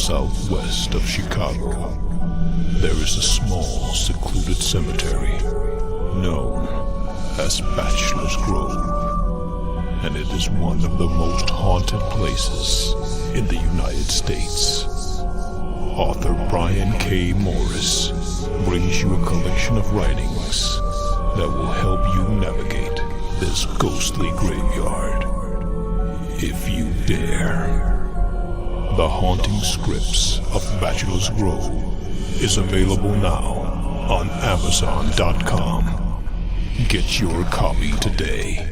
southwest of Chicago, there is a small, secluded cemetery known as Bachelor's Grove, and it is one of the most haunted places in the United States. Author Brian K. Morris brings you a collection of writings that will help you navigate this ghostly graveyard, if you dare. The Haunting Scripts of Bachelor's Grove is available now on Amazon.com. Get your copy today.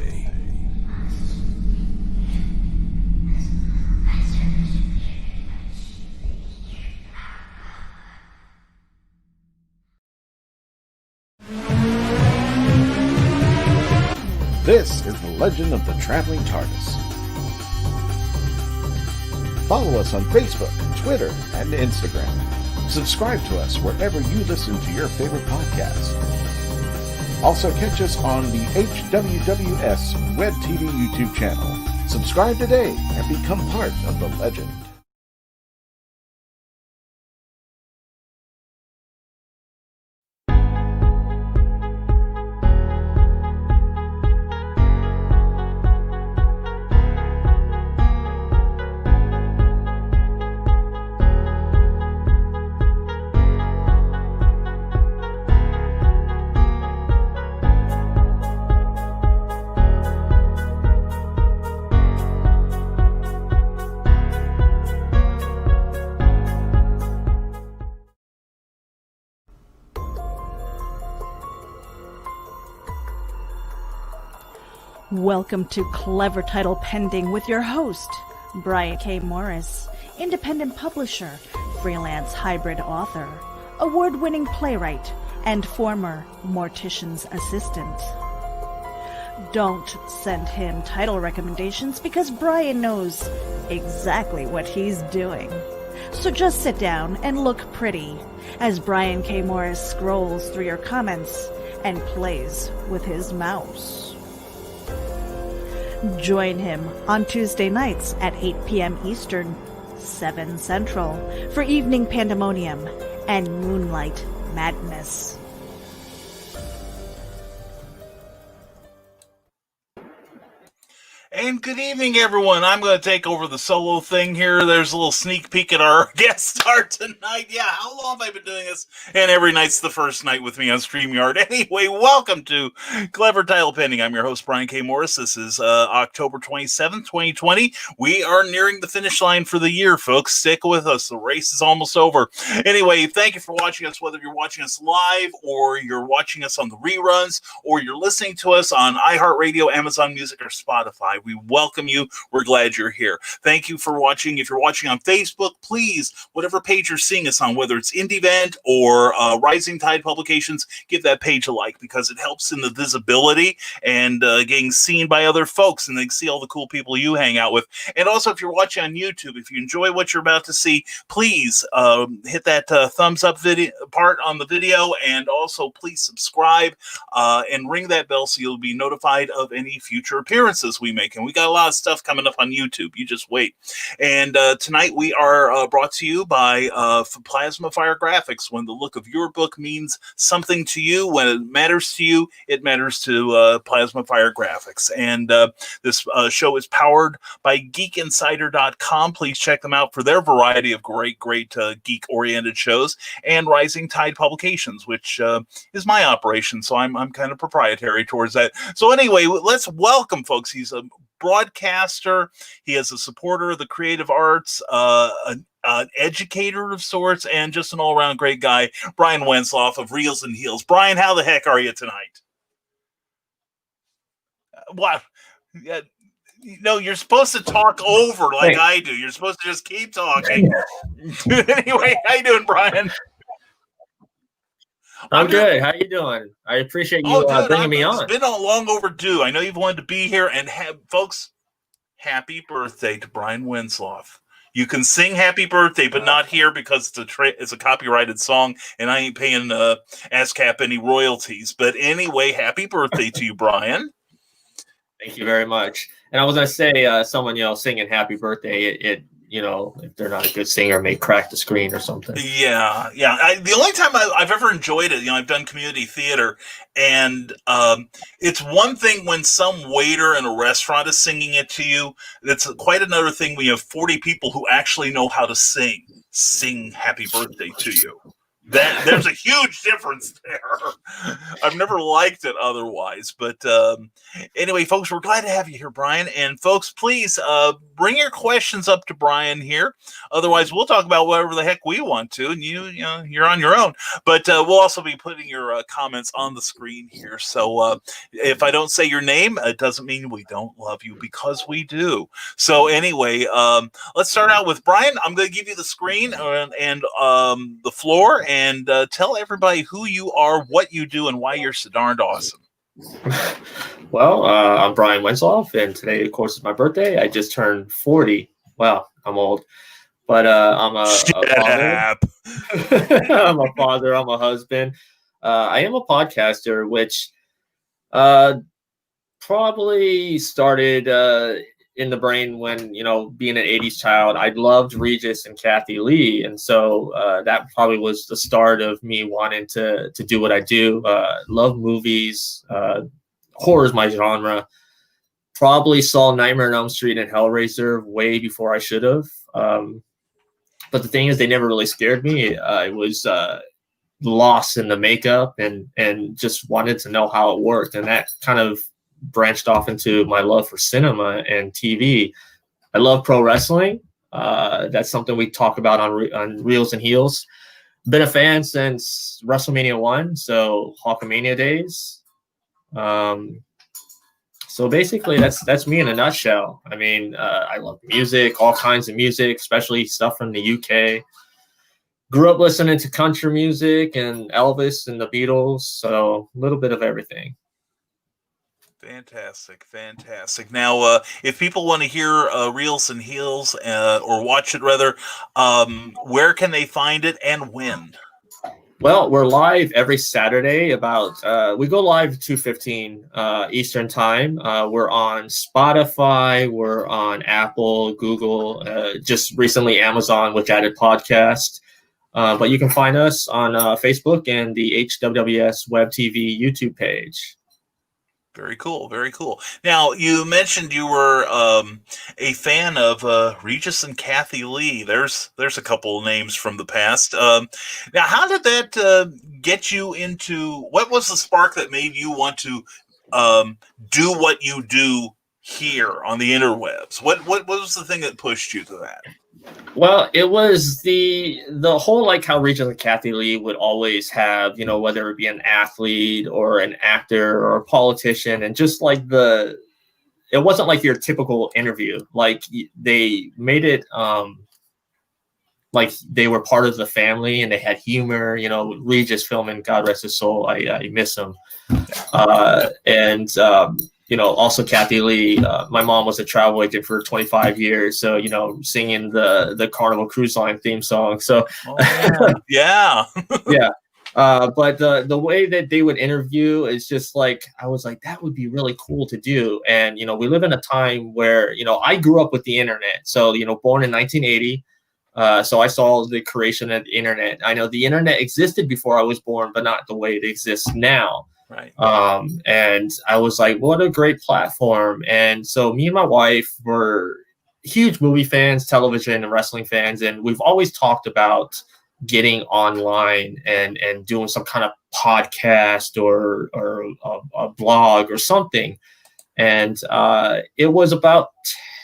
This is the Legend of the Traveling TARDIS. Follow us on Facebook, Twitter, and Instagram. Subscribe to us wherever you listen to your favorite podcast. Also catch us on the HWWS Web TV YouTube channel. Subscribe today and become part of the legend. Welcome to Clever Title Pending with your host, Brian K. Morris, independent publisher, freelance hybrid author, award-winning playwright, and former mortician's assistant. Don't send him title recommendations because Brian knows exactly what he's doing. So just sit down and look pretty as Brian K. Morris scrolls through your comments and plays with his mouse. Join him on Tuesday nights at 8 p.m. Eastern, 7 Central, for Evening Pandemonium and Moonlight Madness. And good evening, everyone. I'm going to take over the solo thing here. There's a little sneak peek at our guest star tonight. Yeah, how long have I been doing this? And every night's the first night with me on StreamYard. Anyway, welcome to Clever Title Pending. I'm your host, Brian K. Morris. This is October 27th, 2020. We are nearing the finish line for the year, folks. Stick with us. The race is almost over. Anyway, thank you for watching us, whether you're watching us live or you're watching us on the reruns or you're listening to us on iHeartRadio, Amazon Music, or Spotify. We welcome you. We're glad you're here. Thank you for watching. If you're watching on Facebook, please, whatever page you're seeing us on, whether it's IndieVent or Rising Tide Publications, give that page a like because it helps in the visibility and getting seen by other folks, and they can see all the cool people you hang out with. And also, if you're watching on YouTube, if you enjoy what you're about to see, please hit that thumbs up video part on the video, and also please subscribe and ring that bell so you'll be notified of any future appearances we make. And we got a lot of stuff coming up on YouTube. You just wait. And tonight we are brought to you by Plasma Fire Graphics. When the look of your book means something to you, when it matters to you, it matters to Plasma Fire Graphics. And this show is powered by GeekInsider.com. Please check them out for their variety of great geek-oriented shows. And Rising Tide Publications, which is my operation, so I'm kind of proprietary towards that. So anyway, let's welcome, folks. He's a broadcaster. He is a supporter of the creative arts, an educator of sorts, and just an all-around great guy, Brian Wenzloff of Reels and Heels. Brian, how the heck are you tonight? What? No, you're supposed to talk over like I do. You're supposed to just keep talking. Anyway, how you doing, Brian? I'm good. How you doing? I appreciate you bringing me on. It's been long overdue. I know you've wanted to be here, and folks, happy birthday to Brian Wenzloff. You can sing happy birthday, but not here because it's a copyrighted song, and I ain't paying ASCAP any royalties. But anyway, happy birthday to you, Brian. Thank you very much. And I was going to say, someone, singing happy birthday, if they're not a good singer, may crack the screen or something. Yeah. The only time I've ever enjoyed it, I've done community theater, and it's one thing when some waiter in a restaurant is singing it to you. It's quite another thing when you have 40 people who actually know how to sing happy birthday to you. There's a huge difference there. I've never liked it otherwise. But anyway, folks, we're glad to have you here, Brian. And folks, please bring your questions up to Brian here. Otherwise, we'll talk about whatever the heck we want to, and you're on your own. But we'll also be putting your comments on the screen here. So if I don't say your name, it doesn't mean we don't love you, because we do. So anyway, let's start out with Brian. I'm going to give you the screen and the floor, and tell everybody who you are, what you do, and why you're so darned awesome. Well, I'm Brian Wenzloff, and today, of course, is my birthday. I just turned 40. Wow, I'm old. But I'm a father. I'm a father. I'm a husband. I am a podcaster, which probably started in the brain when, being an 80s child. I loved Regis and Kathy Lee. And so that probably was the start of me wanting to do what I do. Love movies. Horror is my genre. Probably saw Nightmare on Elm Street and Hellraiser way before I should have. But the thing is, they never really scared me. I was lost in the makeup and just wanted to know how it worked. And that kind of branched off into my love for cinema and TV. I love pro wrestling. That's something we talk about on Reels and Heels. Been a fan since WrestleMania 1, so Hulkamania days. So basically, that's me in a nutshell. I mean, I love music, all kinds of music, especially stuff from the UK. Grew up listening to country music and Elvis and the Beatles, so a little bit of everything. Fantastic. Now, if people want to hear Reels and Heels, or watch it rather, where can they find it and when? Well, we're live every Saturday about, we go live 2:15 Eastern time. We're on Spotify, we're on Apple, Google, just recently Amazon, which added podcast. But you can find us on Facebook and the HWS Web TV YouTube page. Very cool. Now, you mentioned you were a fan of Regis and Kathy Lee. There's a couple of names from the past. Now, how did that get you into? What was the spark that made you want to do what you do here on the interwebs? What was the thing that pushed you to that? Well, it was the whole, like, how Regis and Kathy Lee would always have, whether it be an athlete or an actor or a politician, and just like it wasn't like your typical interview. Like, they made it like they were part of the family and they had humor. Regis filming, God rest his soul, I miss him. Also Kathy Lee, my mom was a travel agent for 25 years. So, singing the Carnival Cruise Line theme song. So, yeah. Yeah. But the way that they would interview is just like, I was like, that would be really cool to do. And, we live in a time where, I grew up with the internet. So, born in 1980. So I saw the creation of the internet. I know the internet existed before I was born, but not the way it exists now. Right. And I was like, what a great platform. And so me and my wife were huge movie fans, television and wrestling fans. And we've always talked about getting online and doing some kind of podcast or a blog or something. And it was about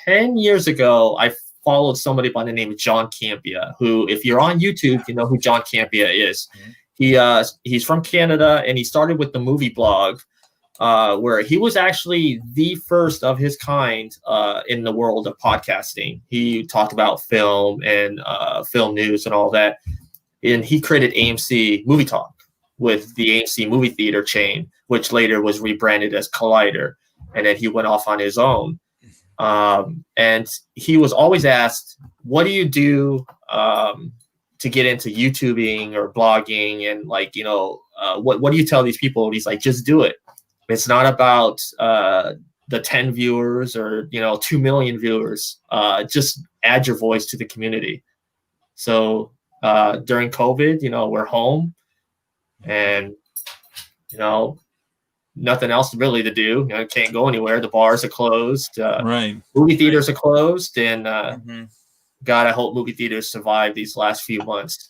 10 years ago, I followed somebody by the name of John Campia, who, if you're on YouTube, you know who John Campia is. Mm-hmm. He's from Canada, and he started with the movie blog, where he was actually the first of his kind in the world of podcasting. He talked about film and film news and all that. And he created AMC Movie Talk with the AMC movie theater chain, which later was rebranded as Collider. And then he went off on his own. And he was always asked, what do you do to get into YouTubing or blogging? And what do you tell these people? And he's like, just do it. It's not about the 10 viewers or 2 million viewers. Just add your voice to the community. So during COVID, we're home and, nothing else really to do. Can't go anywhere. The bars are closed. Right. Movie theaters are closed. And God, I hope movie theaters survive these last few months.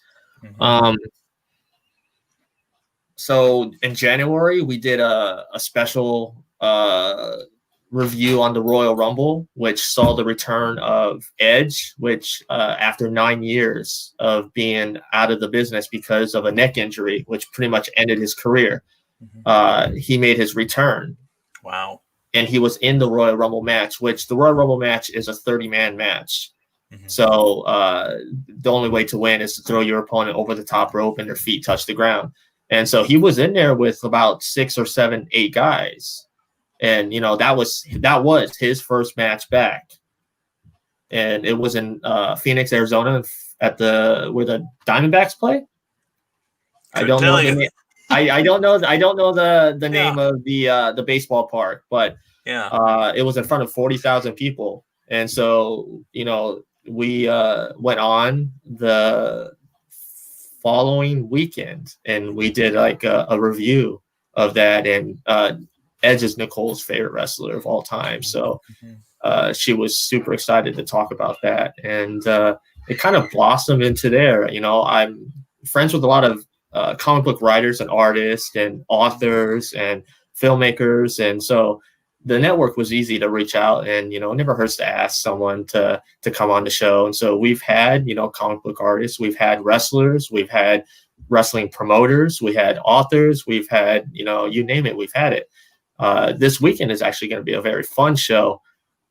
So in January, we did a special review on the Royal Rumble, which saw the return of Edge, which after 9 years of being out of the business because of a neck injury, which pretty much ended his career, he made his return. Wow. And he was in the Royal Rumble match, which the Royal Rumble match is a 30-man match. So the only way to win is to throw your opponent over the top rope and their feet touch the ground. And so he was in there with about 6 or 7, 8 guys. And, that was his first match back. And it was in Phoenix, Arizona at where the Diamondbacks play. I don't know the name. I don't know the name of the baseball park, but it was in front of 40,000 people. And so, we went on the following weekend and we did like a review of that. And Edge is Nicole's favorite wrestler of all time. So she was super excited to talk about that. And it kind of blossomed into there. I'm friends with a lot of comic book writers and artists and authors and filmmakers. And so the network was easy to reach out, and, it never hurts to ask someone to come on the show. And so we've had, comic book artists, we've had wrestlers, we've had wrestling promoters, we had authors, we've had, you name it, we've had it. This weekend is actually going to be a very fun show.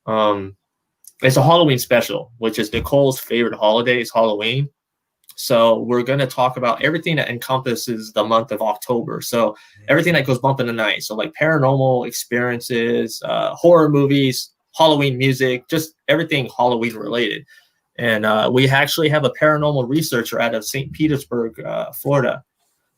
It's a Halloween special, which is Nicole's favorite holiday is Halloween. So we're going to talk about everything that encompasses the month of October. So everything that goes bump in the night. So like paranormal experiences, horror movies, Halloween music, just everything Halloween related. And we actually have a paranormal researcher out of St. Petersburg, Florida,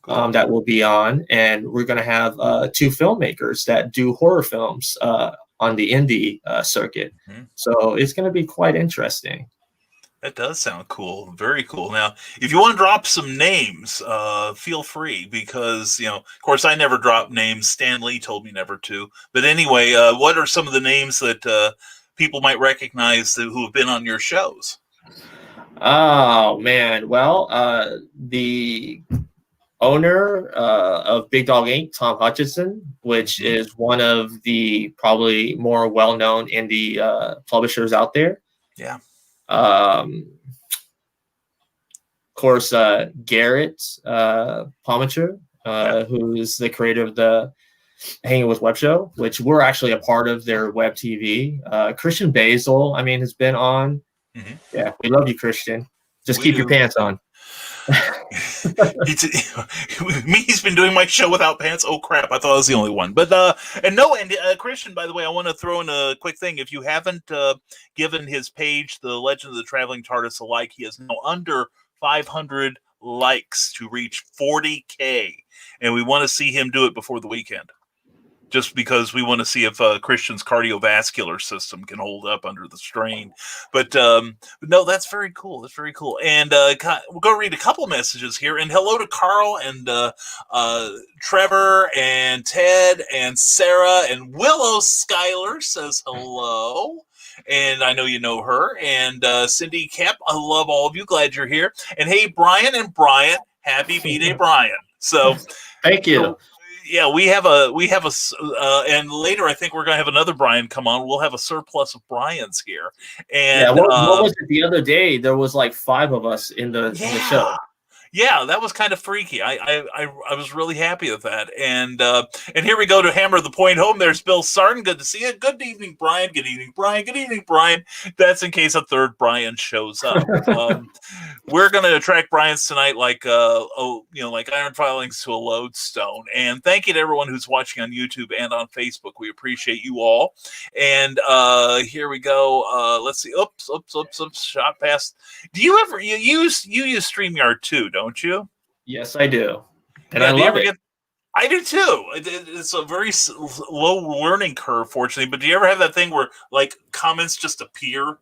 that will be on. And we're going to have 2 filmmakers that do horror films on the indie circuit. So it's going to be quite interesting. That does sound cool. Very cool. Now, if you want to drop some names, feel free, because, of course, I never drop names. Stan Lee told me never to. But anyway, what are some of the names that people might recognize who have been on your shows? Oh, man. Well, the owner of Big Dog Inc., Tom Hutchinson, which is one of the probably more well-known indie publishers out there. Yeah. Of course, Garrett Palmacher, who is the creator of the Hanging with Web show, which we're actually a part of their web TV. Christian Basil, has been on. Yeah, we love you, Christian. Just keep your pants on. He's been doing my show without pants. Oh crap! I thought I was the only one. But Christian, by the way, I want to throw in a quick thing. If you haven't given his page, The Legend of the Traveling TARDIS, a like, he is now under 500 likes to reach 40K, and we want to see him do it before the weekend. Just because we want to see if Christian's cardiovascular system can hold up under the strain. But no, that's very cool. That's very cool. And we'll go read a couple messages here. And hello to Carl and Trevor and Ted and Sarah and Willow Schuyler says hello. And I know you know her. And Cindy Kemp, I love all of you. Glad you're here. And hey, Brian and Brian, happy B-Day, Brian. So thank you. Yeah, we have and later I think we're going to have another Brian come on. We'll have a surplus of Brians here. And what was it the other day? There was like 5 of us in the show. Yeah, that was kind of freaky. I was really happy with that. And here we go to hammer the point home. There's Bill Sarton. Good to see you. Good evening, Brian. Good evening, Brian. Good evening, Brian. That's in case a third Brian shows up. We're going to attract Brians tonight like iron filings to a lodestone. And thank you to everyone who's watching on YouTube and on Facebook. We appreciate you all. And here we go. Let's see. Oops. Shot past. Do you ever use StreamYard too? Don't you? Yes, I do. And I love it. I do too. It's a very low learning curve, fortunately. But do you ever have that thing where like comments just appear?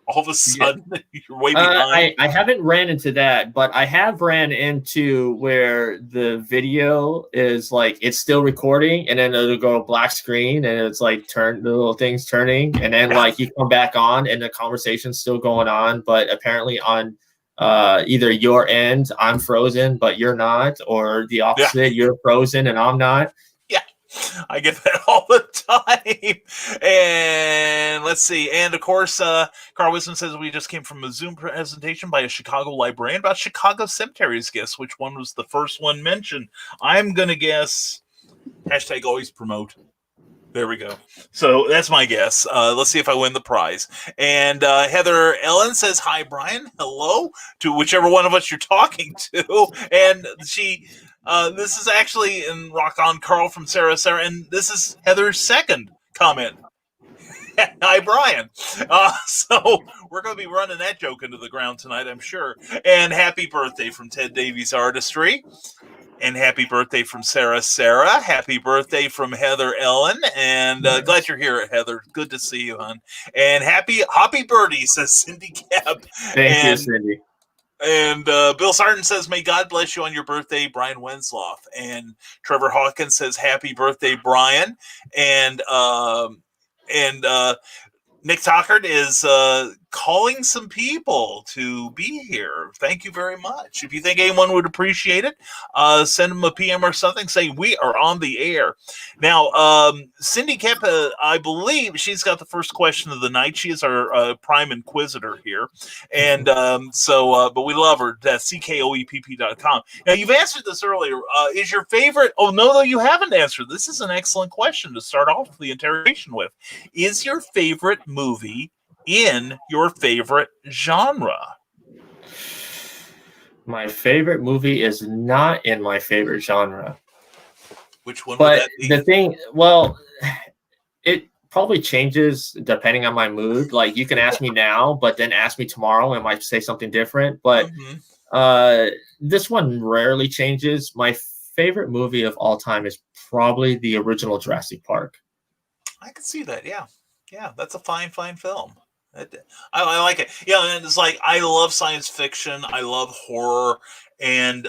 all of a sudden you're way behind. I haven't ran into that, but I have ran into where the video is like it's still recording, and then it'll go black screen, and it's like the little thing's turning, and then like you come back on, and the conversation's still going on, but apparently on either your end I'm frozen, but you're not, or the opposite, you're frozen and I'm not. I get that all the time. And let's see. And of course, Carl Wisdom says we just came from a Zoom presentation by a Chicago librarian about Chicago cemeteries. Guess which one was the first one mentioned? I'm going to guess hashtag always promote. There we go. So that's my guess. Let's see if I win the prize. And Heather Ellen says, hi, Brian. Hello to whichever one of us you're talking to. And she... this is actually in Rock On Carl from Sarah, and this is Heather's second comment. Hi, Brian. So we're going to be running that joke into the ground tonight, I'm sure. And happy birthday from Ted Davies Artistry. And happy birthday from Sarah. Happy birthday from Heather Ellen. And glad you're here, Heather. Good to see you, hon. And happy birdie, says Cindy Cap. Thank you, Cindy. And Bill Sarton says, may God bless you on your birthday, Brian Wenzloff. And Trevor Hawkins says, happy birthday, Brian. And Nick Tockard is calling some people to be here. Thank you very much. If you think anyone would appreciate it, send them a PM or something saying we are on the air. Now, Cindy Kempa, I believe she's got the first question of the night. She is our prime inquisitor here. And but we love her. That's CKOEPP.com. Now, you've answered this earlier. Is your favorite... Oh, no, you haven't answered. This is an excellent question to start off the interrogation with. Is your favorite movie in your favorite genre? My favorite movie is not in my favorite genre. Which one but would that be? The thing, well, it probably changes depending on my mood. Like you can ask me now, but then ask me tomorrow, I might say something different. But this one rarely changes. My favorite movie of all time is probably the original Jurassic Park. I can see that, yeah. Yeah, that's a fine film. I like it. Yeah, and it's like I love science fiction. I love horror, and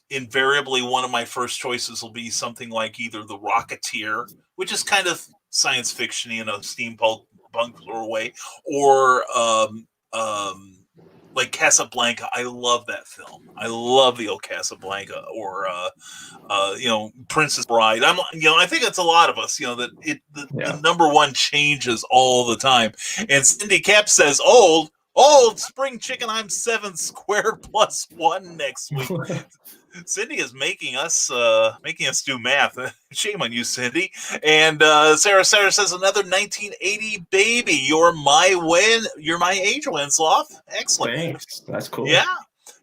invariably one of my first choices will be something like either The Rocketeer, which is kind of science fiction in a steampunk way, or like Casablanca. I love that film. I love the old Casablanca, or Princess Bride. I think it's a lot of us. The number one changes all the time. And Cindy Cap says, "Old spring chicken. I'm 7 squared plus 1 next week." Cindy is making us do math. Shame on you, Cindy. And Sarah says, another 1980 baby. You're my age, Wenzloff. Excellent. Thanks. That's cool. Yeah.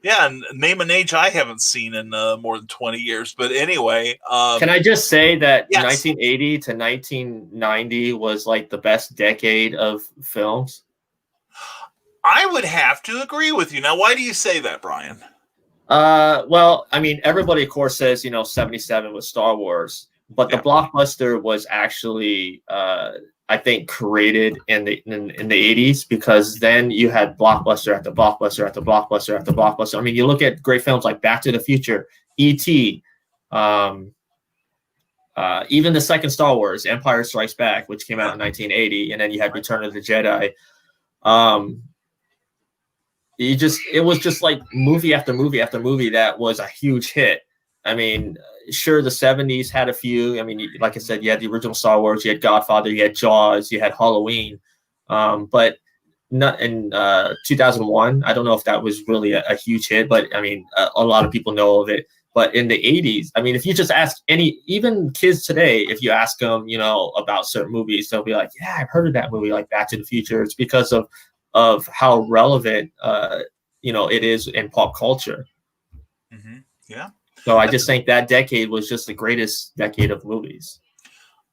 Yeah, and name an age I haven't seen in more than 20 years. But anyway. Can I just say that yes. 1980 to 1990 was like the best decade of films? I would have to agree with you. Now, why do you say that, Brian? Well, I mean, everybody, of course, says, 77 was Star Wars, but the blockbuster was actually, I think, created in the 80s, because then you had blockbuster after blockbuster after blockbuster after blockbuster. I mean, you look at great films like Back to the Future, E.T., even the second Star Wars, Empire Strikes Back, which came out in 1980, and then you had Return of the Jedi. It was just like movie after movie after movie that was a huge hit. I mean, sure, the 70s had a few. I mean, like I said, you had the original Star Wars, you had Godfather, you had Jaws, you had Halloween. But not in 2001. I don't know if that was really a huge hit, but I mean, a lot of people know of it. But in the 80s, I mean, if you just ask even kids today, if you ask them, about certain movies, they'll be like, yeah, I've heard of that movie, like Back to the Future. It's because of how relevant, it is in pop culture. Mm-hmm. Yeah. So I just think that decade was just the greatest decade of movies.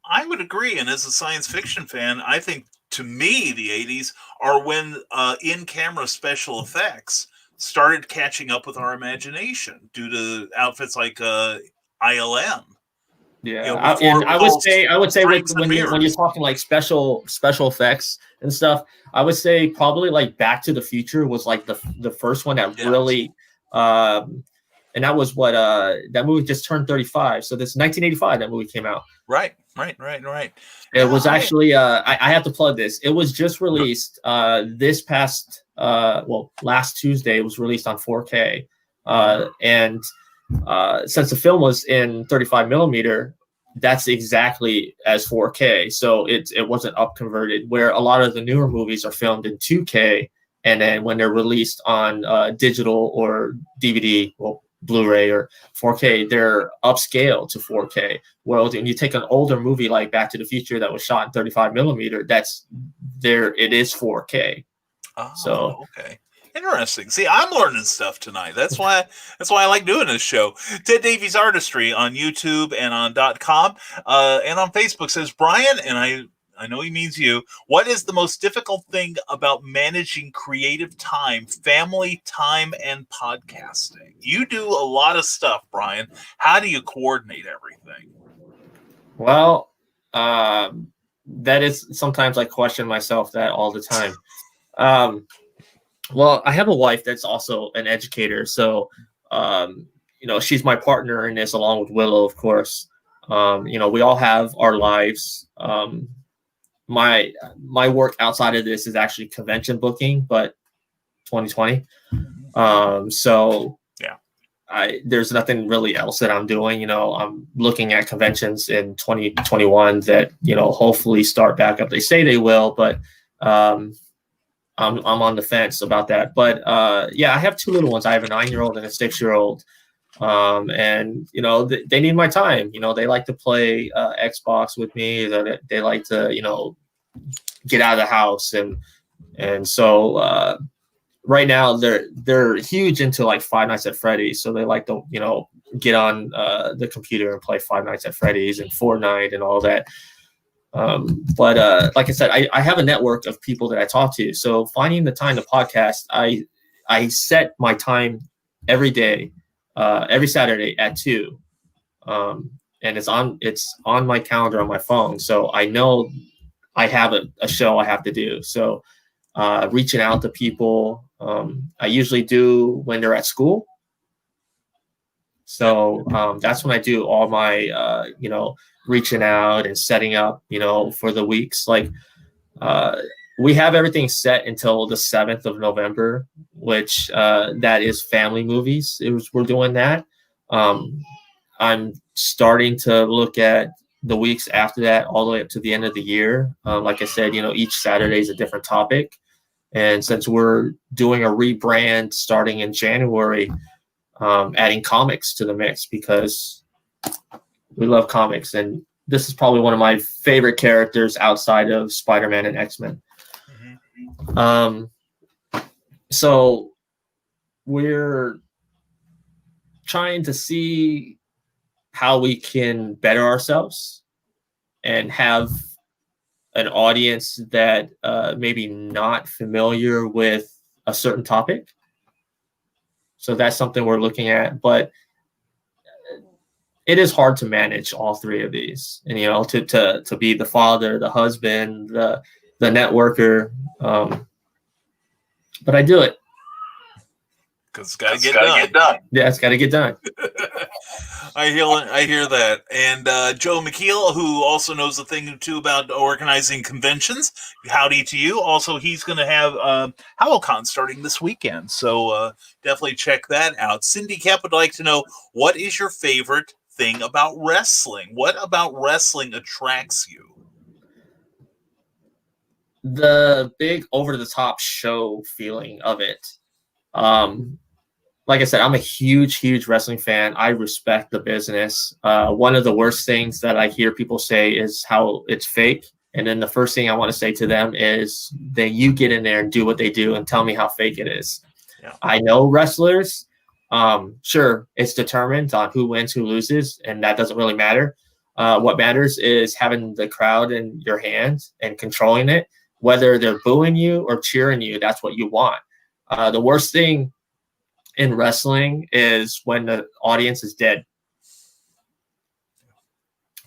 I would agree. And as a science fiction fan, I think, to me, the 80s are when in-camera special effects started catching up with our imagination due to outfits like ILM. Yeah, You know, and I would say drinks and when you're mirrors. talking like special effects and stuff, I would say probably like Back to the Future was like the first one that Yes. really, and that was what that movie just turned 35. So this 1985 that movie came out. Right. It was actually I have to plug this. It was just released this past last Tuesday. It was released on 4K, and since the film was in 35 millimeter, that's exactly as 4K. So it wasn't up converted. Where a lot of the newer movies are filmed in 2K, and then when they're released on digital or DVD, well, Blu-ray or 4K, they're upscaled to 4K. Well, when you take an older movie like Back to the Future that was shot in 35 millimeter, it is 4K. Oh, so okay. Interesting. See, I'm learning stuff tonight. That's why I like doing this show. Ted Davies Artistry on YouTube and on .com and on Facebook says, Brian, and I know he means you, what is the most difficult thing about managing creative time, family time, and podcasting? You do a lot of stuff, Brian. How do you coordinate everything? Well, that is sometimes I question myself that all the time. Well, I have a wife that's also an educator, so she's my partner in this, along with Willow, of course. We all have our lives. My work outside of this is actually convention booking, but 2020. So yeah, there's nothing really else that I'm doing. I'm looking at conventions in 2021 that hopefully start back up. They say they will, but I'm on the fence about that. But yeah, I have two little ones. I have a 9-year-old and a 6-year-old. And they need my time. They like to play Xbox with me. They like to get out of the house, and so right now they're huge into like Five Nights at Freddy's. So they like to get on the computer and play Five Nights at Freddy's and Fortnite and all that. But like I said, I have a network of people that I talk to. So finding the time to podcast, I set my time every day, every Saturday at 2. And it's on my calendar on my phone. So I know I have a show I have to do. So reaching out to people, I usually do when they're at school. So that's when I do all my, reaching out and setting up, for the weeks. Like we have everything set until the 7th of November, which that is family movies. We're doing that. I'm starting to look at the weeks after that, all the way up to the end of the year. Like I said, each Saturday is a different topic. And since we're doing a rebrand starting in January, adding comics to the mix because we love comics. And this is probably one of my favorite characters outside of Spider-Man and X-Men. Mm-hmm. So we're trying to see how we can better ourselves and have an audience that maybe not familiar with a certain topic. So that's something we're looking at, but it is hard to manage all three of these, and to be the father, the husband, the networker. But I do it because it's got to get done. Yeah, it's got to get done. I hear that. And Joe McKeel, who also knows a thing or two about organizing conventions, howdy to you. Also, he's going to have HowlCon starting this weekend, so definitely check that out. Cindy Cap would like to know, what is your favorite thing about wrestling? What about wrestling attracts you? The big over-the-top show feeling of it. Like I said, I'm a huge wrestling fan. I respect the business. One of the worst things that I hear people say is how it's fake. And then the first thing I want to say to them is that you get in there and do what they do and tell me how fake it is. Yeah. I know wrestlers. Sure, it's determined on who wins, who loses, and that doesn't really matter. What matters is having the crowd in your hands and controlling it. Whether they're booing you or cheering you, that's what you want. The worst thing in wrestling is when the audience is dead.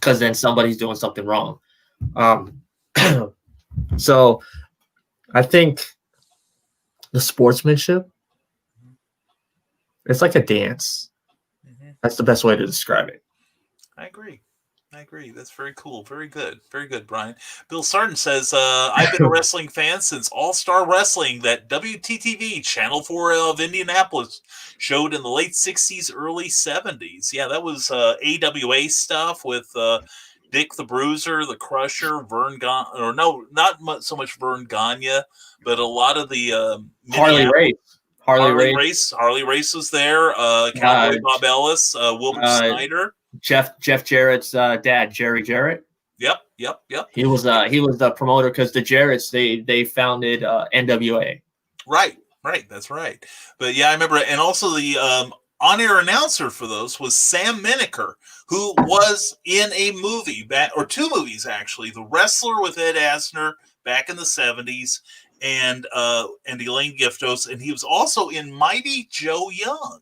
because then somebody's doing something wrong. So I think the sportsmanship, it's like a dance. That's the best way to describe it. I agree. That's very cool. Very good. Very good, Brian. Bill Sarton says, I've been a wrestling fan since All-Star Wrestling that WTTV, Channel 4 of Indianapolis, showed in the late 60s, early 70s. Yeah, that was AWA stuff with Dick the Bruiser, the Crusher, Vern Gagne, or no, not so much Vern Gagne, but a lot of the Harley Race. Harley Race was there. Cowboy Bob Ellis, Wilbur Snyder. Jeff Jarrett's dad, Jerry Jarrett. Yep. He was the promoter because the Jarretts they founded NWA. Right. That's right. But yeah, I remember it. And also the on-air announcer for those was Sam Menaker, who was in a movie or two movies actually. The Wrestler with Ed Asner back in the 70s, and Elaine Giftos, and he was also in Mighty Joe Young.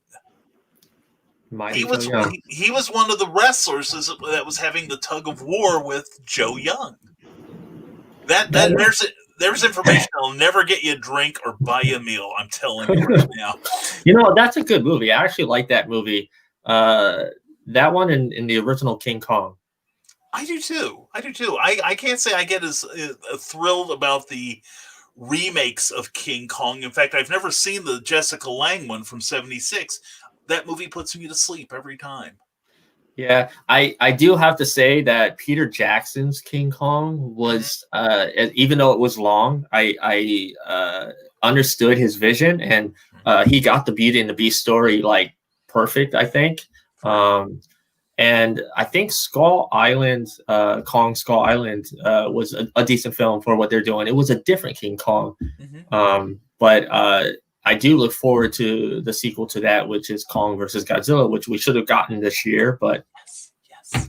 He was one of the wrestlers that was having the tug of war with Joe Young. There's information that'll never get you a drink or buy you a meal. I'm telling you right now. That's a good movie. I actually like that movie. That one in the original King Kong. I do too. I can't say I get as thrilled about the remakes of King Kong. In fact, I've never seen the Jessica Lange one from '76. That movie puts me to sleep every time. Yeah, I do have to say that Peter Jackson's King Kong was, even though it was long, I understood his vision, and he got the Beauty and the Beast story like perfect, I think. And I think Skull Island, Kong Skull Island, was a decent film for what they're doing. It was a different King Kong, but I do look forward to the sequel to that, which is Kong versus Godzilla, which we should have gotten this year. But yes.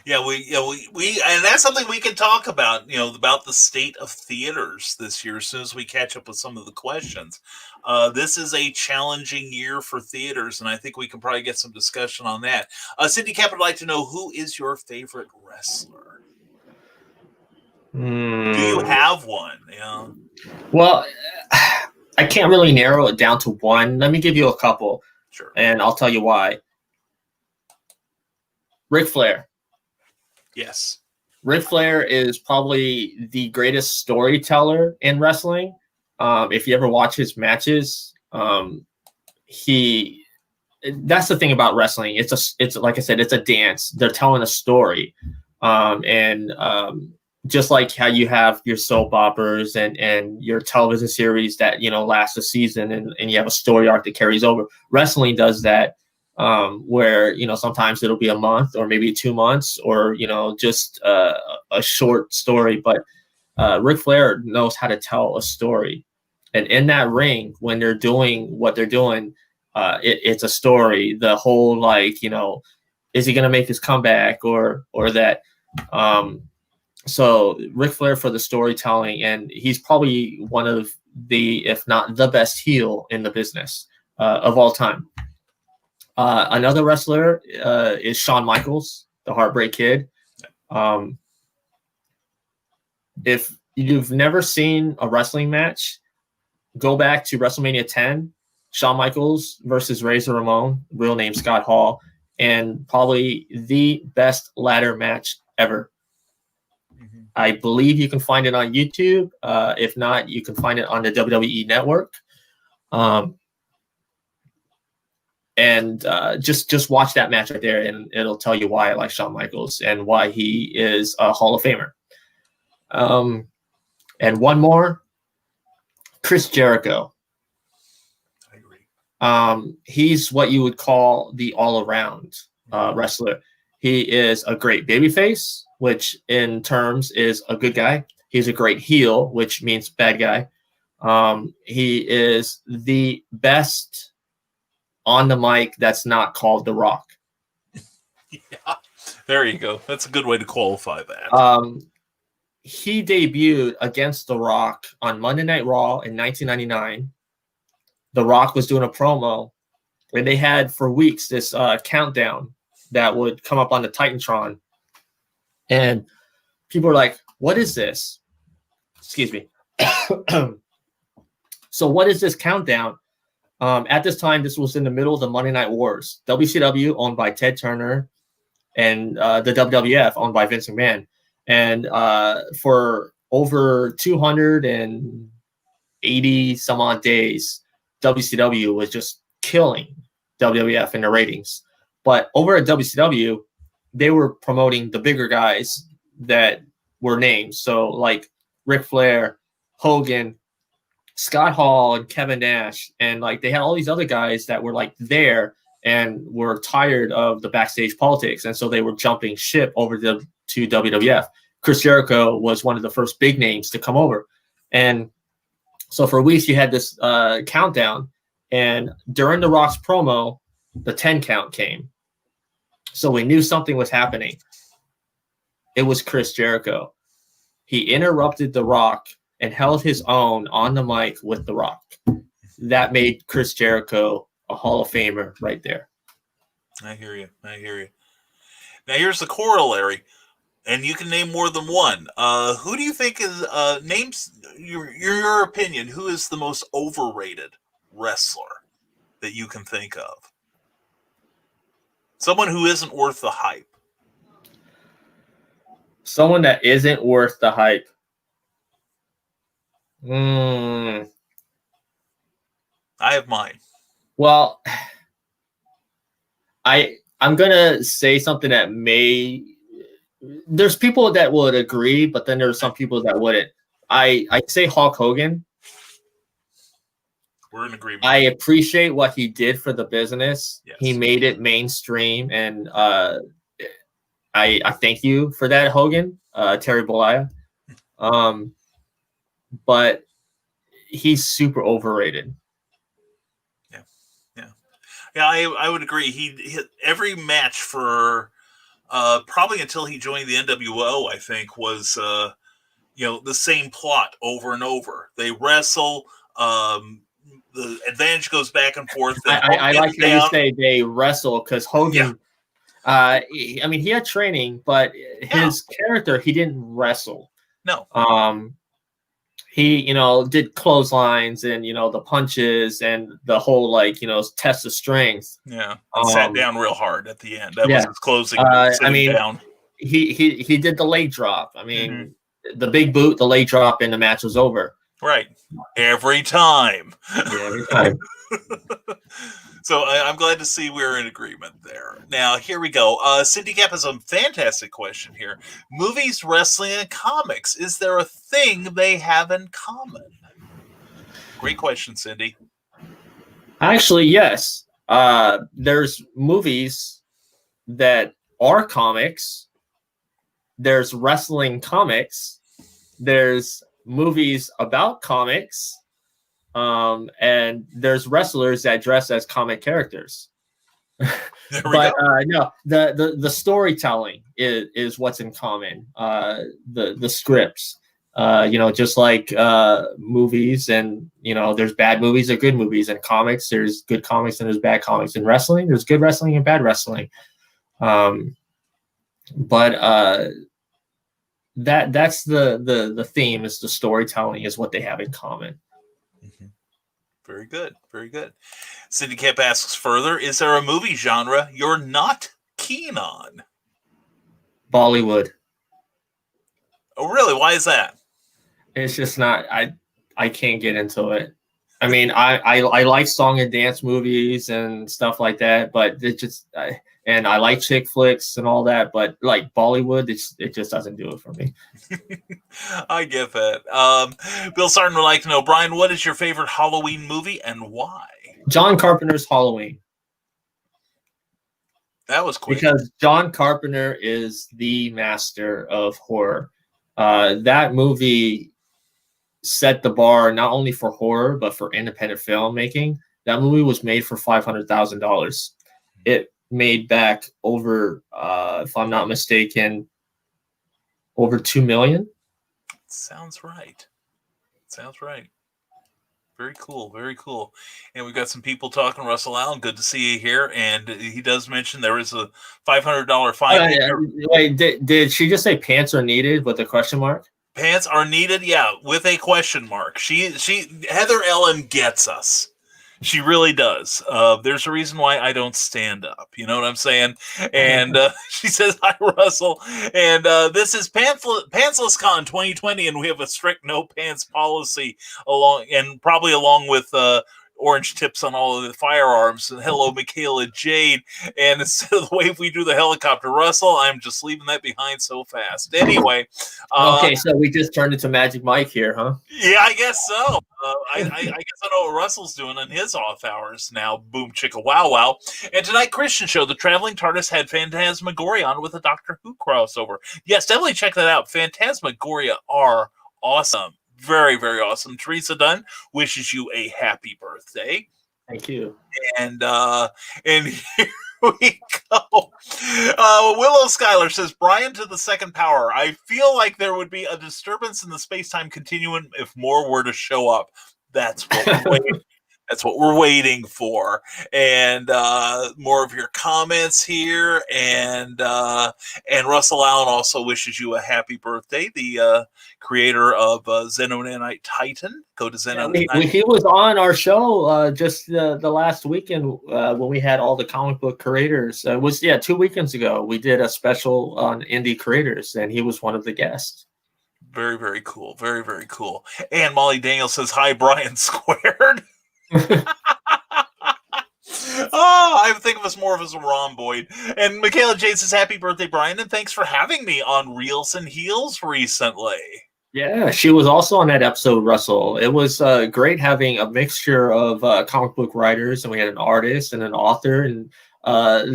Yeah, we and that's something we can talk about, about the state of theaters this year as soon as we catch up with some of the questions. This is a challenging year for theaters, and I think we can probably get some discussion on that. Cindy Cap would like to know, who is your favorite wrestler? Do you have one? Yeah. Well, I can't really narrow it down to one. Let me give you a couple. Sure. And I'll tell you why. Ric Flair. Yes. Ric Flair is probably the greatest storyteller in wrestling. If you ever watch his matches, that's the thing about wrestling. It's like I said, it's a dance. They're telling a story. Just like how you have your soap operas and your television series that, last a season and you have a story arc that carries over. Wrestling does that, where, sometimes it'll be a month or maybe 2 months or, just a short story. But Ric Flair knows how to tell a story. And in that ring, when they're doing what they're doing, it's a story. The whole, is he going to make his comeback or that? So Ric Flair for the storytelling, and he's probably one of the, if not the best heel in the business of all time. Another wrestler is Shawn Michaels, the Heartbreak Kid. If you've never seen a wrestling match, go back to WrestleMania 10, Shawn Michaels versus Razor Ramon, real name Scott Hall, and probably the best ladder match ever. I believe you can find it on YouTube. If not, you can find it on the WWE Network. Just watch that match right there, and it'll tell you why I like Shawn Michaels and why he is a Hall of Famer. And one more, Chris Jericho. I agree. He's what you would call the all-around wrestler. He is a great babyface, which in terms is a good guy. He's a great heel, which means bad guy. He is the best on the mic that's not called The Rock. Yeah, there you go. That's a good way to qualify that. He debuted against The Rock on Monday Night Raw in 1999. The Rock was doing a promo, and they had for weeks this countdown that would come up on the Titantron. And people are like, what is this? Excuse me. So what is this countdown? At this time, this was in the middle of the Monday Night Wars. WCW, owned by Ted Turner, and the WWF, owned by Vince McMahon. And for over 280 some odd days, WCW was just killing WWF in the ratings. But over at WCW, they were promoting the bigger guys that were named. So like Ric Flair, Hogan, Scott Hall, and Kevin Nash. And like they had all these other guys that were like there and were tired of the backstage politics. And so they were jumping ship over to WWF. Chris Jericho was one of the first big names to come over. And so for weeks you had this countdown. And during The Rock's promo, the 10 count came. So we knew something was happening. It was Chris Jericho. He interrupted The Rock and held his own on the mic with The Rock. That made Chris Jericho a Hall of Famer right there. I hear you. Now here's the corollary, and you can name more than one. Who do you think is names your opinion? Who is the most overrated wrestler that you can think of? Someone who isn't worth the hype. Someone that isn't worth the hype. I have mine. Well, I'm gonna say something that there's people that would agree, but then there's some people that wouldn't. I say Hulk Hogan. We're in agreement. I appreciate what he did for the business. Yes. He made it mainstream, and I thank you for that, Hogan, Terry Bollea. But he's super overrated. Yeah, I would agree. He hit every match for probably until he joined the NWO, I think, was the same plot over and over. They wrestle, the advantage goes back and forth. I like how you say they wrestle, because Hogan, I mean, he had training, but his character, he didn't wrestle. No. He, did clotheslines and, the punches and the whole, test of strength. Yeah. Sat down real hard at the end. That was his closing. Down. He did the leg drop. I mean, the big boot, the leg drop, and the match was over. Right. Every time. Yeah, every time. So I'm glad to see we're in agreement there. Now, here we go. Cindy Cap has a fantastic question here. Movies, wrestling, and comics. Is there a thing they have in common? Great question, Cindy. Actually, yes. There's movies that are comics. There's wrestling comics. There's movies about comics. And there's wrestlers that dress as comic characters. But no, the storytelling is what's in common. The scripts, just like movies, and there's bad movies or good movies. In comics, there's good comics and there's bad comics. In wrestling, there's good wrestling and bad wrestling. But that's the theme, is the storytelling is what they have in common. Very good. Very good. Cindy Cap asks further, is there a movie genre you're not keen on? Bollywood. Oh, really? Why is that? It's just not, I can't get into it. I mean, I like song and dance movies and stuff like that, but it just, and I like chick flicks and all that, but like Bollywood, it just doesn't do it for me. I get that. Bill Sarton would like to know, Brian, what is your favorite Halloween movie and why? John Carpenter's Halloween. That was quick. Because John Carpenter is the master of horror. That movie set the bar not only for horror, but for independent filmmaking. That movie was made for $500,000. It made back over, if I'm not mistaken, over $2 million. Sounds right. Very cool. Very cool. And we've got some people talking. Russell Allen, good to see you here. And he does mention there is a $500 fine. Wait, did she just say pants are needed with a question mark? Pants are needed, yeah, with a question mark. She Heather Ellen gets us. She really does. There's a reason why I don't stand up. You know what I'm saying? And she says, hi, Russell. And this is Pantsless Con 2020, and we have a strict no pants policy probably along with orange tips on all of the firearms. And hello, Michaela Jade. And instead of the way we do the helicopter, Russell, I'm just leaving that behind so fast. Anyway. Okay, so we just turned into Magic Mike here, huh? Yeah, I guess so. I guess I know what Russell's doing in his off hours now. Boom, chicka, wow, wow. And tonight, Christian show, the Traveling TARDIS had Phantasmagoria on with a Doctor Who crossover. Yes, definitely check that out. Phantasmagoria are awesome. Very, very awesome. Teresa Dunn wishes you a happy birthday. Thank you. And here we go. Willow Schuyler says, Brian to the second power. I feel like there would be a disturbance in the space-time continuum if more were to show up. That's what we're waiting. That's what we're waiting for. And more of your comments here. And Russell Allen also wishes you a happy birthday. The creator of Xenonanite Titan. Go to Xenonanite. He was on our show just the last weekend when we had all the comic book creators. It was 2 weekends ago. We did a special on indie creators, and he was one of the guests. Very, very cool. Very, very cool. And Molly Daniel says, hi, Brian Squared. I think of us more of as a rhomboid. And Michaela Jade says, happy birthday, Brian, and thanks for having me on Reels and Heels recently. Yeah, she was also on that episode, Russell. It was great having a mixture of comic book writers, and we had an artist and an author, and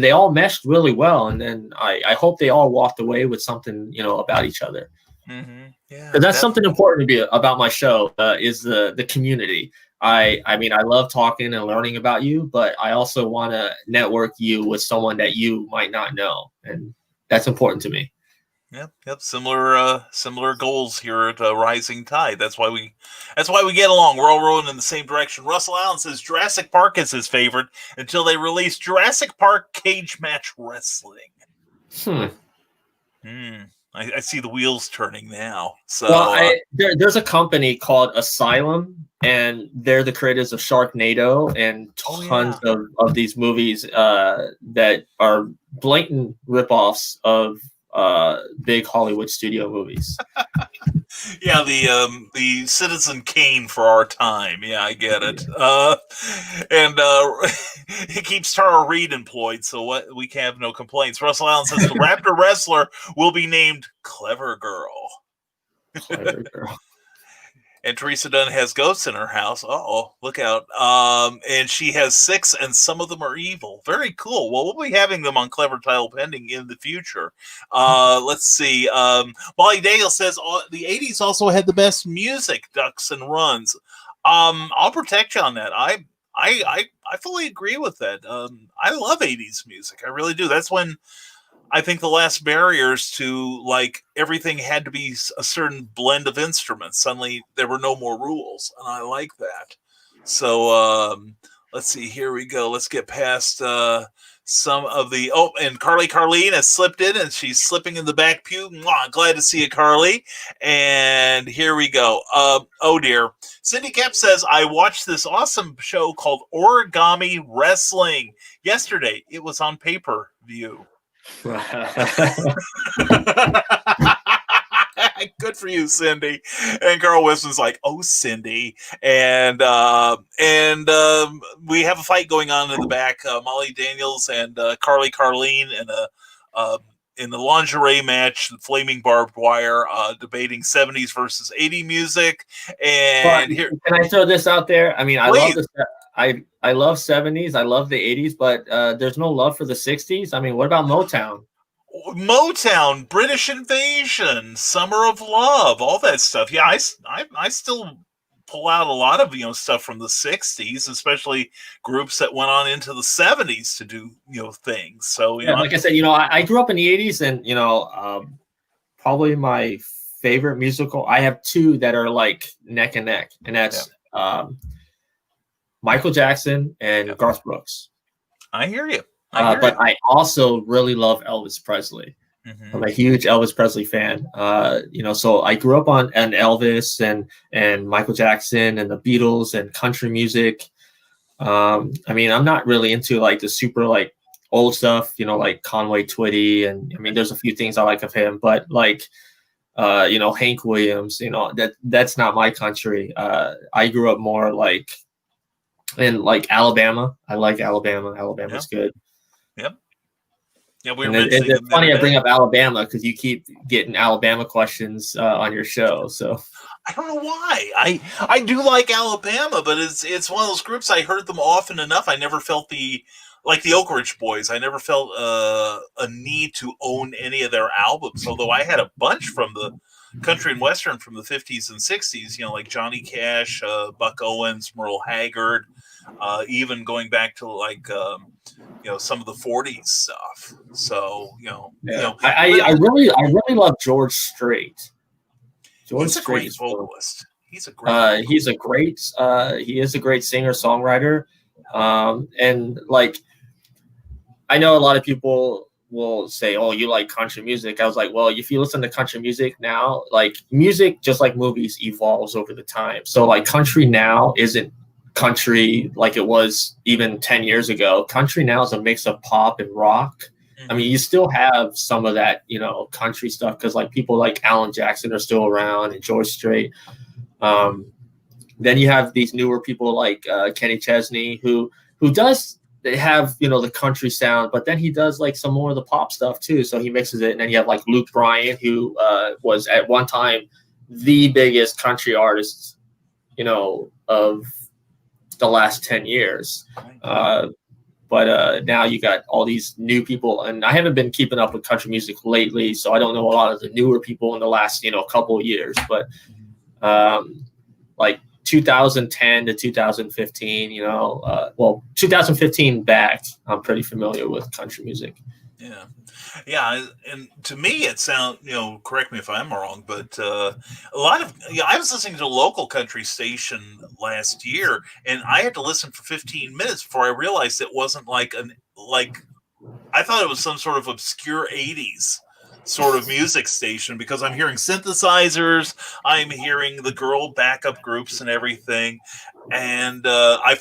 they all meshed really well. And then I hope they all walked away with something, about each other. Mm-hmm. Yeah, because that's something important to be about my show is the community. I mean, I love talking and learning about you, but I also want to network you with someone that you might not know, and that's important to me. Yep. Similar goals here at Rising Tide. That's why we get along. We're all rolling in the same direction. Russell Allen says Jurassic Park is his favorite until they release Jurassic Park Cage Match Wrestling. I see the wheels turning now. So there's a company called Asylum, and they're the creators of Sharknado and tons of these movies that are blatant ripoffs of big Hollywood studio movies. Yeah, the Citizen Kane for our time. Yeah, I get it. And it keeps Tara Reid employed, so we can have no complaints. Russell Allen says the Raptor wrestler will be named Clever Girl. Clever Girl. And Teresa Dunn has ghosts in her house. Uh-oh, look out. And she has 6, and some of them are evil. Very cool. Well, we'll be having them on Clever Title Pending in the future. Let's see. Molly Daniel says the 80s also had the best music, Ducks and Runs. I'll protect you on that. I fully agree with that. I love 80s music. I really do. That's when I think the last barriers to everything had to be a certain blend of instruments. Suddenly there were no more rules, and I like that. So let's see. Here we go. Let's get past some of the. Oh, and Carleen has slipped in, and she's slipping in the back pew. Mwah, glad to see you, Carly. And here we go. Oh dear. Cindy Kemp says, I watched this awesome show called Origami Wrestling yesterday. It was on pay-per-view. Good for you, Cindy. And Carl Wilson's like, oh, Cindy. And we have a fight going on in the back. Molly Daniels and Carleen in the lingerie match, the flaming barbed wire, debating 70s versus 80 music. And here, can I throw this out there? I mean, I love this. I love 70s. I love the 80s, but there's no love for the 60s. I mean, what about Motown? Motown, British Invasion, Summer of Love, all that stuff. Yeah, I still pull out a lot of stuff from the 60s, especially groups that went on into the 70s to do things. So like I said, I grew up in the 80s, and probably my favorite musical. I have 2 that are like neck and neck, and that's Michael Jackson and Garth Brooks. I hear you. But I also really love Elvis Presley. I'm a huge Elvis Presley fan. So I grew up on Elvis and Michael Jackson and the Beatles and country music. I'm not really into like the super like old stuff, like Conway Twitty, and there's a few things I like of him, but like Hank Williams, that's not my country. I grew up more like in like Alabama. I like Alabama. Alabama's good. Yep. Yeah, it's funny I bring up Alabama because you keep getting Alabama questions on your show. So I don't know why. I do like Alabama, but it's one of those groups I heard them often enough. I never felt the Oak Ridge Boys. I never felt a need to own any of their albums. Although I had a bunch from the country and western from the 50s and 60s. Like Johnny Cash, Buck Owens, Merle Haggard, even going back to like. Some of the 40s stuff. So, I really love George Strait. He's a great vocalist. He is a great singer songwriter. And like, I know a lot of people will say, "Oh, you like country music." I was like, well, if you listen to country music now, like music, just like movies, evolves over the time. So like country now isn't country like it was even 10 years ago. Country now is a mix of pop and rock. You still have some of that, country stuff because like people like Alan Jackson are still around and George Strait. Then you have these newer people like Kenny Chesney who does have the country sound, but then he does like some more of the pop stuff too. So he mixes it. And then you have like Luke Bryan, who was at one time the biggest country artist, of the last 10 years. But now you got all these new people, and I haven't been keeping up with country music lately, so I don't know a lot of the newer people in the last, couple of years, but like 2010 to 2015, 2015 back, I'm pretty familiar with country music. Yeah, and to me it sounds, correct me if I'm wrong, but a lot of, I was listening to a local country station last year, and I had to listen for 15 minutes before I realized it wasn't I thought it was some sort of obscure 80s sort of music station, because I'm hearing synthesizers, I'm hearing the girl backup groups and everything. And I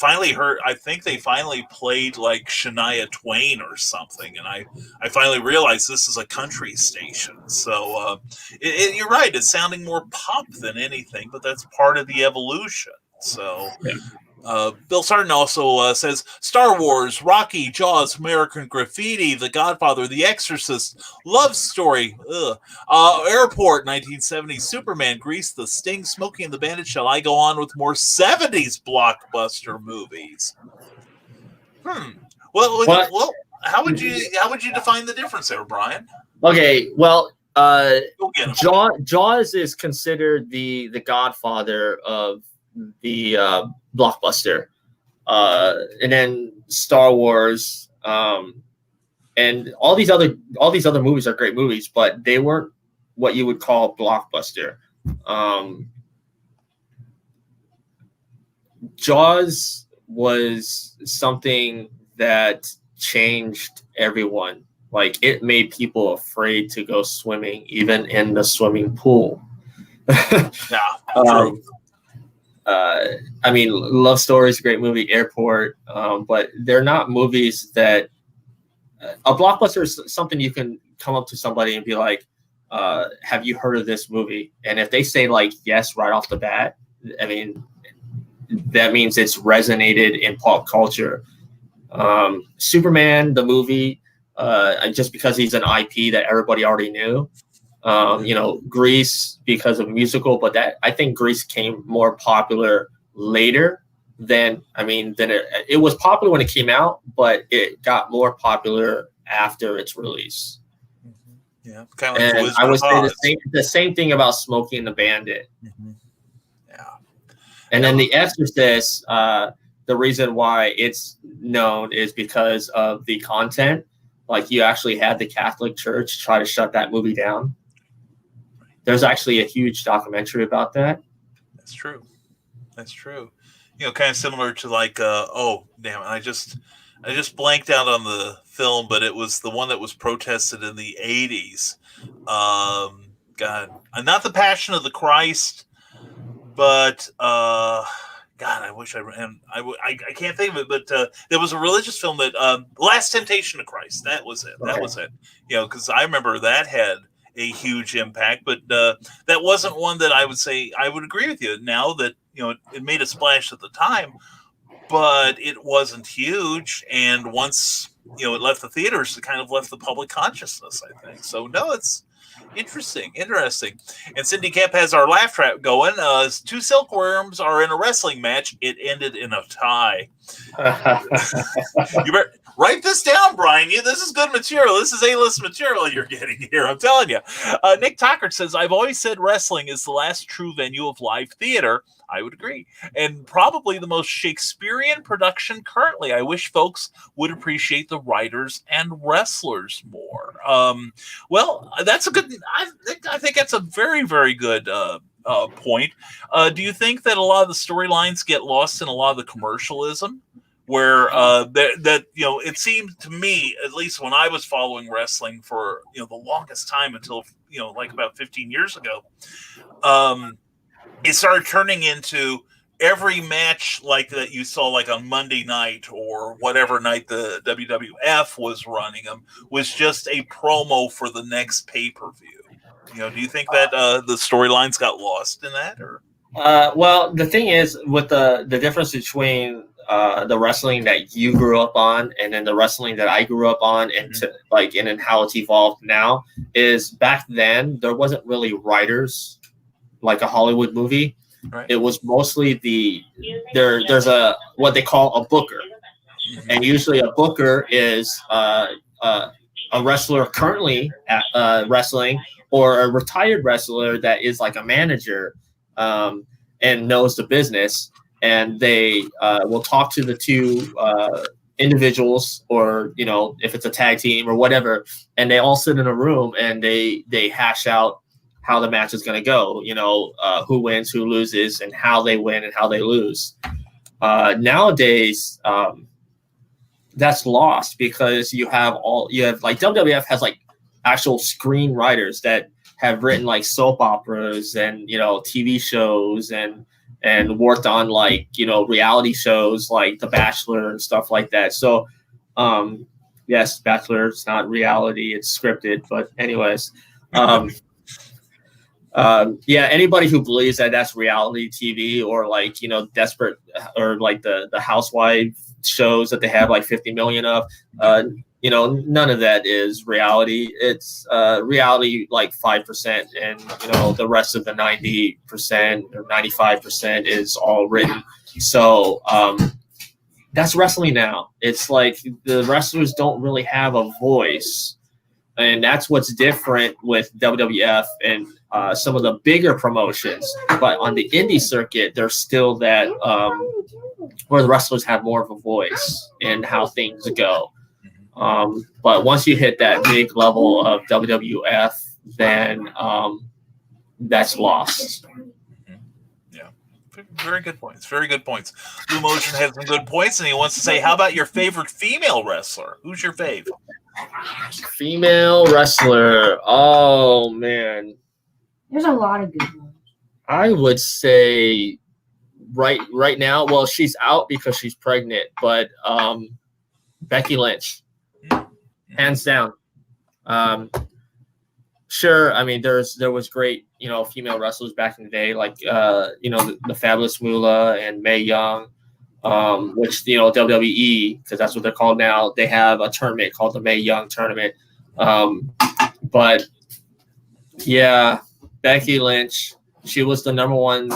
think they finally played like Shania Twain or something. And I finally realized this is a country station. So you're right. It's sounding more pop than anything, but that's part of the evolution. So Bill Sarton also says Star Wars, Rocky, Jaws, American Graffiti, The Godfather, The Exorcist, Love Story, Airport, 1970, Superman, Grease, The Sting, Smokey and the Bandit. Shall I go on with more 70s blockbuster movies? Well, how would you define the difference there, Brian? Okay, well, Jaws is considered the Godfather of the blockbuster, and then Star Wars, and all these other movies are great movies, but they weren't what you would call blockbuster. Jaws was something that changed everyone. Like, it made people afraid to go swimming, even in the swimming pool. True. Love Story is a great movie, Airport, but they're not movies that a blockbuster is something you can come up to somebody and be like, have you heard of this movie? And if they say like yes right off the bat, that means it's resonated in pop culture. Superman, the movie, just because he's an IP that everybody already knew. Grease because of musical, but I think Grease came more popular later than it was popular when it came out, but it got more popular after its release. Yeah, kind of like and I would say the same thing about Smokey and the Bandit. Yeah, and then The Exorcist. The reason why it's known is because of the content. Like, you actually had the Catholic Church try to shut that movie down. There's actually a huge documentary about that. That's true. kind of similar to like oh damn it, I just blanked out on the film, but it was the one that was protested in the 80s. God, not The Passion of the Christ, but God, I wish I can't think of it, but there was a religious film that Last Temptation of Christ. That was it. That was it. Because I remember that had a huge impact, but that wasn't one that I would say I would agree with you. Now that it made a splash at the time, but it wasn't huge. And once it left the theaters, it kind of left the public consciousness, I think. So no, it's interesting. And Cindy Kemp has our laugh track going. Two silkworms are in a wrestling match. It ended in a tie. You better write this down, Brian. This is good material. This is A-list material you're getting here. I'm telling you. Nick Tockert says, I've always said wrestling is the last true venue of live theater. I would agree. And probably the most Shakespearean production currently. I wish folks would appreciate the writers and wrestlers more. Well, that's a good, I think that's a very, very good point. Do you think that a lot of the storylines get lost in a lot of the commercialism? Where it seemed to me, at least when I was following wrestling for the longest time until like about 15 years ago, it started turning into every match like that you saw like on Monday night or whatever night the WWF was running them was just a promo for the next pay-per-view. Do you think that the storylines got lost in that? Or well, the thing is with the difference between the wrestling that you grew up on and then the wrestling that I grew up on and then how it's evolved now is back then there wasn't really writers like a Hollywood movie. Right. It was mostly there's a what they call a booker, and usually a booker is a wrestler currently wrestling or a retired wrestler that is like a manager and knows the business, and they will talk to the two individuals, or if it's a tag team or whatever, and they all sit in a room and they hash out how the match is going to go, who wins, who loses, and how they win and how they lose. Nowadays, that's lost because you have like WWF has like actual screenwriters that have written like soap operas and TV shows and worked on like reality shows like The Bachelor and stuff like that. So yes, Bachelor, it's not reality, it's scripted, but anyways. Anybody who believes that that's reality TV or like desperate or like the housewife shows that they have like 50 million of, none of that is reality. It's reality like 5%, and the rest of the 90% or 95% is all written. So that's wrestling now. It's like the wrestlers don't really have a voice, and that's what's different with WWF and some of the bigger promotions. But on the indie circuit, there's still that where the wrestlers have more of a voice in how things go. But once you hit that big level of WWF, then that's lost. Yeah, very good points. Very good points. Blue Motion has some good points, and he wants to say, how about your favorite female wrestler? Who's your fave? Female wrestler. Oh, man. There's a lot of good ones. I would say right now, well, she's out because she's pregnant, but Becky Lynch, hands down. Sure, I mean, there was great, female wrestlers back in the day, like the Fabulous Moolah and Mae Young, which WWE, because that's what they're called now, they have a tournament called the Mae Young Tournament. But yeah, Becky Lynch, she was the number one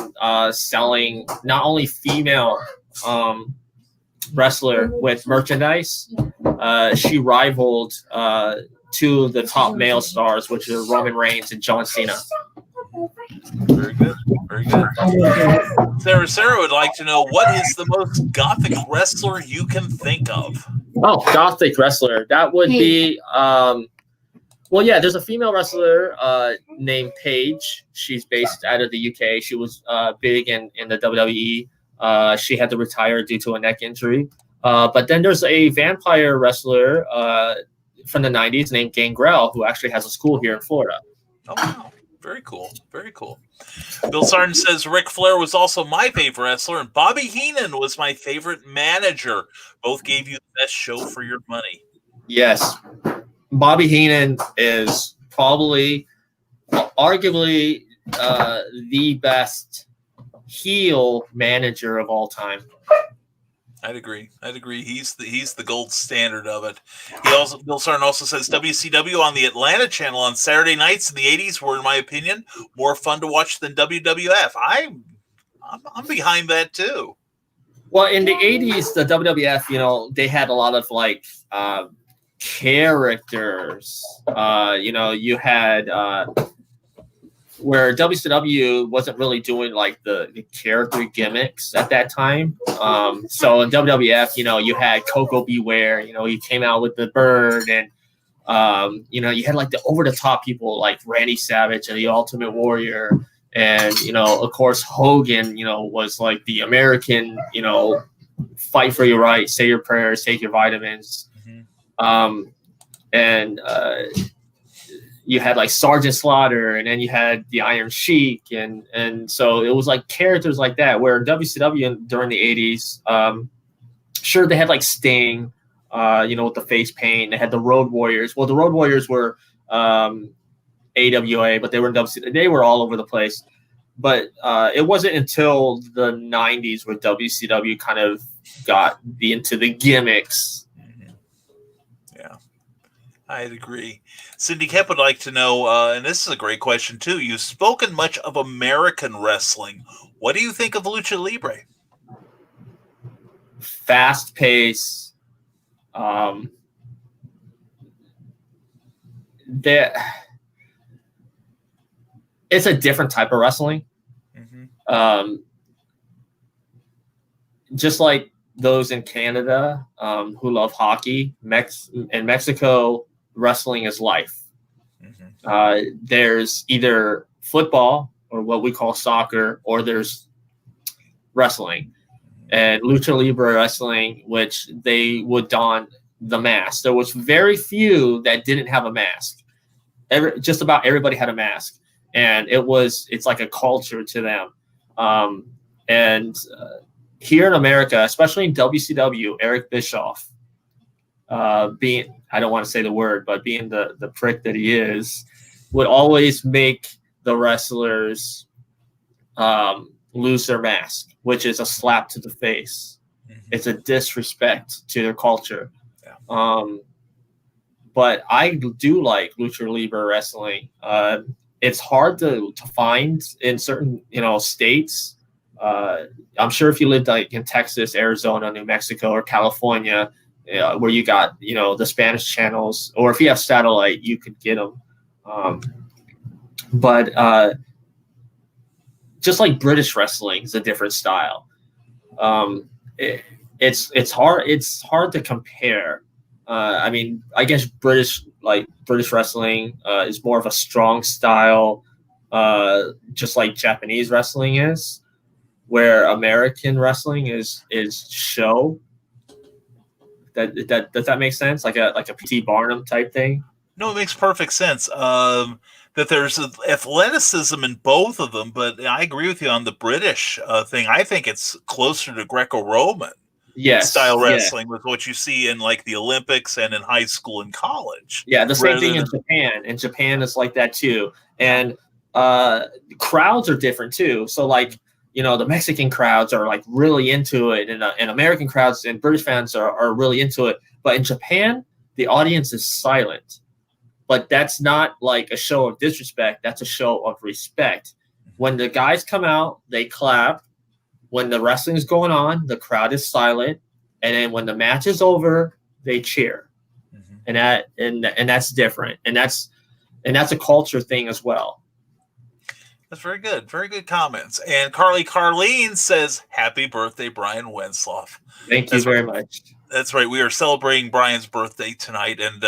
selling not only female wrestler with merchandise. She rivaled two of the top male stars, which are Roman Reigns and John Cena. Very good. Very good. Sarah would like to know, what is the most gothic wrestler you can think of? Oh, gothic wrestler. That would be well, yeah, there's a female wrestler named Paige. She's based out of the UK. She was big in the WWE. She had to retire due to a neck injury. But then there's a vampire wrestler from the 90s named Gangrel, who actually has a school here in Florida. Oh, wow. Very cool. Very cool. Bill Sargent says Ric Flair was also my favorite wrestler, and Bobby Heenan was my favorite manager. Both gave you the best show for your money. Yes. Bobby Heenan is probably, arguably, the best heel manager of all time. I'd agree. He's the gold standard of it. Bill Sargent also says WCW on the Atlanta channel on Saturday nights in the 80s were, in my opinion, more fun to watch than WWF. I'm behind that too. Well, in the 80s, the WWF, they had a lot of like characters. You had where WCW wasn't really doing like the character gimmicks at that time. So in WWF, you had Coco Beware, he came out with the bird, and you had like the over the top people like Randy Savage and the Ultimate Warrior. And, of course, Hogan, was like the American, fight for your right, say your prayers, take your vitamins. You had like Sergeant Slaughter, and then you had the Iron Sheik. And so it was like characters like that, where WCW during the 80s, sure, they had like Sting, with the face paint. They had the Road Warriors. Well, the Road Warriors were AWA, but they were in WCW. They were all over the place. But it wasn't until the 90s where WCW kind of got into the gimmicks. Yeah, I'd agree. Cindy Kemp would like to know, and this is a great question too, you've spoken much of American wrestling. What do you think of Lucha Libre? Fast pace. It's a different type of wrestling. Just like those in Canada who love hockey, in Mexico, wrestling is life. There's either football or what we call soccer, or there's wrestling. And Lucha Libre wrestling, which they would don the mask. There was very few that didn't have a mask. Just about everybody had a mask. And it's like a culture to them. Here in America, especially in WCW, Eric Bischoff, being, I don't want to say the word, but being the prick that he is, would always make the wrestlers lose their mask, which is a slap to the face. It's a disrespect to their culture. Yeah. But I do like Lucha Libre wrestling. It's hard to find in certain states. I'm sure if you lived like in Texas, Arizona, New Mexico, or California, where you got the Spanish channels, or if you have satellite, you could get them. But just like British wrestling is a different style. It's hard to compare. I guess British wrestling is more of a strong style, just like Japanese wrestling is, where American wrestling is show. Does that make sense? Like a P.T. Barnum type thing? No, it makes perfect sense. That there's athleticism in both of them, but I agree with you on the British thing. I think it's closer to Greco-Roman style wrestling with what you see in like the Olympics and in high school and college. Yeah, the same thing in Japan. In Japan, it's like that too. And crowds are different too. So like, the Mexican crowds are like really into it, and American crowds and British fans are really into it. But in Japan, the audience is silent. But that's not like a show of disrespect. That's a show of respect. When the guys come out, they clap. When the wrestling is going on, the crowd is silent. And then when the match is over, they cheer. And that's different. And that's a culture thing as well. That's very good. Very good comments. And Carleen says, "Happy birthday, Brian Wenzloff." Thank you very much. That's right. We are celebrating Brian's birthday tonight, and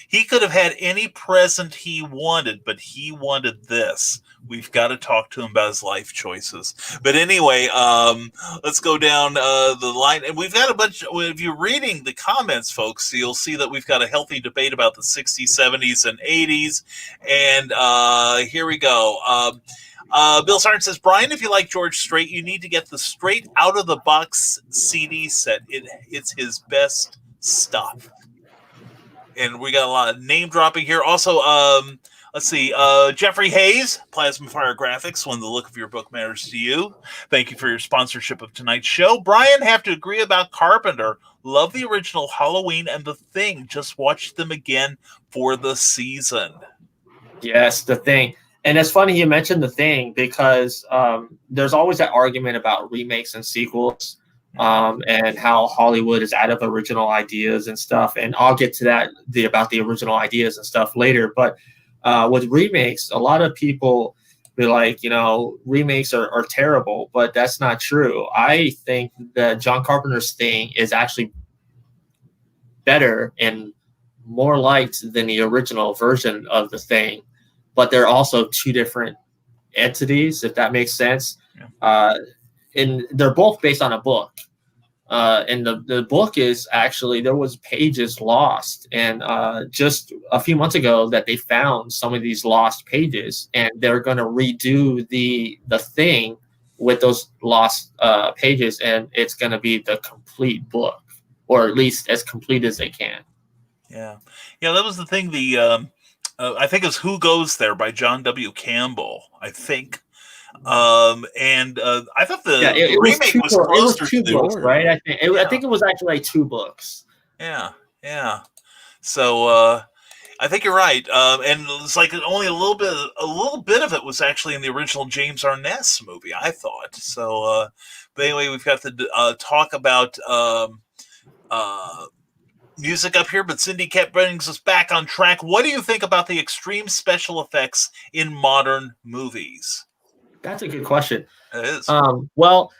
he could have had any present he wanted, but he wanted this. We've got to talk to him about his life choices. But anyway, let's go down the line. And we've got a bunch. If you're reading the comments, folks, you'll see that we've got a healthy debate about the 60s, 70s, and 80s. And here we go. Bill Sarn says, Brian, if you like George Strait, you need to get the Straight Out of the Box CD set. It's his best stuff. And we got a lot of name dropping here. Also, let's see, Jeffrey Hayes, Plasma Fire Graphics, when the look of your book matters to you. Thank you for your sponsorship of tonight's show. Brian, have to agree about Carpenter. Love the original Halloween and The Thing. Just watched them again for the season. Yes, The Thing. And it's funny you mentioned The Thing because there's always that argument about remakes and sequels and how Hollywood is out of original ideas and stuff. And I'll get to that, about the original ideas and stuff later. But with remakes, a lot of people be like, remakes are terrible, but that's not true. I think that John Carpenter's Thing is actually better and more liked than the original version of The Thing. But they're also two different entities, if that makes sense. Yeah. And they're both based on a book. And the book is actually, there was pages lost. And just a few months ago that they found some of these lost pages, and they're going to redo the Thing with those lost pages. And it's going to be the complete book, or at least as complete as they can. Yeah. Yeah, that was the thing. I think it's Who Goes There by John W. Campbell, I think. And I thought the remake was closer to the books, right? I think it was actually like 2 books. Yeah. So I think you're right. And it's like only a little bit of it was actually in the original James Arness movie, I thought. So, but anyway, we've got to talk about music up here, but Cindy kept brings us back on track. What do you think about the extreme special effects in modern movies? That's a good question. It is. Well,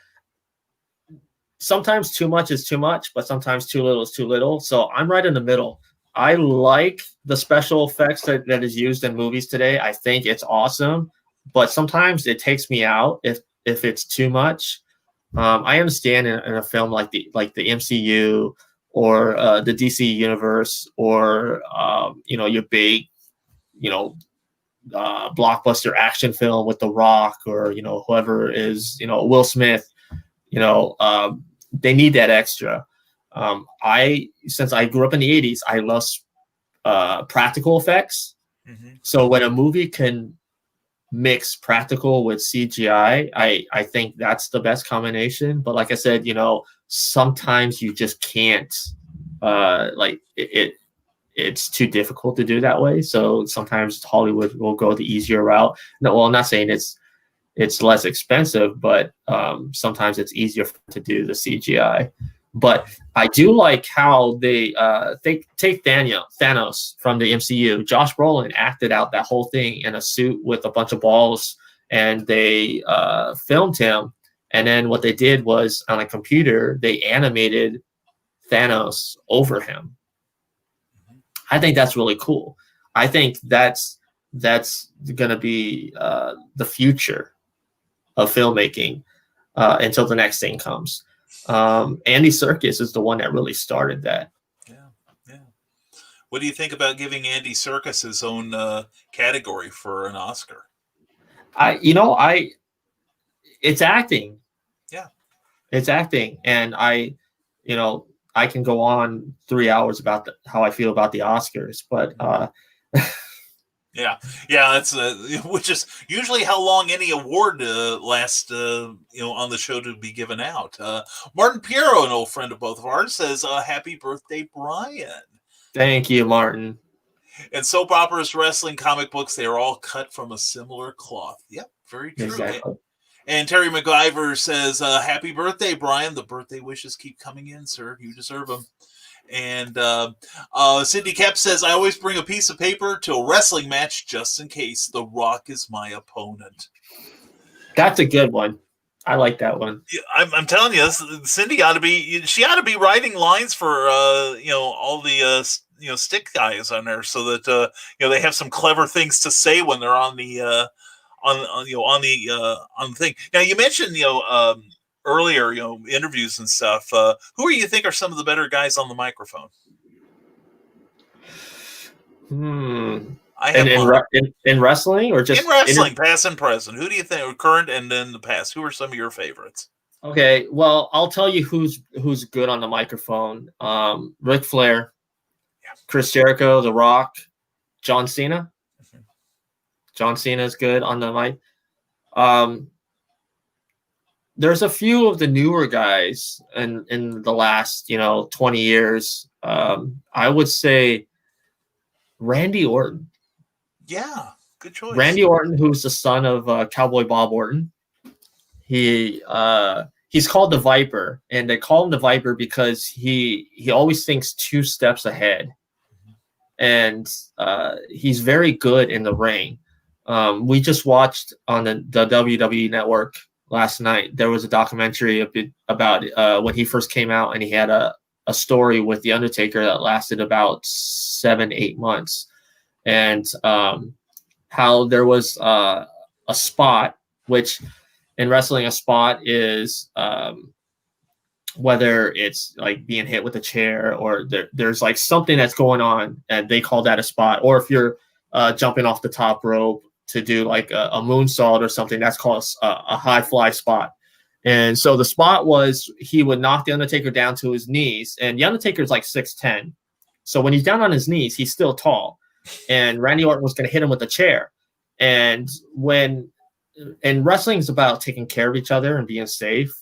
sometimes too much is too much, but sometimes too little is too little. So I'm right in the middle. I like the special effects that is used in movies today. I think it's awesome, but sometimes it takes me out if it's too much. I understand in a film like the MCU or the DC universe, or your big, blockbuster action film with The Rock, or whoever is, Will Smith. They need that extra. Since I grew up in the 80s, I love practical effects. Mm-hmm. So when a movie can mix practical with CGI, I think that's the best combination. But like I said, sometimes you just can't, it's too difficult to do that way. So sometimes Hollywood will go the easier route. No, well, I'm not saying it's less expensive, but sometimes it's easier to do the CGI. But I do like how they take Thanos from the MCU. Josh Brolin acted out that whole thing in a suit with a bunch of balls, and they filmed him. And then what they did was on a computer, they animated Thanos over him. I think that's really cool. I think that's going to be the future of filmmaking until the next thing comes. Andy Serkis is the one that really started that. Yeah. What do you think about giving Andy Serkis his own category for an Oscar? It's acting. Yeah. It's acting. And I can go on 3 hours about how I feel about the Oscars, but yeah, that's which is usually how long any award lasts, on the show to be given out. Martin Piero, an old friend of both of ours, says, "Happy birthday, Brian!" Thank you, Martin. And soap operas, wrestling, comic books—they are all cut from a similar cloth. Yep, very true. Exactly. And Terry McIver says, "Happy birthday, Brian! The birthday wishes keep coming in, sir. You deserve them." And Cindy Kep says, "I always bring a piece of paper to a wrestling match just in case. The Rock is my opponent." That's a good one. I like that one. Yeah, I'm telling you, Cindy ought to be. She ought to be writing lines for all the stick guys on there, so that they have some clever things to say when they're on the on the thing. Now you mentioned earlier interviews and stuff. Who do you think are some of the better guys on the microphone? I have in wrestling or just in wrestling, past and present. Who do you think are current and then the past? Who are some of your favorites? Okay, well, I'll tell you who's good on the microphone. Ric Flair, Chris Jericho, The Rock, John Cena. John Cena is good on the mic. There's a few of the newer guys in the last 20 years. I would say Randy Orton. Yeah, good choice. Randy Orton, who's the son of Cowboy Bob Orton. He's called the Viper, and they call him the Viper because he always thinks 2 steps ahead, and he's very good in the ring. We just watched on the WWE Network last night. There was a documentary about when he first came out, and he had a story with The Undertaker that lasted about 7-8 months, and how there was a spot, which in wrestling, a spot is whether it's like being hit with a chair or there's like something that's going on, and they call that a spot. Or if you're jumping off the top rope to do like a moonsault or something, that's called a high fly spot. And so the spot was he would knock The Undertaker down to his knees, and The Undertaker's like 6'10". So when he's down on his knees, he's still tall. And Randy Orton was going to hit him with a chair. And wrestling is about taking care of each other and being safe.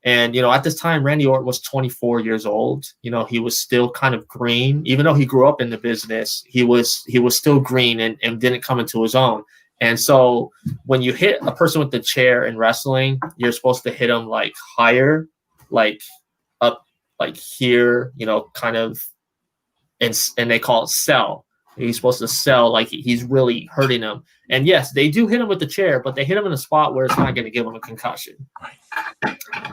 And, at this time, Randy Orton was 24 years old. He was still kind of green. Even though he grew up in the business, he was still green and didn't come into his own. And so when you hit a person with the chair in wrestling, you're supposed to hit them like higher, like up, like here, kind of, and they call it sell. He's supposed to sell like he's really hurting him. And yes, they do hit him with the chair, but they hit him in a spot where it's not going to give him a concussion.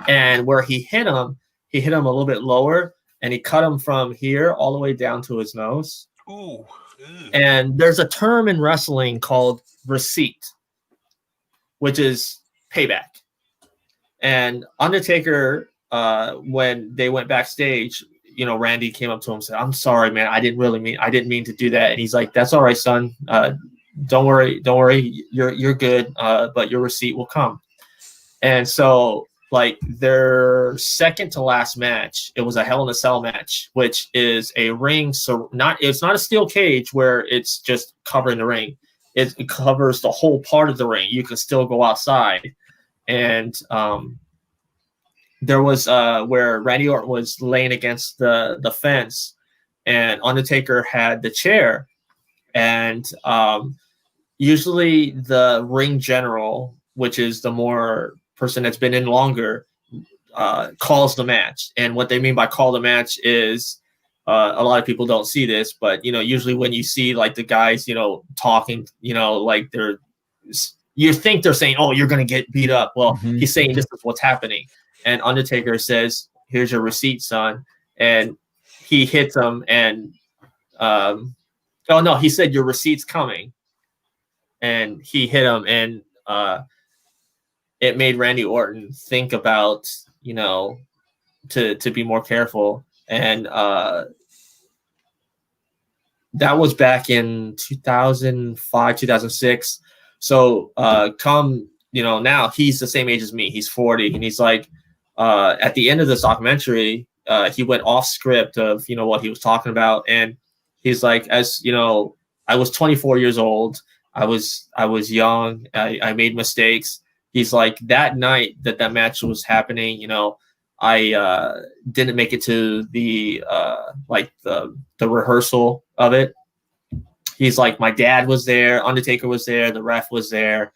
And where he hit him a little bit lower, and he cut him from here all the way down to his nose. Ooh. And there's a term in wrestling called receipt, which is payback. And Undertaker, when they went backstage, Randy came up to him and said, "I'm sorry, man. I didn't mean to do that." And he's like, "That's all right, son. Don't worry. You're good. But your receipt will come." And so, like, their second to last match, it was a Hell in a Cell match, which is a ring. So it's not a steel cage where it's just covering the ring. It covers the whole part of the ring. You can still go outside. And there was where Randy Orton was laying against the fence, and Undertaker had the chair. And usually the ring general, which is the more person that's been in longer, calls the match. And what they mean by call the match is a lot of people don't see this, but usually when you see like the guys talking, like you think they're saying, "Oh, you're gonna get beat up." Well, he's saying this is what's happening. And Undertaker says, "Here's your receipt, son." And he hits him, and he said, "Your receipt's coming." And he hit him, and it made Randy Orton think about, to be more careful. And that was back in 2005, 2006. So now he's the same age as me. He's 40, and he's like, at the end of this documentary, he went off script of, what he was talking about. And he's like, as I was 24 years old. I was young. I made mistakes. He's like, that night that match was happening, I didn't make it to the rehearsal of it. He's like, my dad was there, Undertaker was there, the ref was there,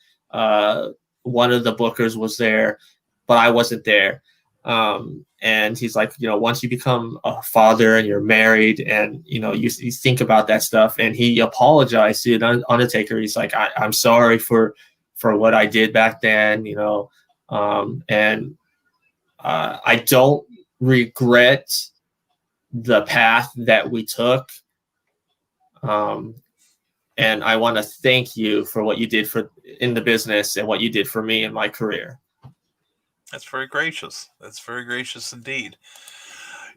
one of the bookers was there, but I wasn't there. And he's like, once you become a father and you're married and, you think about that stuff. And he apologized to Undertaker. He's like, I'm sorry for what I did back then. And I don't regret the path that we took. And I want to thank you for what you did in the business and what you did for me in my career. That's very gracious. That's very gracious indeed.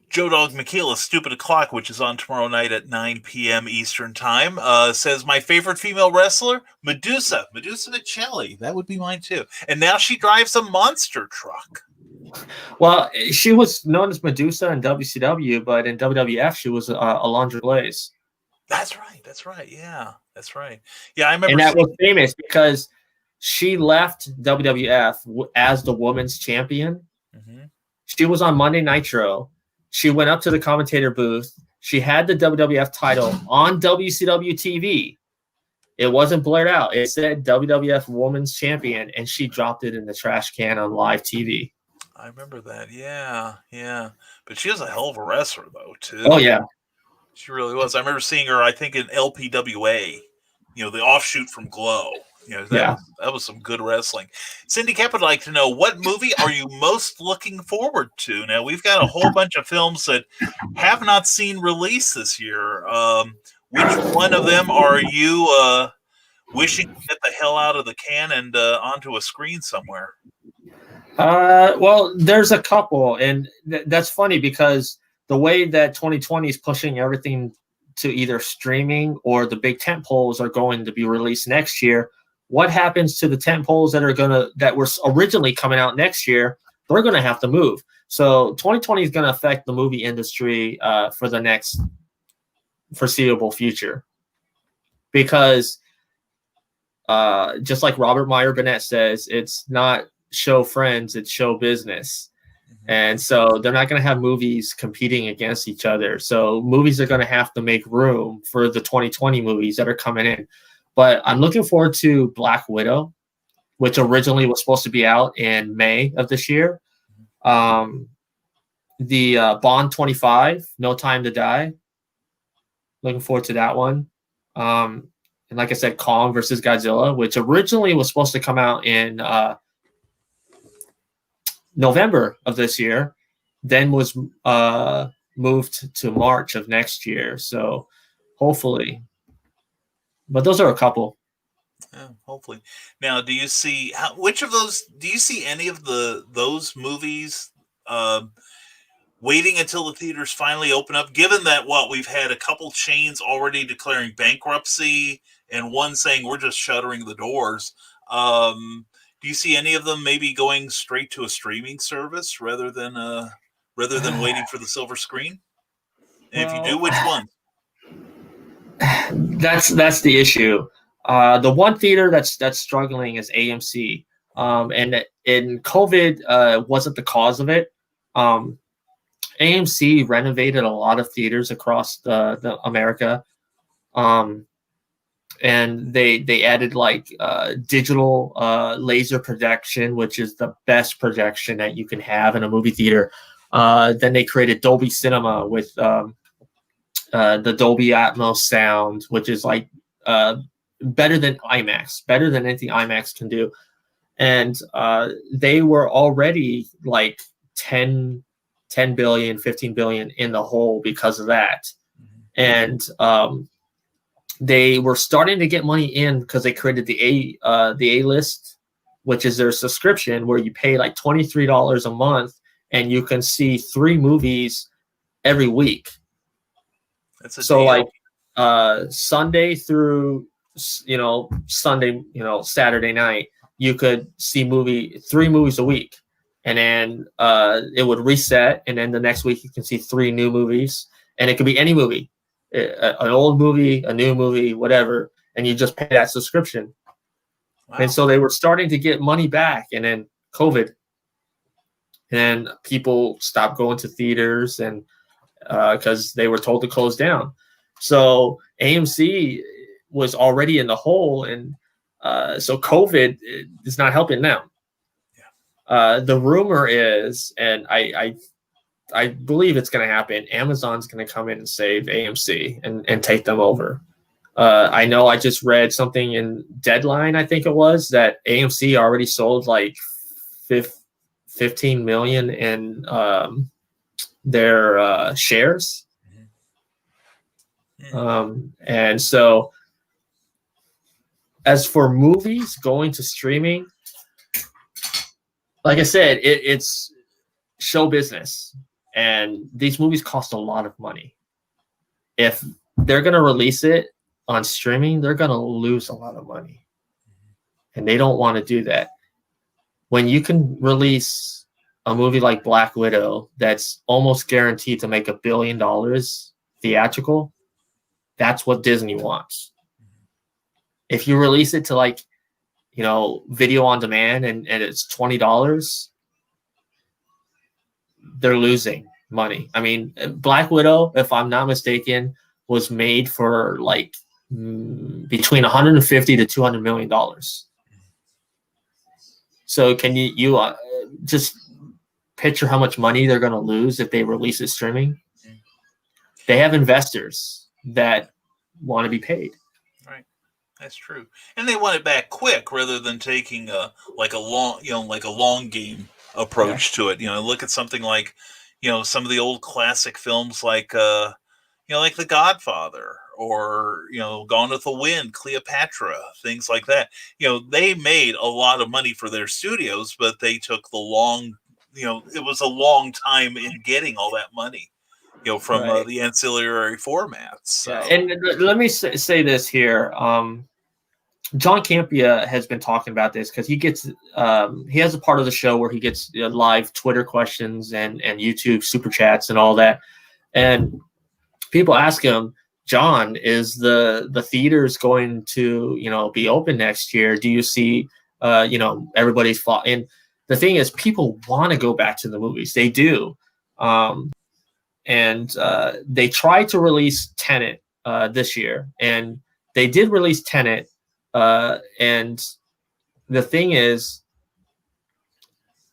Joe Dog Michaela, Stupid O'Clock, which is on tomorrow night at 9 p.m. Eastern Time, says, my favorite female wrestler, Medusa Michelli. That would be mine too. And now she drives a monster truck. Well, she was known as Medusa in WCW, but in WWF, she was Alundra Blaze. That's right. Yeah, that's right. Yeah, I remember. And that was famous because she left WWF as the women's champion. Mm-hmm. She was on Monday Nitro. She went up to the commentator booth. She had the WWF title on WCW TV. It wasn't blurred out. It said WWF Women's Champion, and she dropped it in the trash can on live TV. I remember that. Yeah. But she was a hell of a wrestler, though, too. Oh, yeah. She really was. I remember seeing her, I think, in LPWA, the offshoot from Glow. That was some good wrestling. Cindy Cap would like to know, what movie are you most looking forward to? Now, we've got a whole bunch of films that have not seen release this year. Which one of them are you wishing to get the hell out of the can and onto a screen somewhere? Well, there's a couple, and that's funny because the way that 2020 is pushing everything to either streaming or the big tent poles are going to be released next year. What happens to the tent poles that were originally coming out next year? They're going to have to move. So 2020 is going to affect the movie industry for the next foreseeable future, because just like Robert Meyer Burnett says, it's not show friends, it's show business. Mm-hmm. And so they're not going to have movies competing against each other. So movies are going to have to make room for the 2020 movies that are coming in. But I'm looking forward to Black Widow, which originally was supposed to be out in May of this year. The Bond 25, No Time to Die. Looking forward to that one. And like I said, Kong versus Godzilla, which originally was supposed to come out in November of this year, then was moved to March of next year. So hopefully. But those are a couple. Yeah, hopefully. Now, do you see any of those movies waiting until the theaters finally open up, given that we've had a couple chains already declaring bankruptcy and one saying we're just shuttering the doors? Do you see any of them maybe going straight to a streaming service rather than waiting for the silver screen? And if you do, which one? That's the issue. The one theater that's struggling is AMC, and COVID wasn't the cause of it. AMC renovated a lot of theaters across the America, and they added digital laser projection, which is the best projection that you can have in a movie theater. Then they created Dolby Cinema with the Dolby Atmos sound, which is better than IMAX, better than anything IMAX can do. And they were already 10 billion, 15 billion in the hole because of that. And they were starting to get money in because they created the A-list, which is their subscription where you pay $23 a month and you can see 3 movies every week. So Sunday through Saturday night, you could see 3 movies a week, and then it would reset, and then the next week you can see 3 new movies, and it could be any movie, an old movie, a new movie, whatever, and you just pay that subscription. Wow. And so they were starting to get money back, and then COVID, and people stopped going to theaters, and because they were told to close down. So AMC was already in the hole, and so COVID is not helping them. Yeah. The rumor is, and I believe it's going to happen, Amazon's going to come in and save AMC and take them over. I know I just read something in Deadline, I think it was, that AMC already sold 15 million in their shares. And so as for movies going to streaming, like I said, it's show business, and these movies cost a lot of money. If they're going to release it on streaming, they're going to lose a lot of money, and they don't want to do that. When you can release a movie like Black Widow that's almost guaranteed to make $1 billion theatrical, that's what Disney wants. If you release it to video on demand and it's $20, they're losing money. I mean, Black Widow, if I'm not mistaken, was made for between $150 to $200 million. So can you just picture how much money they're going to lose if they release it streaming? They have investors that want to be paid. Right, that's true, and they want it back quick rather than taking a long game approach to it. Look at something like some of the old classic films like like The Godfather or Gone with the Wind, Cleopatra, things like that. They made a lot of money for their studios, but they took the long. It was a long time in getting all that money. From the ancillary formats. So. Yeah. And let me say this here. John Campea has been talking about this because he has a part of the show where he gets live Twitter questions and YouTube super chats and all that. And people ask him, John, is the theaters going to, be open next year? Do you see, everybody's fought? And the thing is, people want to go back to the movies. They do. And they tried to release Tenet this year, and they did release Tenet. And the thing is,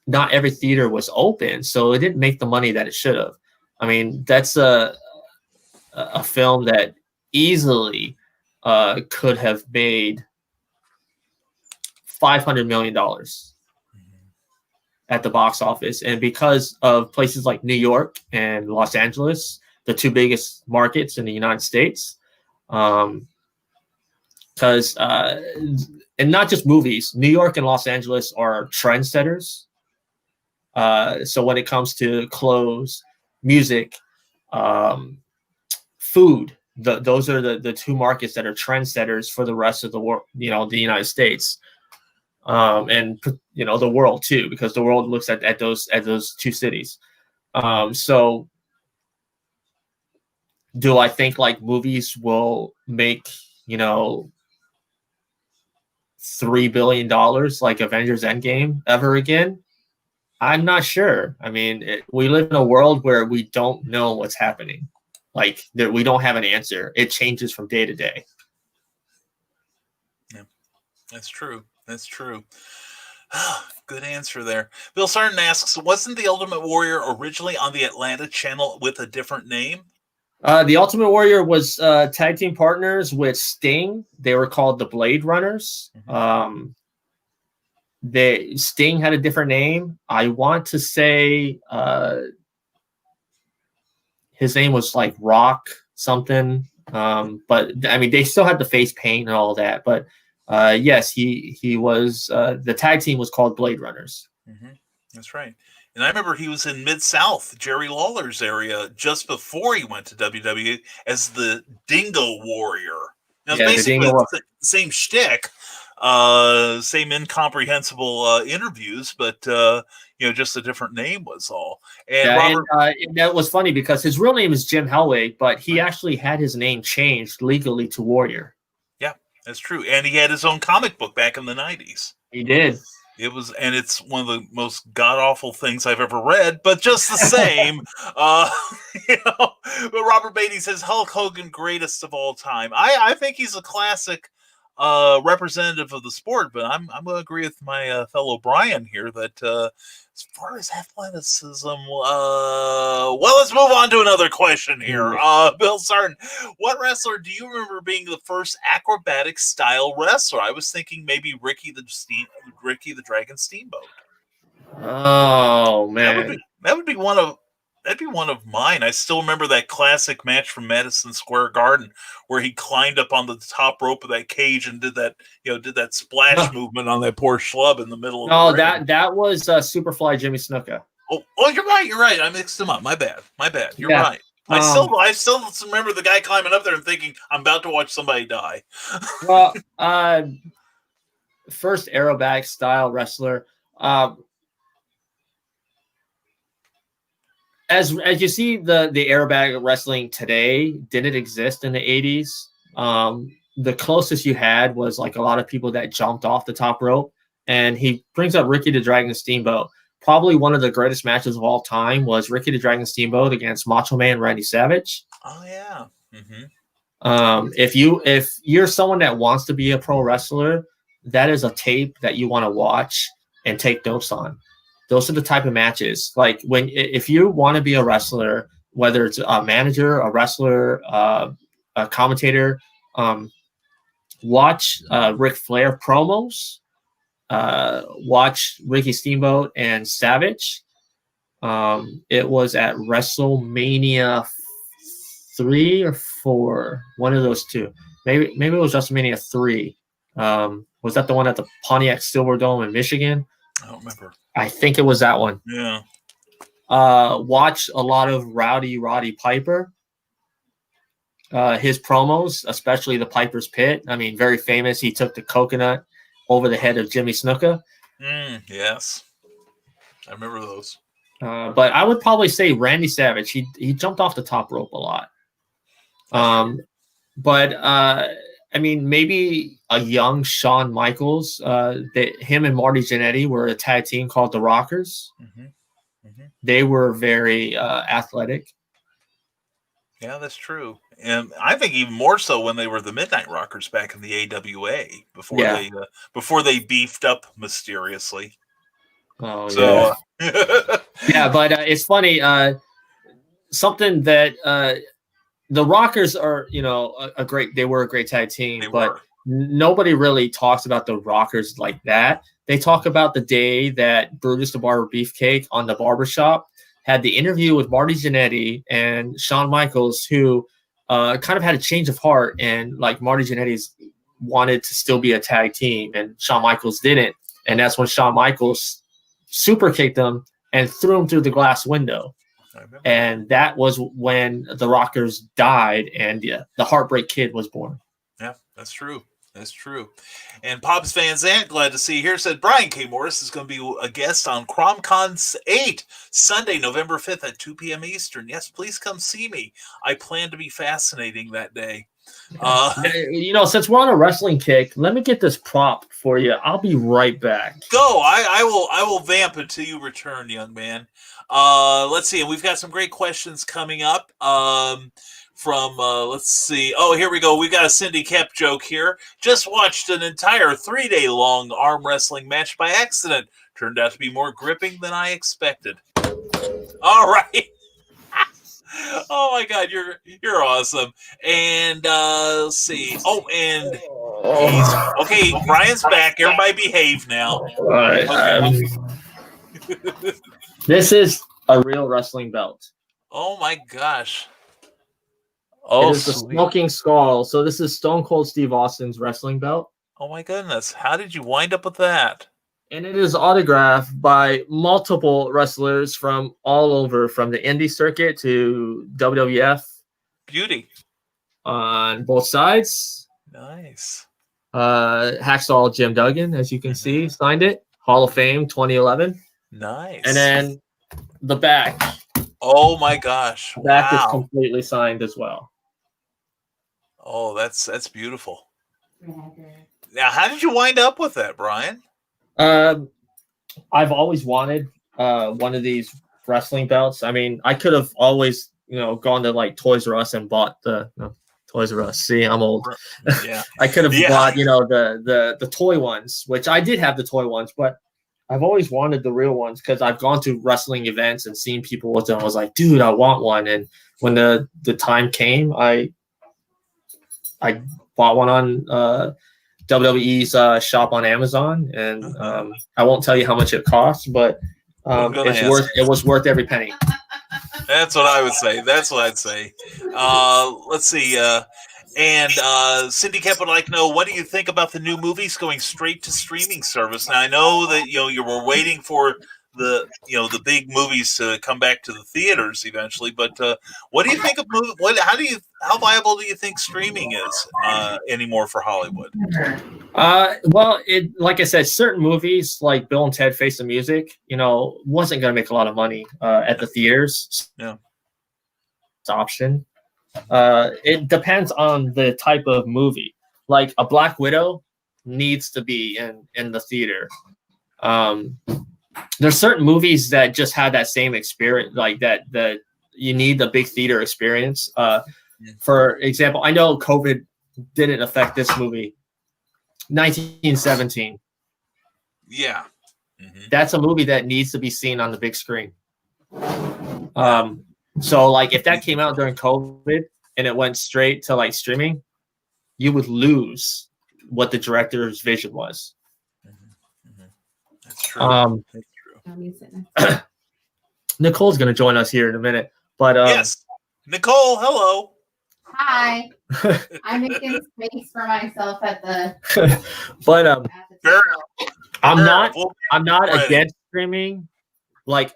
not every theater was open, so it didn't make the money that it should have. I mean, that's a film that easily could have made $500 million at the box office, and because of places like New York and Los Angeles, the two biggest markets in the United States, because and not just movies, New York and Los Angeles are trendsetters. So when it comes to clothes, music, food, those are the two markets that are trendsetters for the rest of the world, the United States. And the world too, because the world looks at those two cities. So do I think movies will make $3 billion like Avengers Endgame ever again? I'm not sure. I mean, we live in a world where we don't know what's happening. We don't have an answer. It changes from day to day. Yeah, that's true. That's true. Good answer there. Bill Sarton asks, wasn't the Ultimate Warrior originally on the Atlanta channel with a different name? The Ultimate Warrior was tag team partners with Sting. They were called the Blade Runners. Mm-hmm. Sting had a different name. I want to say his name was Rock something. But I mean, they still had the face paint and all that. But yes, he was. The tag team was called Blade Runners. Mm-hmm. That's right. And I remember he was in Mid-South, Jerry Lawler's area, just before he went to WWE as the Dingo Warrior. Now, it's basically the same shtick, same incomprehensible interviews, but just a different name was all. And Robert, and that was funny because his real name is Jim Hellway, but he actually had his name changed legally to Warrior. Yeah, that's true. And he had his own comic book back in the 90s. He did. It's one of the most god-awful things I've ever read, but just the same, But Robert Beatty says Hulk Hogan greatest of all time. I think he's a classic representative of the sport, but I'm going to agree with my fellow Brian here that as far as athleticism, let's move on to another question here. Bill Sarton, what wrestler do you remember being the first acrobatic style wrestler? I was thinking maybe Ricky the Dragon Steamboat. Oh man. That'd be one of mine. I still remember that classic match from Madison Square Garden where he climbed up on the top rope of that cage and did that splash movement on that poor schlub in the middle of the ring. that was Superfly Jimmy Snuka. Oh, you're right. I mixed them up. My bad. You're right. I still remember the guy climbing up there and thinking, I'm about to watch somebody die. Well, first aerobatic style wrestler. As you see, the aerobatic wrestling today didn't exist in the 80s. The closest you had was like a lot of people that jumped off the top rope. And he brings up Ricky the Dragon Steamboat. Probably one of the greatest matches of all time was Ricky the Dragon Steamboat against Macho Man Randy Savage. Oh yeah. Mm-hmm. If you're someone that wants to be a pro wrestler, that is a tape that you want to watch and take notes on. Those are the type of matches. Like if you want to be a wrestler, whether it's a manager, a wrestler, a commentator, watch Ric Flair promos. Watch Ricky Steamboat and Savage. It was at WrestleMania 3 or 4, one of those two. Maybe it was WrestleMania 3. Was that the one at the Pontiac Silverdome in Michigan? I don't remember. I think it was that one. Yeah. Watch a lot of Roddy Piper. His promos, especially the Piper's Pit. I mean, very famous. He took the coconut over the head of Jimmy Snuka. Yes. I remember those. But I would probably say Randy Savage. He jumped off the top rope a lot. But I mean, maybe a young Shawn Michaels. Him and Marty Jannetty were a tag team called the Rockers. Mm-hmm. Mm-hmm. They were very athletic. Yeah, that's true. And I think even more so when they were the Midnight Rockers back in the AWA before they beefed up mysteriously. Oh, so, yeah. Yeah, but it's funny. Something that the Rockers are, they were a great tag team, but nobody really talks about the Rockers like that. They talk about the day that Brutus the Barber Beefcake on the Barbershop had the interview with Marty Jannetty and Shawn Michaels, who kind of had a change of heart, and like Marty Jannetty's wanted to still be a tag team, and Shawn Michaels didn't. And that's when Shawn Michaels super kicked him and threw him through the glass window. And that was when the Rockers died, and the Heartbreak Kid was born. Yeah, that's true. That's true. And Pops Van Zandt, glad to see you here, said Brian K. Morris is going to be a guest on CromCon 8, Sunday, November 5th at 2 p.m. Eastern. Yes, please come see me. I plan to be fascinating that day. Since we're on a wrestling kick, let me get this prop for you. I'll be right back. Go. I will vamp until you return, young man. Let's see. And we've got some great questions coming up. Let's see. Oh, here we go. We got a Cindy Kep joke here. Just watched an entire 3-day long arm wrestling match by accident. Turned out to be more gripping than I expected. All right. Oh my God, you're awesome. And let's see. Oh, and okay, Brian's back. Everybody behave now. All right. Okay. This is a real wrestling belt. Oh my gosh. Oh, it is the Smoking Skull. So this is Stone Cold Steve Austin's wrestling belt. Oh my goodness. How did you wind up with that? And it is autographed by multiple wrestlers from all over, from the indie circuit to WWF. Beauty. On both sides. Nice. Hacksaw Jim Duggan, as you can see, signed it. Hall of Fame 2011. Nice. And then the back. Oh my gosh. The back is completely signed as well. Oh, that's beautiful. Now, how did you wind up with that, Brian? I've always wanted one of these wrestling belts. I mean, I could have always, gone to like Toys R Us and bought Toys R Us. See, I'm old. Yeah. I could have bought, the toy ones, which I did have the toy ones, but I've always wanted the real ones because I've gone to wrestling events and seen people with them. I was like, dude, I want one. And when the time came, I bought one on WWE's shop on Amazon, and I won't tell you how much it costs, but It was worth every penny. That's what I would say. That's what I'd say. Let's see. And Cindy Kemp would like to know, what do you think about the new movies going straight to streaming service? Now I know that you were waiting for the big movies to come back to the theaters eventually, but what do you think of how viable do you think streaming is anymore for Hollywood? Well, like I said, certain movies like Bill and Ted Face the Music, wasn't going to make a lot of money at the theaters. Yeah, it's an option. It depends on the type of movie. Like a Black Widow needs to be in the theater. There's certain movies that just have that same experience, like that you need the big theater experience. For example, I know COVID didn't affect this movie. 1917. Yeah. Mm-hmm. That's a movie that needs to be seen on the big screen. So like if that came out during COVID and it went straight to like streaming, you would lose what the director's vision was. Mm-hmm. That's true. That's true. Nicole's going to join us here in a minute, but yes, Nicole, hello. Hi. I'm making space for myself at the. But I'm not ready. against streaming. Like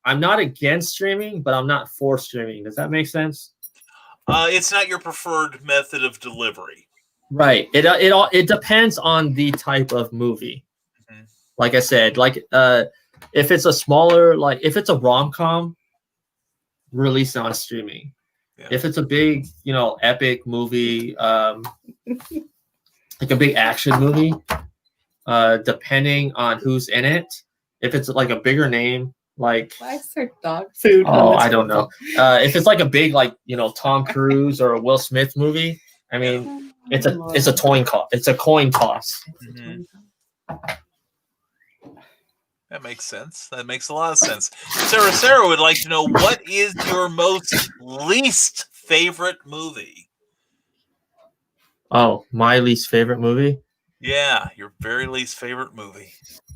I'm not against streaming, but I'm not for streaming. Does that make sense? It's not your preferred method of delivery. Right. It depends on the type of movie. Mm-hmm. Like I said, like if it's a smaller, like if it's a rom-com, release it on streaming. Yeah. If it's a big, epic movie, like a big action movie, depending on who's in it, if it's like a bigger name, like why is there dog food? Oh, I don't know. If it's like a big, like Tom Cruise or a Will Smith movie, I mean, it's a coin toss. It's a coin toss. Mm-hmm. That makes sense. That makes a lot of sense. Sarah would like to know, what is your most least favorite movie? Oh, my least favorite movie? Yeah, your very least favorite movie.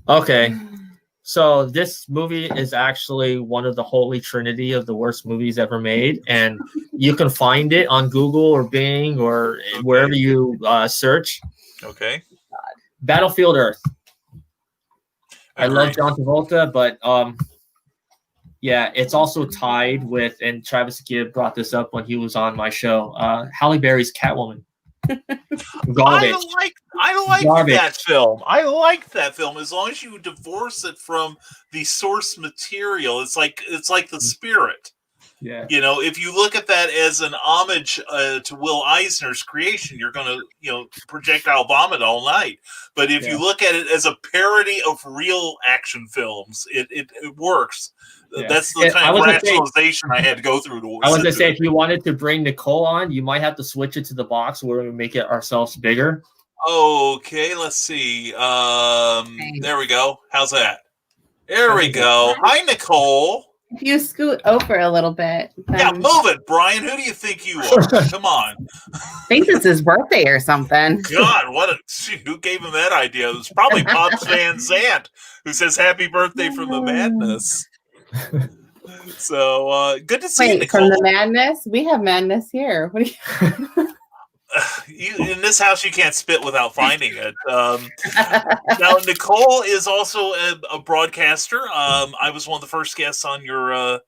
Okay. So this movie is actually one of the holy trinity of the worst movies ever made. And you can find it on Google or Bing or wherever you search. Okay. Battlefield Earth. I love John Travolta, but yeah, it's also tied with, and Travis Gibb brought this up when he was on my show, Halle Berry's Catwoman. Garbage. I like that film. I like that film as long as you divorce it from the source material. It's like The Spirit. Yeah. If you look at that as an homage to Will Eisner's creation, you're going to, projectile vomit all night. But if you look at it as a parody of real action films, it works. Yeah. That's the kind of rationalization I had to go through. I was going to say, if you wanted to bring Nicole on, you might have to switch it to the box where we make it ourselves bigger. Okay, let's see. There we go. How's that? There we go. Hi, Nicole. If you scoot over a little bit. Yeah, move it, Brian. Who do you think you are? Come on. I think it's his birthday or something. God, who gave him that idea? It was probably Pops Van Zandt, who says happy birthday from the madness. So, good to see you, Nicole. From the madness? We have madness here. What do you... in this house, you can't spit without finding it. Now, Nicole is also a broadcaster. I was one of the first guests on your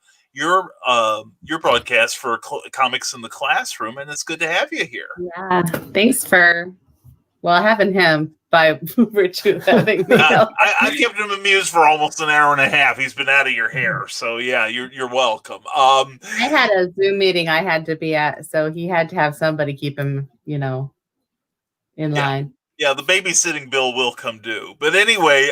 broadcast for Comics in the Classroom, and it's good to have you here. Yeah, thanks for having him by virtue of having me. I've kept him amused for almost an hour and a half. He's been out of your hair, so yeah, you're welcome. I had a Zoom meeting I had to be at, so he had to have somebody keep him, in line. Yeah, the babysitting bill will come due. But anyway,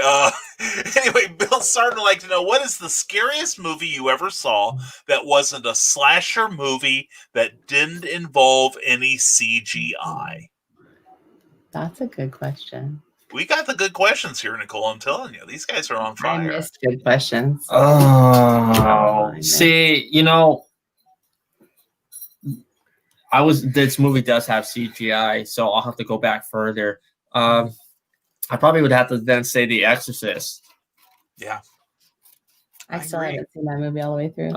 Bill's starting to like to know, what is the scariest movie you ever saw that wasn't a slasher movie that didn't involve any CGI? That's a good question. We got the good questions here, Nicole. I'm telling you, these guys are on fire. I missed good questions. Oh, see, this movie does have CGI, so I'll have to go back further. I probably would have to then say The Exorcist. Yeah. I still agree. haven't seen that movie all the way through.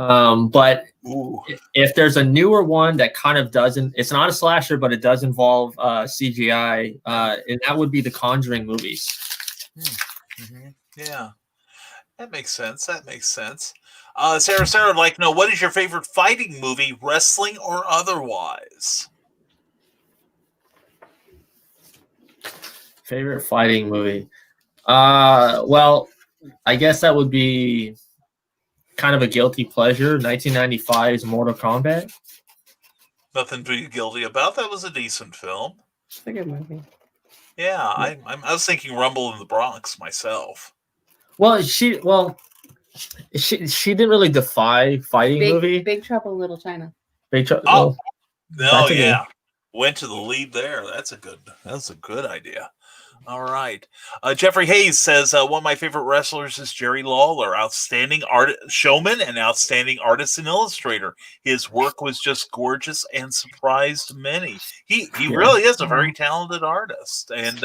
But Ooh. if there's a newer one that kind of doesn't, it's not a slasher, but it does involve CGI, and that would be the Conjuring movies. Mm-hmm. Yeah, that makes sense. That makes sense. Sarah would like to know, what is your favorite fighting movie, wrestling or otherwise? Favorite fighting movie? Well, I guess that would be kind of a guilty pleasure. 1995's Mortal Kombat. Nothing to be guilty about. That was a decent film. It's a good movie. Yeah, I was thinking Rumble in the Bronx myself. Well, she didn't really defy fighting movie. Big Trouble in Little China. Oh, no, that's a yeah. Went to the lead there. That's a good idea. All right. Jeffrey Hayes says, one of my favorite wrestlers is Jerry Lawler, outstanding showman and outstanding artist and illustrator. His work was just gorgeous and surprised many. He really is a very talented artist. And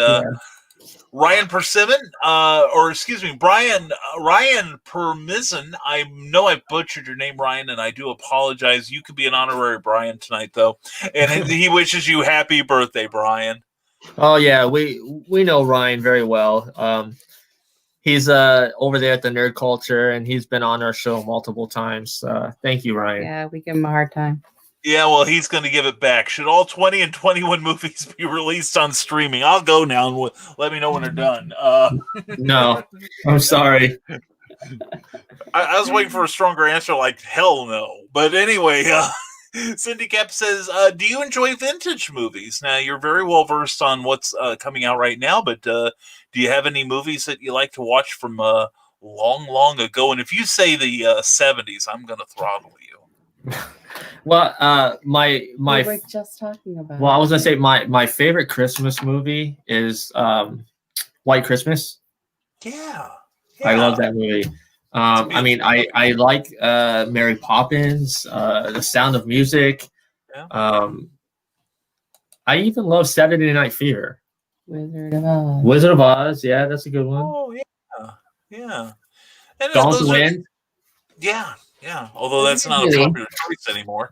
Ryan Persimmon, Ryan Permizan. I know I butchered your name, Ryan, and I do apologize. You could be an honorary Brian tonight, though. And he wishes you happy birthday, Brian. Oh yeah, we know Ryan very well. He's over there at the Nerd Culture, and he's been on our show multiple times. Thank you, Ryan. Yeah, we give him a hard time. Yeah, well, he's going to give it back. Should all 20 and 21 movies be released on streaming? I'll go now and let me know when they're done. No, I'm sorry. I was waiting for a stronger answer like, hell no. But anyway, Cindy Cap says, do you enjoy vintage movies? Now, you're very well versed on what's coming out right now, but do you have any movies that you like to watch from long, long ago? And if you say the 70s, I'm going to throttle you. Well, my We were just talking about. well, I was gonna say my favorite Christmas movie is White Christmas. Yeah. I love that movie. I mean, I like Mary Poppins, The Sound of Music. Yeah. I even love Saturday Night Fever. Wizard of Oz. Wizard of Oz, yeah, that's a good one. Oh, yeah. Yeah. And Gone to those are- Win. Yeah. Yeah. Although that's not a popular choice anymore.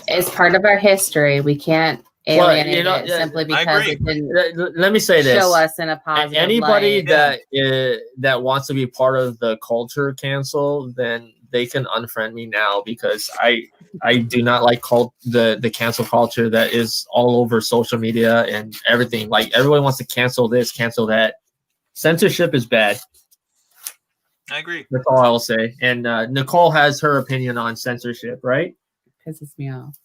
It's part of our history. We can't Well, alienate it simply I because agree. it didn't Let me say this. show us in a positive Anybody light. that wants to be part of the culture cancel, then they can unfriend me now, because I do not like the cancel culture that is all over social media and everything. Like, everyone wants to cancel this, cancel that. Censorship is bad. I agree. That's all I will say. And Nicole has her opinion on censorship, right? Pisses me off.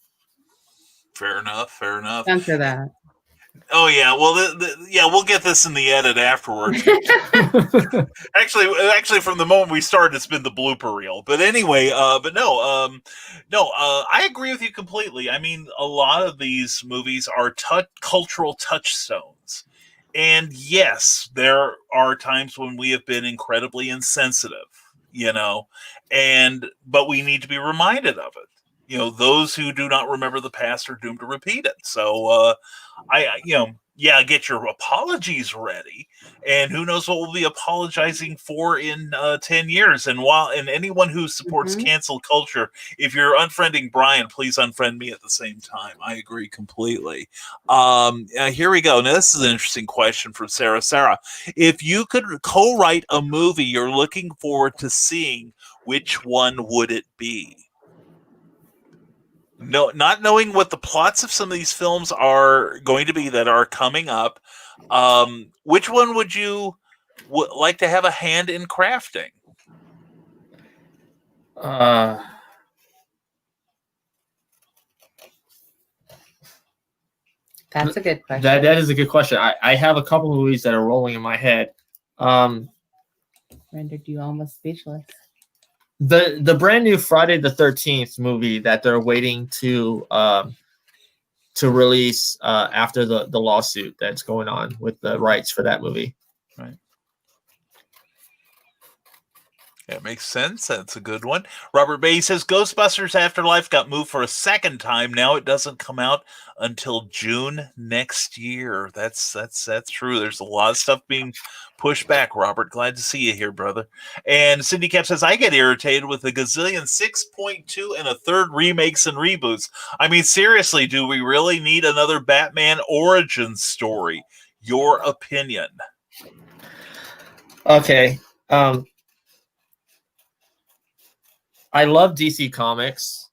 Fair enough. Fair enough. Censor that. Oh yeah. Well, we'll get this in the edit afterwards. actually, from the moment we started, it's been the blooper reel. But anyway, I agree with you completely. I mean, a lot of these movies are cultural touchstones, and yes, there are times when we have been incredibly insensitive, but we need to be reminded of it. Those who do not remember the past are doomed to repeat it. So, get your apologies ready, and who knows what we'll be apologizing for in 10 years. And anyone who supports cancel culture, if you're unfriending Brian, please unfriend me at the same time. I agree completely. Here we go. Now, this is an interesting question from Sarah. Sarah, if you could co-write a movie you're looking forward to seeing, which one would it be? No, not knowing what the plots of some of these films are going to be that are coming up, which one would you like to have a hand in crafting? That's a good question. That is a good question. I have a couple of movies that are rolling in my head. Rendered you almost speechless. The brand new Friday the 13th movie that they're waiting to release after the lawsuit that's going on with the rights for that movie. Right. That makes sense. That's a good one. Robert Bay says Ghostbusters Afterlife got moved for a second time. Now it doesn't come out until June next year. That's true. There's a lot of stuff being pushed back. Robert, glad to see you here, brother. And Cindy Cap says I get irritated with a gazillion 6.2 and a third remakes and reboots. I mean, seriously, do we really need another Batman origin story? Your opinion? Okay. I love DC Comics.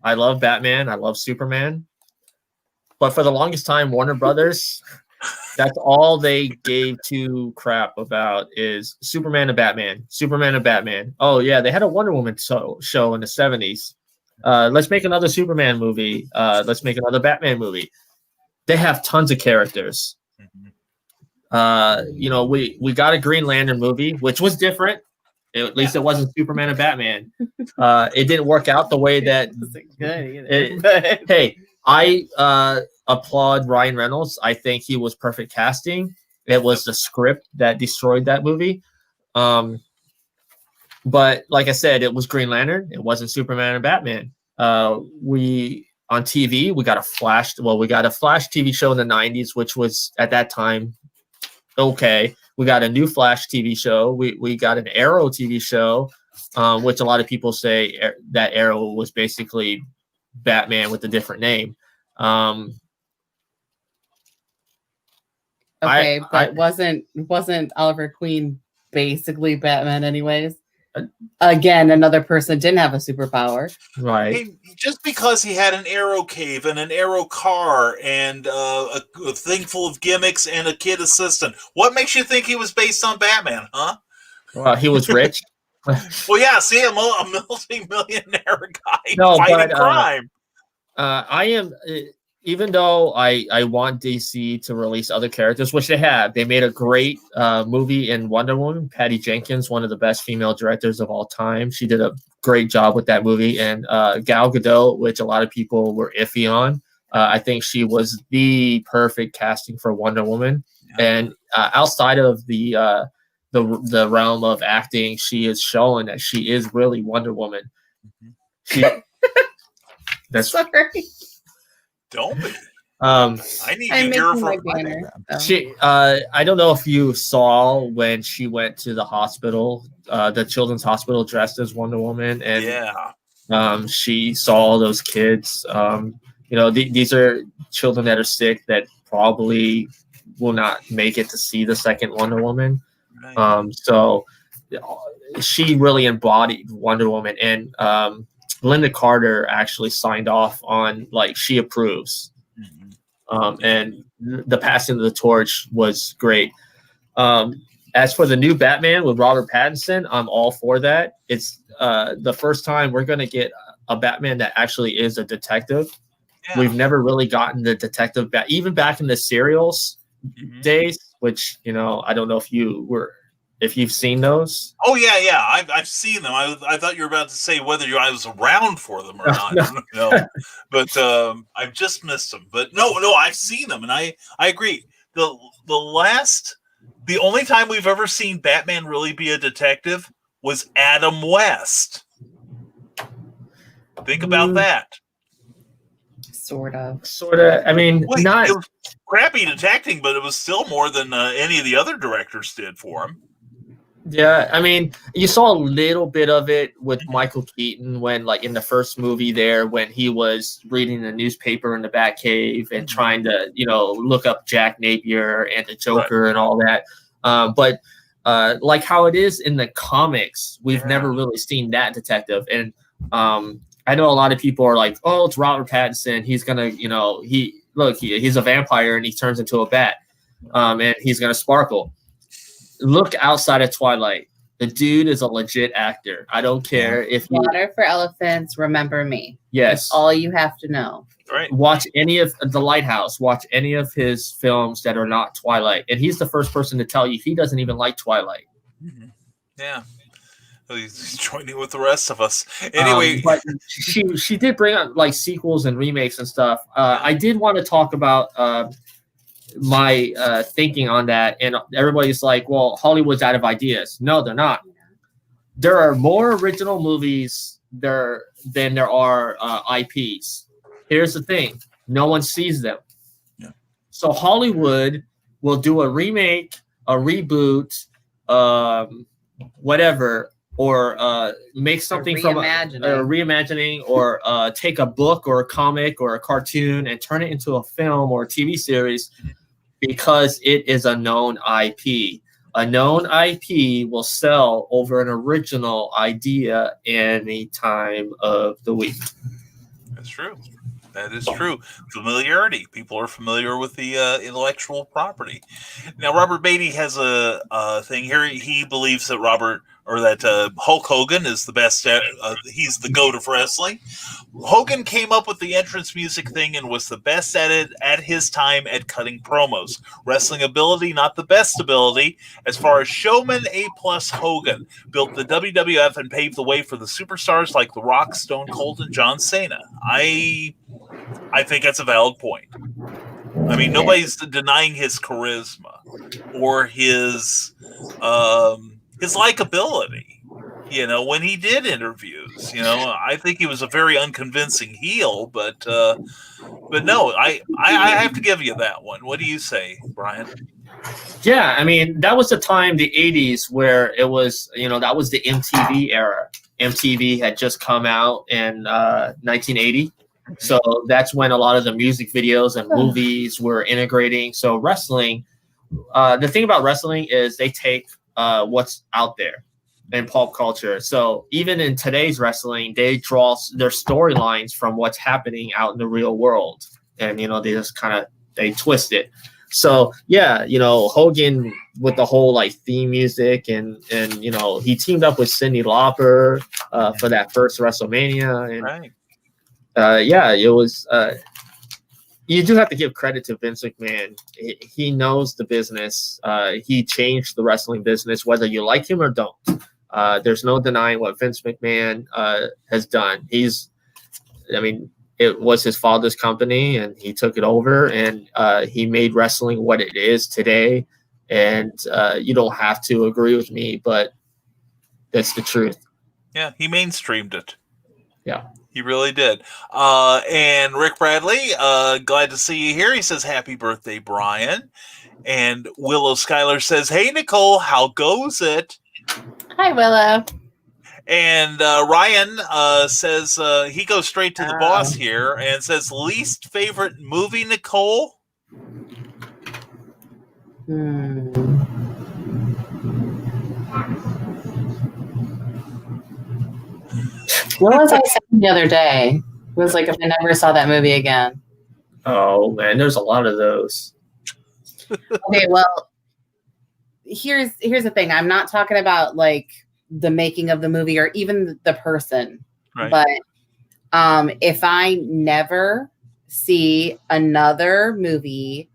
I love Batman. I love Superman. But for the longest time, Warner Brothers, that's all they gave two crap about is Superman and Batman. Superman and Batman. Oh, yeah, they had a Wonder Woman show in the 70s. Let's make another Superman movie. Let's make another Batman movie. They have tons of characters. We got a Green Lantern movie, which was different. At least it wasn't Superman and Batman. It didn't work out the way that. Hey, I applaud Ryan Reynolds. I think he was perfect casting. It was the script that destroyed that movie. But like I said, it was Green Lantern. It wasn't Superman and Batman. We on TV, we got a Flash. Well, we got a Flash TV show in the 90s, which was at that time okay. We got a new Flash TV show. We got an Arrow TV show, which a lot of people say that Arrow was basically Batman with a different name. Wasn't Oliver Queen basically Batman anyways? Again, another person didn't have a superpower. Right. Hey, just because he had an arrow cave and an arrow car and a thing full of gimmicks and a kid assistant, what makes you think he was based on Batman, huh? Well, he was rich. Well, yeah, see, a multi-millionaire guy fighting crime. I am... Even though I want DC to release other characters, which they have, they made a great movie in Wonder Woman. Patty Jenkins, one of the best female directors of all time. She did a great job with that movie. And Gal Gadot, which a lot of people were iffy on, I think she was the perfect casting for Wonder Woman. Yeah. And outside of the realm of acting, she is showing that she is really Wonder Woman. Sorry. Don't be. I need to hear from I don't know if you saw when she went to the hospital, the children's hospital, dressed as Wonder Woman, and she saw all those kids. These are children that are sick that probably will not make it to see the second Wonder Woman. Right. So she really embodied Wonder Woman, and Linda Carter actually signed off on, like, she approves. And the passing of the torch was great. As for the new Batman with Robert Pattinson, I'm all for that. It's the first time we're going to get a Batman that actually is a detective. Yeah. We've never really gotten the detective even back in the serials days, which, I don't know if you've seen those. Oh yeah, I've seen them. I thought you were about to say whether I was around for them or not. No. But I've just missed them. But no, I've seen them, and I agree. The only time we've ever seen Batman really be a detective was Adam West. Think about that. Sort of. I mean, it was crappy detecting, but it was still more than any of the other directors did for him. Yeah, I mean, you saw a little bit of it with Michael Keaton when, like, in the first movie there, when he was reading the newspaper in the Batcave and trying to, look up Jack Napier and the Joker and all that. But like how it is in the comics, we've never really seen that detective. And I know a lot of people are like, oh, it's Robert Pattinson. He's going to, he's a vampire and he turns into a bat and he's going to sparkle. Look outside of Twilight. The dude is a legit actor. I don't care if you... Water for Elephants, Remember Me. Yes. That's all you have to know. Right. Watch any of The Lighthouse. Watch any of his films that are not Twilight. And he's the first person to tell you he doesn't even like Twilight. Mm-hmm. Yeah. He's joining with the rest of us. Anyway. But she did bring up, like, sequels and remakes and stuff. I did want to talk about... my thinking on that, and everybody's like, well, Hollywood's out of ideas. No, they're not. there are more original movies there than there are IPs. Here's the thing: no one sees them. Yeah. So Hollywood will do a remake, a reboot, whatever, or make something from a reimagining, or take a book or a comic or a cartoon and turn it into a film or a TV series, because it is a known IP. A known IP will sell over an original idea any time of the week. That's true. That is true. Familiarity. People are familiar with the intellectual property. Now, Robert Beatty has a thing here. He believes that Hulk Hogan is the best. He's the GOAT of wrestling. Hogan came up with the entrance music thing and was the best at it at his time at cutting promos. Wrestling ability, not the best ability. As far as showman, A+ Hogan built the WWF and paved the way for the superstars like The Rock, Stone Cold, and John Cena. I think that's a valid point. I mean, nobody's denying his charisma or his likability. When he did interviews, I think he was a very unconvincing heel, but no, I have to give you that one. What do you say, Brian? Yeah, I mean, that was the time, the 80s, where it was, that was the MTV era. MTV had just come out in 1980. So that's when a lot of the music videos and movies were integrating. So wrestling, the thing about wrestling is they take what's out there in pop culture. So even in today's wrestling, they draw their storylines from what's happening out in the real world. And, they just they twist it. So, yeah, Hogan with the whole theme music and he teamed up with Cyndi Lauper for that first WrestleMania. And right. It was. You do have to give credit to Vince McMahon. He knows the business. He changed the wrestling business, whether you like him or don't. There's no denying what Vince McMahon has done. It was his father's company, and he took it over, and he made wrestling what it is today. And you don't have to agree with me, but that's the truth. Yeah, he mainstreamed it. Yeah. He really did. And Rick Bradley, glad to see you here. He says, happy birthday, Brian. And Willow Schuyler says, hey, Nicole, how goes it? Hi, Willow. And Ryan says, he goes straight to the boss here and says, least favorite movie, Nicole? What was I saying the other day? It was like if I never saw that movie again. Oh, man, there's a lot of those. Okay, well, here's the thing. I'm not talking about the making of the movie or even the person. Right. But if I never see another movie,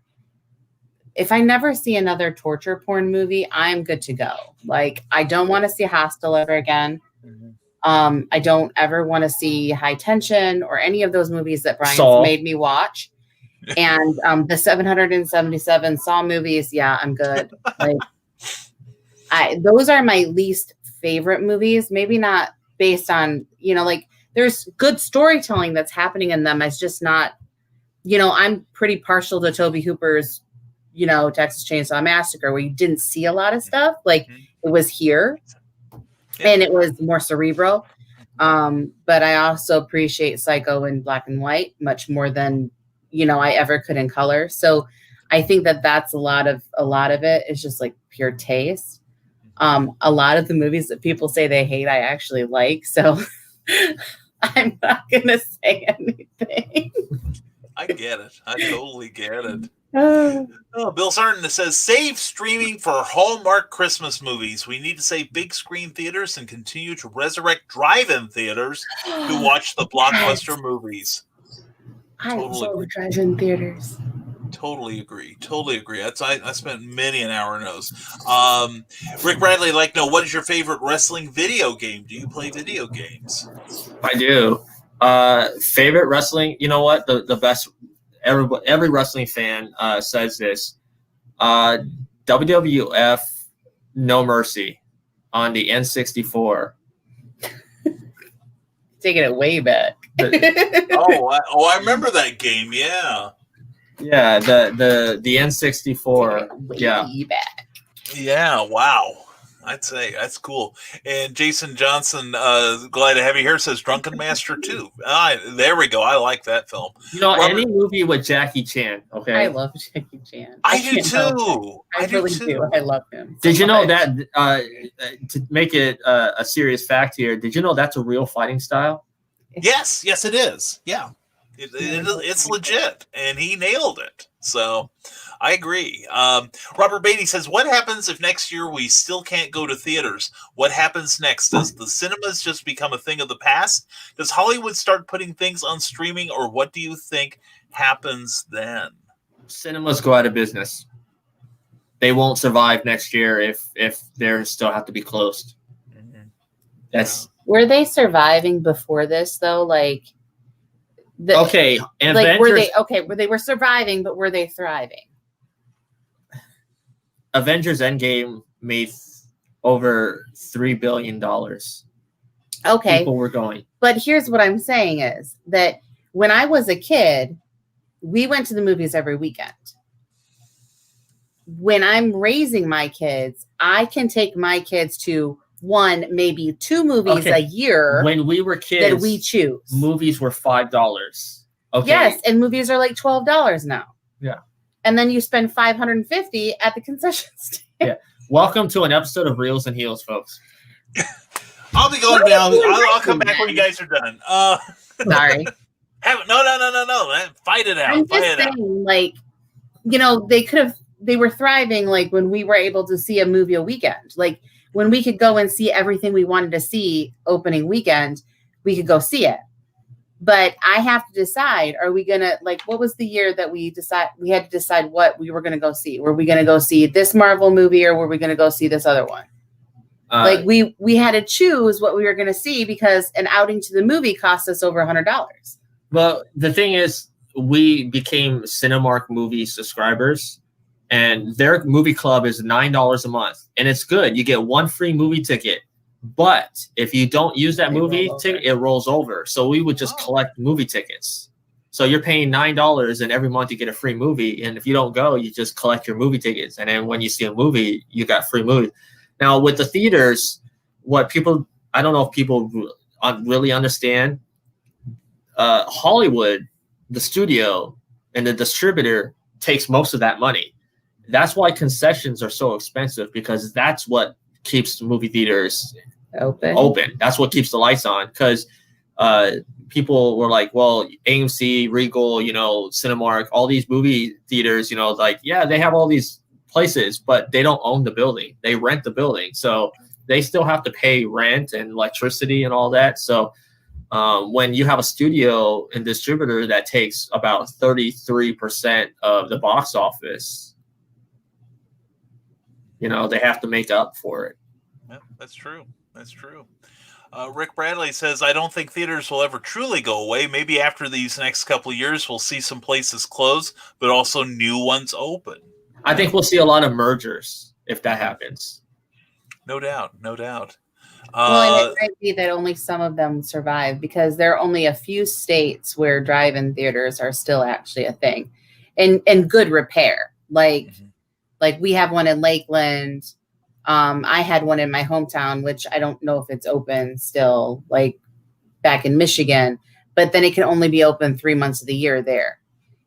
if I never see another torture porn movie, I'm good to go. I don't want to see Hostel ever again. Mm-hmm. I don't ever want to see High Tension or any of those movies that Brian's made me watch. And the 777 Saw movies, yeah, I'm good. Those are my least favorite movies. Maybe not based on, there's good storytelling that's happening in them. It's just not, I'm pretty partial to Tobe Hooper's, Texas Chainsaw Massacre, where you didn't see a lot of stuff. It was here. And it was more cerebral. But I also appreciate Psycho in black and white much more than, I ever could in color. So I think that that's a lot of it is just pure taste. A lot of the movies that people say they hate, I actually like. So I'm not going to say anything. I get it. I totally get it. Bill Sarton says, save streaming for Hallmark Christmas movies. We need to save big screen theaters and continue to resurrect drive-in theaters to watch the blockbuster movies. I love drive-in theaters. Totally agree. I spent many an hour in those. Rick Bradley, what is your favorite wrestling video game? Do you play video games? I do. Favorite wrestling, you know what? The best. Every wrestling fan says this. WWF No Mercy. on the N64. Taking it way back. I remember that game. Yeah. Yeah, the N64. Way back. Yeah. Wow. I'd say that's cool. And Jason Johnson, glad to have you here, says Drunken Master 2. There we go. I like that film. Any movie with Jackie Chan, okay? I love Jackie Chan. I do too. I really do. I love him. Did you know that, to make it a serious fact here, did you know that's a real fighting style? Yes, it is. Yeah. It's legit, and he nailed it. So I agree. Robert Beatty says, what happens if next year we still can't go to theaters? What happens next? Does the cinemas just become a thing of the past? Does Hollywood start putting things on streaming, or what do you think happens then? Cinemas go out of business. They won't survive next year if they still have to be closed. That's Were they surviving before this though? Like okay. Like were they surviving, but were they thriving? Avengers Endgame made over $3 billion. Okay. People were going. But here's what I'm saying is that when I was a kid, we went to the movies every weekend. When I'm raising my kids, I can take my kids to one, maybe two movies a year. When we were kids, that we choose. Movies were $5. Okay. Yes, and movies are like $12 now. Yeah. And then you spend $550 at the concession stand. Yeah. Welcome to an episode of Reels and Heels, folks. I'll be going down. I'll come back when you guys are done. Sorry. No. Fight it out. I'm just saying, like, they were thriving like when we were able to see a movie a weekend. Like when we could go and see everything we wanted to see opening weekend, we could go see it. But I have to decide, are we going to, like, what was the year that we had to decide what we were going to go see? Were we going to go see this Marvel movie or were we going to go see this other one? Like we had to choose what we were going to see because an outing to the movie cost us over $100. Well, the thing is, we became Cinemark movie subscribers and their movie club is $9 a month and it's good. You get one free movie ticket. But if you don't use that movie ticket, it rolls over. So we would just collect movie tickets. So you're paying $9 and every month you get a free movie. And if you don't go, you just collect your movie tickets. And then when you see a movie, you got free movies. Now with the theaters, I don't know if people really understand, Hollywood, the studio and the distributor takes most of that money. That's why concessions are so expensive because that's what keeps the movie theaters open. That's what keeps the lights on because people were like, well, AMC, Regal, Cinemark, all these movie theaters, they have all these places, but they don't own the building. They rent the building. So they still have to pay rent and electricity and all that. So when you have a studio and distributor that takes about 33% of the box office, they have to make up for it. Yeah, that's true. Rick Bradley says, I don't think theaters will ever truly go away. Maybe after these next couple of years, we'll see some places close, but also new ones open. I think we'll see a lot of mergers if that happens. No doubt. Well, and it might be that only some of them survive because there are only a few states where drive-in theaters are still actually a thing and good repair. Like we have one in Lakeland. I had one in my hometown, which I don't know if it's open still, like back in Michigan, but then it can only be open 3 months of the year there.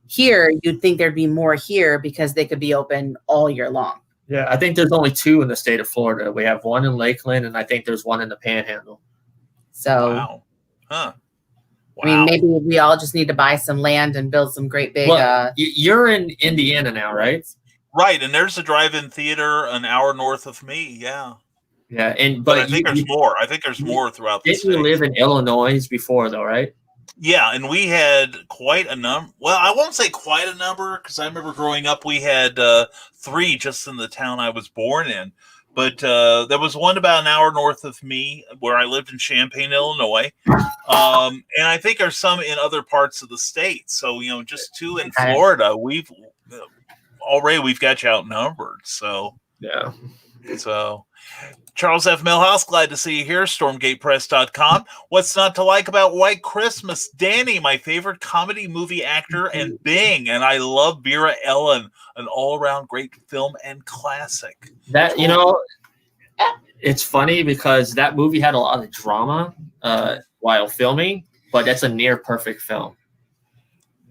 Here, you'd think there'd be more here because they could be open all year long. Yeah, I think there's only 2 in the state of Florida. We have one in Lakeland, and I think there's one in the Panhandle. So, wow. Wow. I mean, maybe we all just need to buy some land and build some great big. You're in Indiana now, right? Right, and there's a drive-in theater an hour north of me. Yeah. Yeah, but I think there's more. I think there's more throughout the state. Didn't you live in Illinois before, though, right? Yeah, and we had quite a number. Well, I won't say quite a number because I remember growing up we had 3 just in the town I was born in. But there was one about an hour north of me where I lived in Champaign, Illinois. And I think there's some in other parts of the state. So, just 2 in Florida. We've got you outnumbered. So, yeah. So, Charles F. Millhouse, glad to see you here. StormgatePress.com. What's not to like about White Christmas? Danny, my favorite comedy movie actor, and Bing. And I love Vera Ellen, an all-around great film and classic. That, you know, it's funny because that movie had a lot of drama while filming, but that's a near perfect film.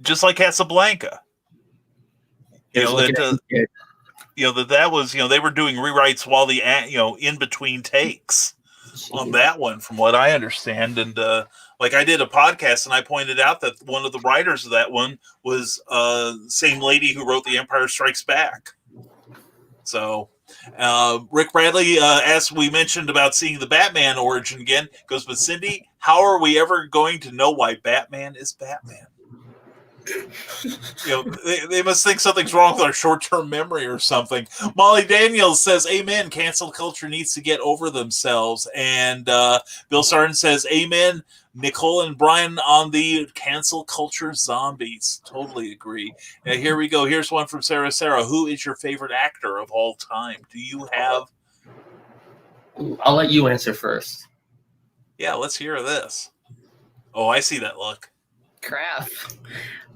Just like Casablanca. That was, they were doing rewrites while in between takes on that one, from what I understand. And like I did a podcast and I pointed out that one of the writers of that one was same lady who wrote The Empire Strikes Back. So Rick Bradley, as we mentioned about seeing the Batman origin again, goes, but Cindy, how are we ever going to know why Batman is Batman? They must think something's wrong with our short-term memory or something. Molly Daniels says, amen, cancel culture needs to get over themselves. And Bill Sargent says, amen, Nicole and Brian on the cancel culture zombies. Totally agree. Here we go. Here's one from Sarah. Who is your favorite actor of all time? Do you have... I'll let you answer first. Yeah, let's hear this. Oh, I see that look. Crap.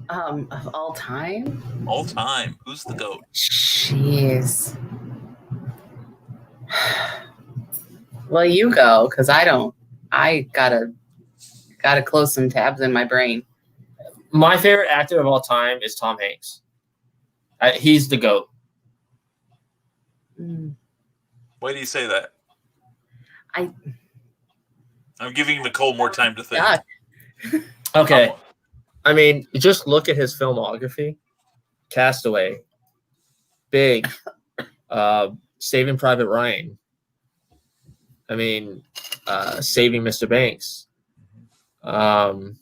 Of all time? All time. Who's the GOAT? Jeez. Well, you go, because I don't. I gotta close some tabs in my brain. My favorite actor of all time is Tom Hanks. He's the GOAT. Why do you say that? I'm giving Nicole more time to think. Okay. I mean, just look at his filmography. Castaway. Big. Saving Private Ryan. I mean, Saving Mr. Banks. Turner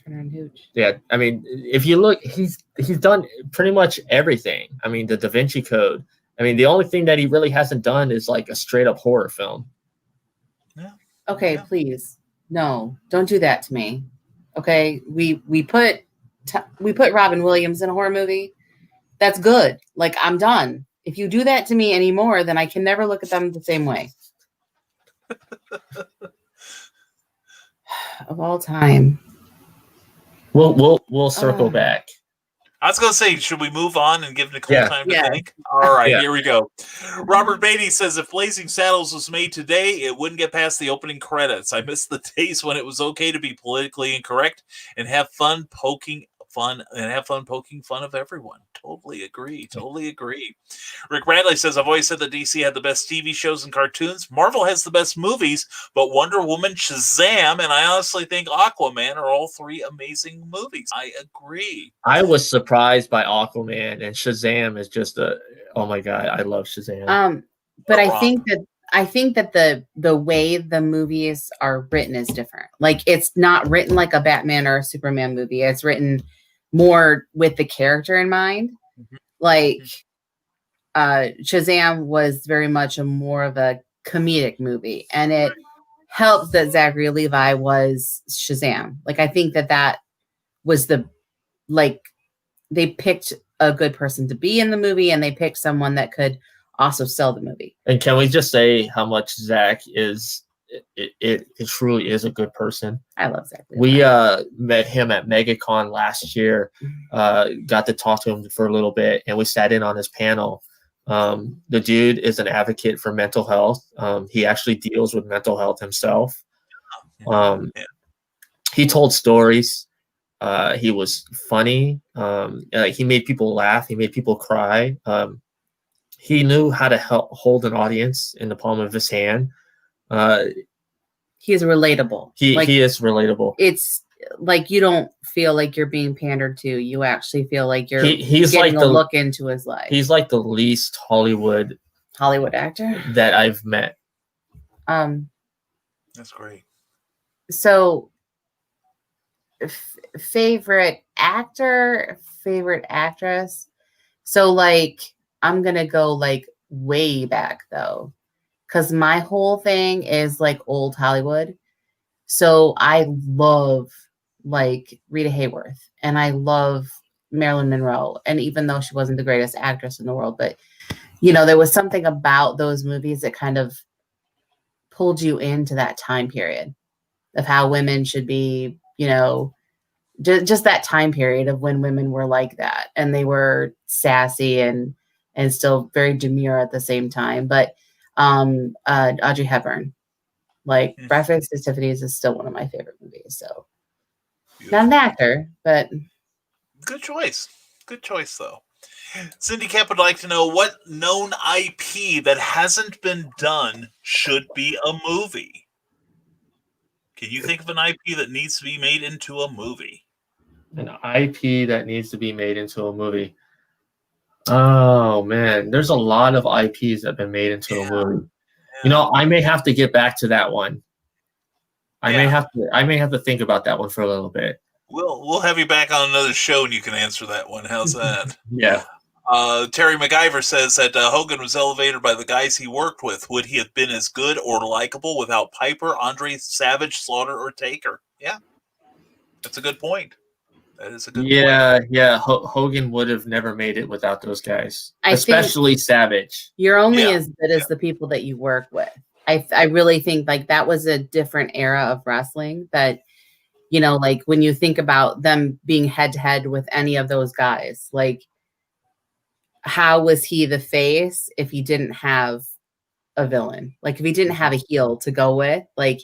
and Hooch. Yeah, I mean, if you look, he's done pretty much everything. I mean, the Da Vinci Code. I mean, the only thing that he really hasn't done is like a straight up horror film. Yeah. Okay, please. No, don't do that to me. Okay, we put Robin Williams in a horror movie. That's good. Like, I'm done. If you do that to me anymore, then I can never look at them the same way. Of all time. We'll circle back. I was going to say, should we move on and give Nicole time to think? All right, Here we go. Robert Beatty says, if Blazing Saddles was made today, it wouldn't get past the opening credits. I miss the days when it was okay to be politically incorrect and have fun poking fun of everyone. Totally agree. Rick Bradley says, I've always said that DC had the best TV shows and cartoons. Marvel has the best movies, but Wonder Woman, Shazam, and I honestly think Aquaman are all three amazing movies. I agree. I was surprised by Aquaman, and Shazam is just oh my God, I love Shazam. But I think that the way the movies are written is different. Like, it's not written like a Batman or a Superman movie. It's written more with the character in mind. Mm-hmm. Like, Shazam was very much more of a comedic movie, and it helps that Zachary Levi was Shazam. Like, I think that was they picked a good person to be in the movie, and they picked someone that could also sell the movie. And can we just say how much Zach is? It truly is a good person. I love Zach. We met him at MegaCon last year. Got to talk to him for a little bit, and we sat in on his panel. The dude is an advocate for mental health. He actually deals with mental health himself. He told stories. He was funny. He made people laugh. He made people cry. He knew how to hold an audience in the palm of his hand. He is relatable. He is relatable. It's like you don't feel like you're being pandered to. You actually feel like you're he's getting like a look into his life. He's like the least Hollywood actor that I've met. That's great. So, favorite actor, favorite actress. So, like, I'm gonna go like way back though, because my whole thing is like old Hollywood. So I love like Rita Hayworth, and I love Marilyn Monroe. And even though she wasn't the greatest actress in the world, but you know, there was something about those movies that kind of pulled you into that time period of how women should be, you know, just that time period of when women were like that, and they were sassy and still very demure at the same time. But Audrey Hepburn, like Breakfast at Tiffany's, is still one of my favorite movies. So not an actor, but good choice. Good choice, though. Cindy Cap would like to know what known IP that hasn't been done should be a movie. Can you think of an IP that needs to be made into a movie? An IP that needs to be made into a movie. Oh man, there's a lot of IPs that have been made into a movie. Yeah. You know, I may have to get back to that one. I may have to think about that one for a little bit. We'll have you back on another show and you can answer that one. How's that? Yeah. Terry MacGyver says that Hogan was elevated by the guys he worked with. Would he have been as good or likable without Piper, Andre, Savage, Slaughter, or Taker? Yeah, that's a good point. That is a good point. Yeah. Hogan would have never made it without those guys, especially Savage. You're only as good as the people that you work with. I really think like that was a different era of wrestling that, you know, like when you think about them being head to head with any of those guys, like how was he the face if he didn't have a villain? Like if he didn't have a heel to go with, like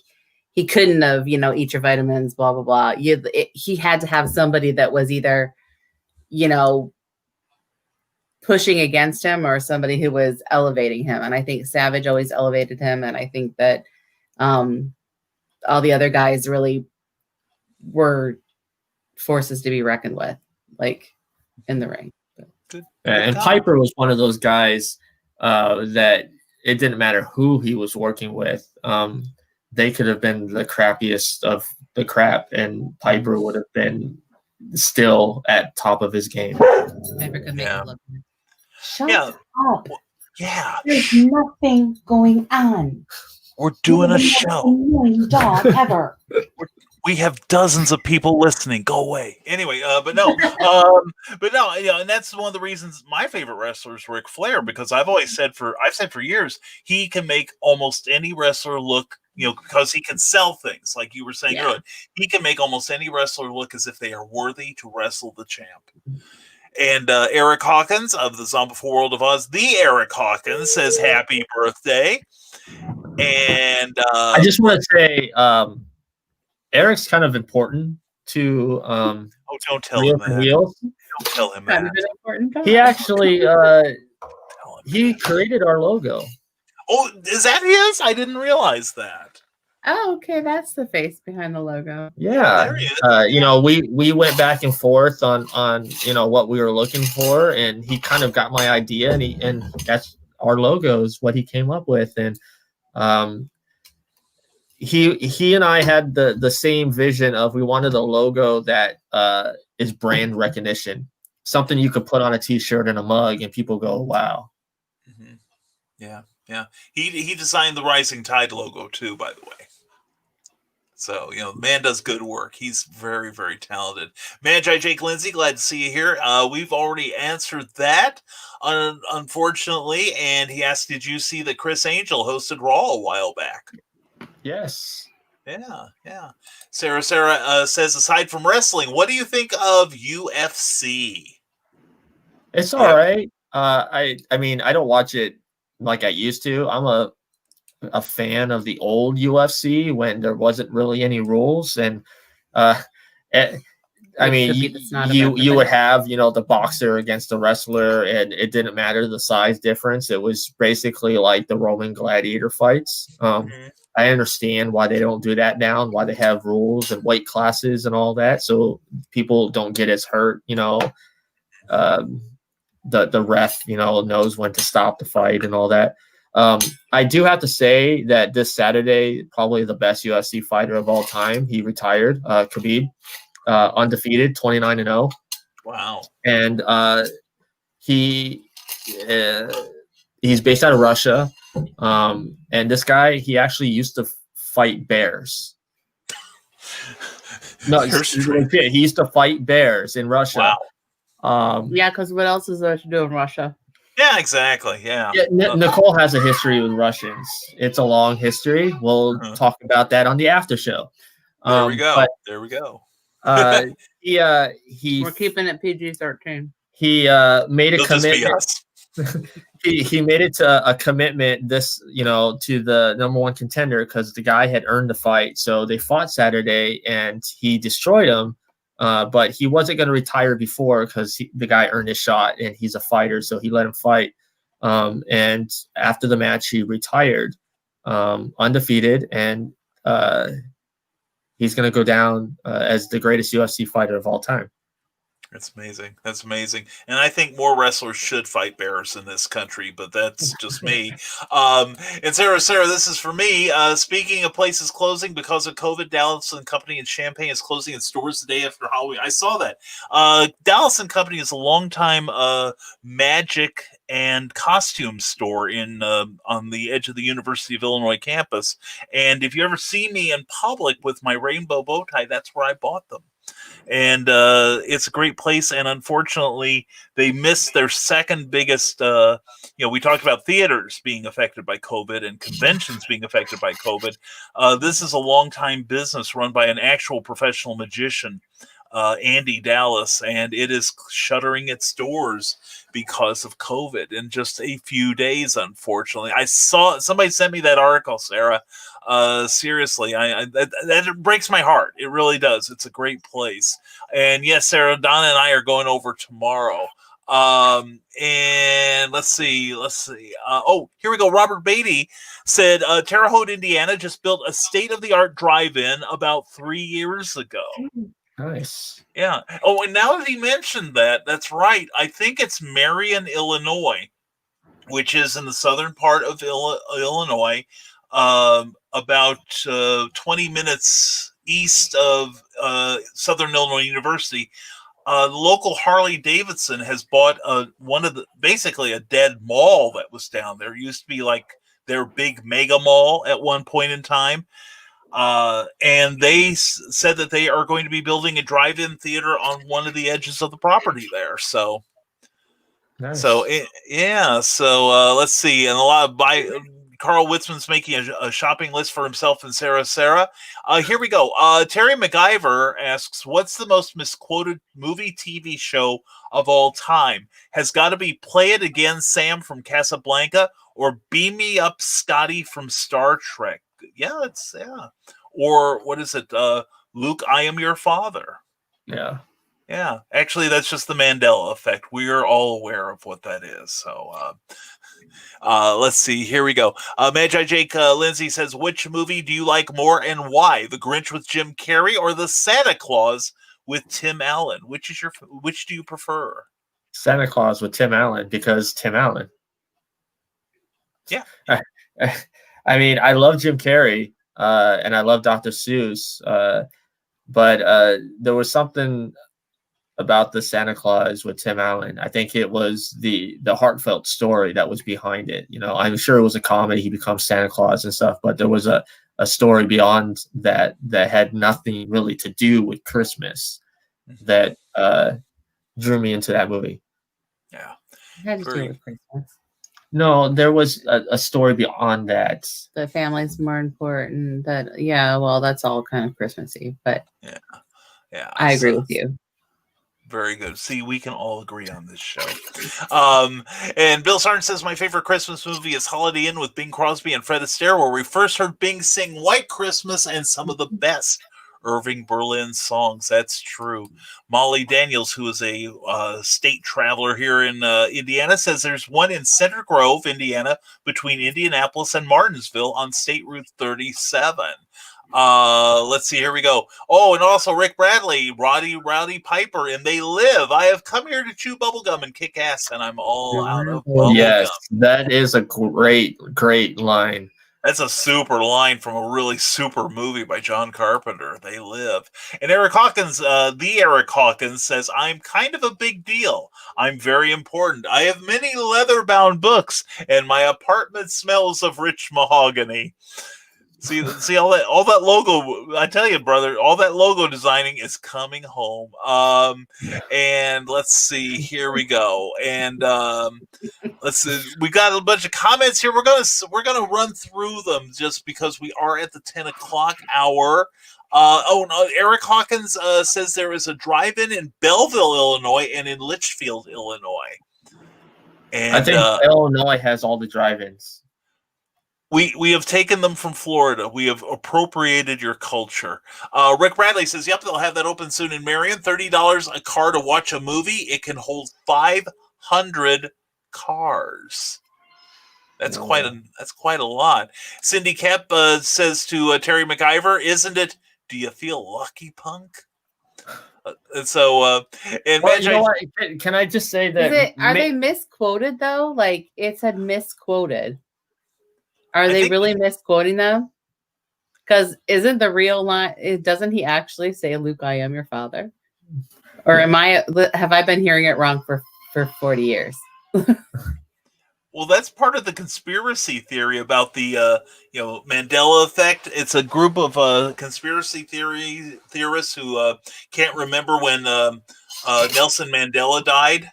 he couldn't have, you know, eat your vitamins, blah, blah, blah. He had to have somebody that was either, you know, pushing against him or somebody who was elevating him. And I think Savage always elevated him. And I think that all the other guys really were forces to be reckoned with, like in the ring. And Piper was one of those guys that it didn't matter who he was working with. They could have been the crappiest of the crap, and Piper would have been still at top of his game. Piper could make it look good. Shut up. Yeah. There's nothing going on. We're doing a show. Annoying dog ever. We have dozens of people listening. Go away. Anyway, but no, you know, and that's one of the reasons my favorite wrestler is Ric Flair, because I've said for years, he can make almost any wrestler look, you know, because he can sell things like you were saying earlier. He can make almost any wrestler look as if they are worthy to wrestle the champ. And Eric Hawkins of the Zombified World of Oz, the Eric Hawkins, says happy birthday. And I just want to say, Eric's kind of important to don't tell him that. Wheels. Don't tell him that. He actually he created our logo. Oh, is that his? I didn't realize that. Oh, okay, that's the face behind the logo. Yeah, there he is. You know, we went back and forth on you know what we were looking for, and he kind of got my idea, and that's our logo is what he came up with, and he and I had the same vision of we wanted a logo that is brand recognition, something you could put on a T-shirt and a mug, and people go, "Wow." Mm-hmm. Yeah. He designed the Rising Tide logo too, by the way. So, you know, the man does good work. He's very, very talented. Magi Jake Lindsay, glad to see you here. We've already answered that, unfortunately. And he asked, did you see that Chris Angel hosted Raw a while back? Yes. Yeah. Sarah says, aside from wrestling, what do you think of UFC? It's all right. I mean, I don't watch it like I used to. I'm a fan of the old UFC when there wasn't really any rules, and I mean you would have, you know, the boxer against the wrestler, and it didn't matter the size difference. It was basically like the Roman gladiator fights. I understand why they don't do that now and why they have rules and weight classes and all that, so people don't get as hurt. You know, the ref, you know, knows when to stop the fight and all that. I do have to say that this Saturday, probably the best UFC fighter of all time, he retired, Khabib, undefeated, 29-0. Wow. And he's based out of Russia. And this guy, he actually used to fight bears. No, he used to fight bears in Russia. Wow. Yeah, because what else is there to do in Russia? Yeah, exactly. Yeah. Nicole has a history with Russians. It's a long history. We'll talk about that on the after show. There we go. But, there we go. he We're keeping it PG-13. He made a It'll just be commitment. us. he made it to a commitment to the number one contender because the guy had earned the fight. So they fought Saturday and he destroyed him. But he wasn't going to retire before because the guy earned his shot and he's a fighter. So he let him fight. And after the match, he retired undefeated. And he's going to go down as the greatest UFC fighter of all time. That's amazing. That's amazing. And I think more wrestlers should fight bears in this country, but that's just me. And Sarah, this is for me. Speaking of places closing because of COVID, Dallas & Company in Champaign is closing its doors the day after Halloween. I saw that. Dallas & Company is a longtime magic and costume store in on the edge of the University of Illinois campus. And if you ever see me in public with my rainbow bow tie, that's where I bought them. And it's a great place. And unfortunately, they missed their second biggest, we talked about theaters being affected by COVID and conventions being affected by COVID. This is a long-time business run by an actual professional magician, Andy Dallas, and it is shuttering its doors because of COVID in just a few days, unfortunately. I saw somebody sent me that article, Sarah. Seriously, that breaks my heart. It really does. It's a great place. And yes, Sarah, Donna and I are going over tomorrow. And let's see. Here we go. Robert Beatty said, Terre Haute, Indiana just built a state-of-the-art drive-in about 3 years ago. Nice. Yeah. Oh, and now that he mentioned that, that's right. I think it's Marion, Illinois, which is in the southern part of Illinois, about 20 minutes east of Southern Illinois University. The local Harley Davidson has bought basically a dead mall that was down there. It used to be like their big mega mall at one point in time. And they said that they are going to be building a drive-in theater on one of the edges of the property there. So, nice. Let's see. And a lot of Carl Witzman's making a shopping list for himself and Sarah. Here we go. Terry MacGyver asks, what's the most misquoted movie TV show of all time? Has got to be Play It Again, Sam from Casablanca, or Beam Me Up, Scotty from Star Trek. Yeah. Or what is it? Luke, I Am Your Father. Yeah. Yeah. Actually, that's just the Mandela effect. We are all aware of what that is. So, let's see. Here we go. Magi Jake Lindsay says, which movie do you like more and why? The Grinch with Jim Carrey or the Santa Claus with Tim Allen? Which do you prefer? Santa Claus with Tim Allen because Tim Allen. Yeah. I mean, I love Jim Carrey and I love Dr. Seuss, but there was something about the Santa Claus with Tim Allen. I think it was the heartfelt story that was behind it. I'm sure it was a comedy. He becomes Santa Claus and stuff, but there was a story beyond that had nothing really to do with Christmas that drew me into that movie. Yeah. It had to do with Christmas. No, there was a story beyond that. The family's more important. That's all kind of Christmassy, but yeah, I agree with you. Very good. See, we can all agree on this show. And Bill Sarn says, my favorite Christmas movie is Holiday Inn with Bing Crosby and Fred Astaire, where we first heard Bing sing White Christmas and some of the best Irving Berlin songs. That's true. Molly Daniels, who is a state traveler here in Indiana, says there's one in Center Grove, Indiana, between Indianapolis and Martinsville on State Route 37. Let's see. Here we go. Oh, and also Rick Bradley, Rowdy Piper, and They Live. I have come here to chew bubblegum and kick ass, and I'm all out of bubblegum. Yes, that is a great line. That's a super line from a really super movie by John Carpenter. They Live. And Eric Hawkins, the Eric Hawkins says, I'm kind of a big deal. I'm very important. I have many leather-bound books, and my apartment smells of rich mahogany. See all that logo. I tell you, brother, all that logo designing is coming home. And let's see. Here we go. And let's see. We got a bunch of comments here. We're gonna run through them just because we are at the 10 o'clock hour. No, Eric Hawkins says there is a drive-in in Belleville, Illinois, and in Litchfield, Illinois. And I think Illinois has all the drive-ins. We have taken them from Florida. We have appropriated your culture. Rick Bradley says, "Yep, they'll have that open soon in Marion. $30 a car to watch a movie. It can hold 500 cars. That's quite a lot." Cindy Kep says to Terry McIver, "Isn't it? Do you feel lucky, punk?" And so, and well, you know what? Can I just say that? Are they misquoted though? Like it said misquoted. Are they really misquoting them? Because isn't the real line? Doesn't he actually say, "Luke, I am your father"? Or have I been hearing it wrong for 40 years? Well, that's part of the conspiracy theory about the Mandela effect. It's a group of conspiracy theorists who can't remember when Nelson Mandela died.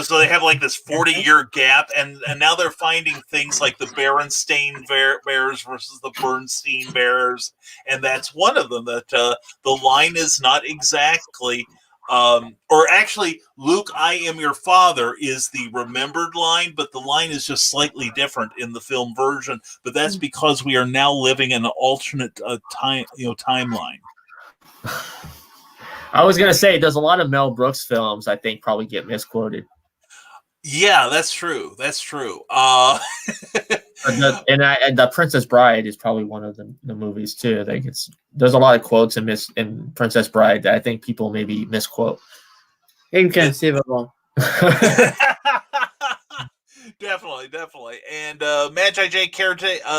So they have like this 40-year gap, and now they're finding things like the Berenstain Bears versus the Bernstein Bears, and that's one of them. That the line is not exactly, or actually, "Luke, I am your father" is the remembered line, but the line is just slightly different in the film version. But that's because we are now living in an alternate timeline. I was gonna say, there's a lot of Mel Brooks films I think probably get misquoted. Yeah, that's true. That's true. And the Princess Bride is probably one of the movies too. I think there's a lot of quotes in Princess Bride that I think people maybe misquote. Inconceivable. Definitely. And Magi J.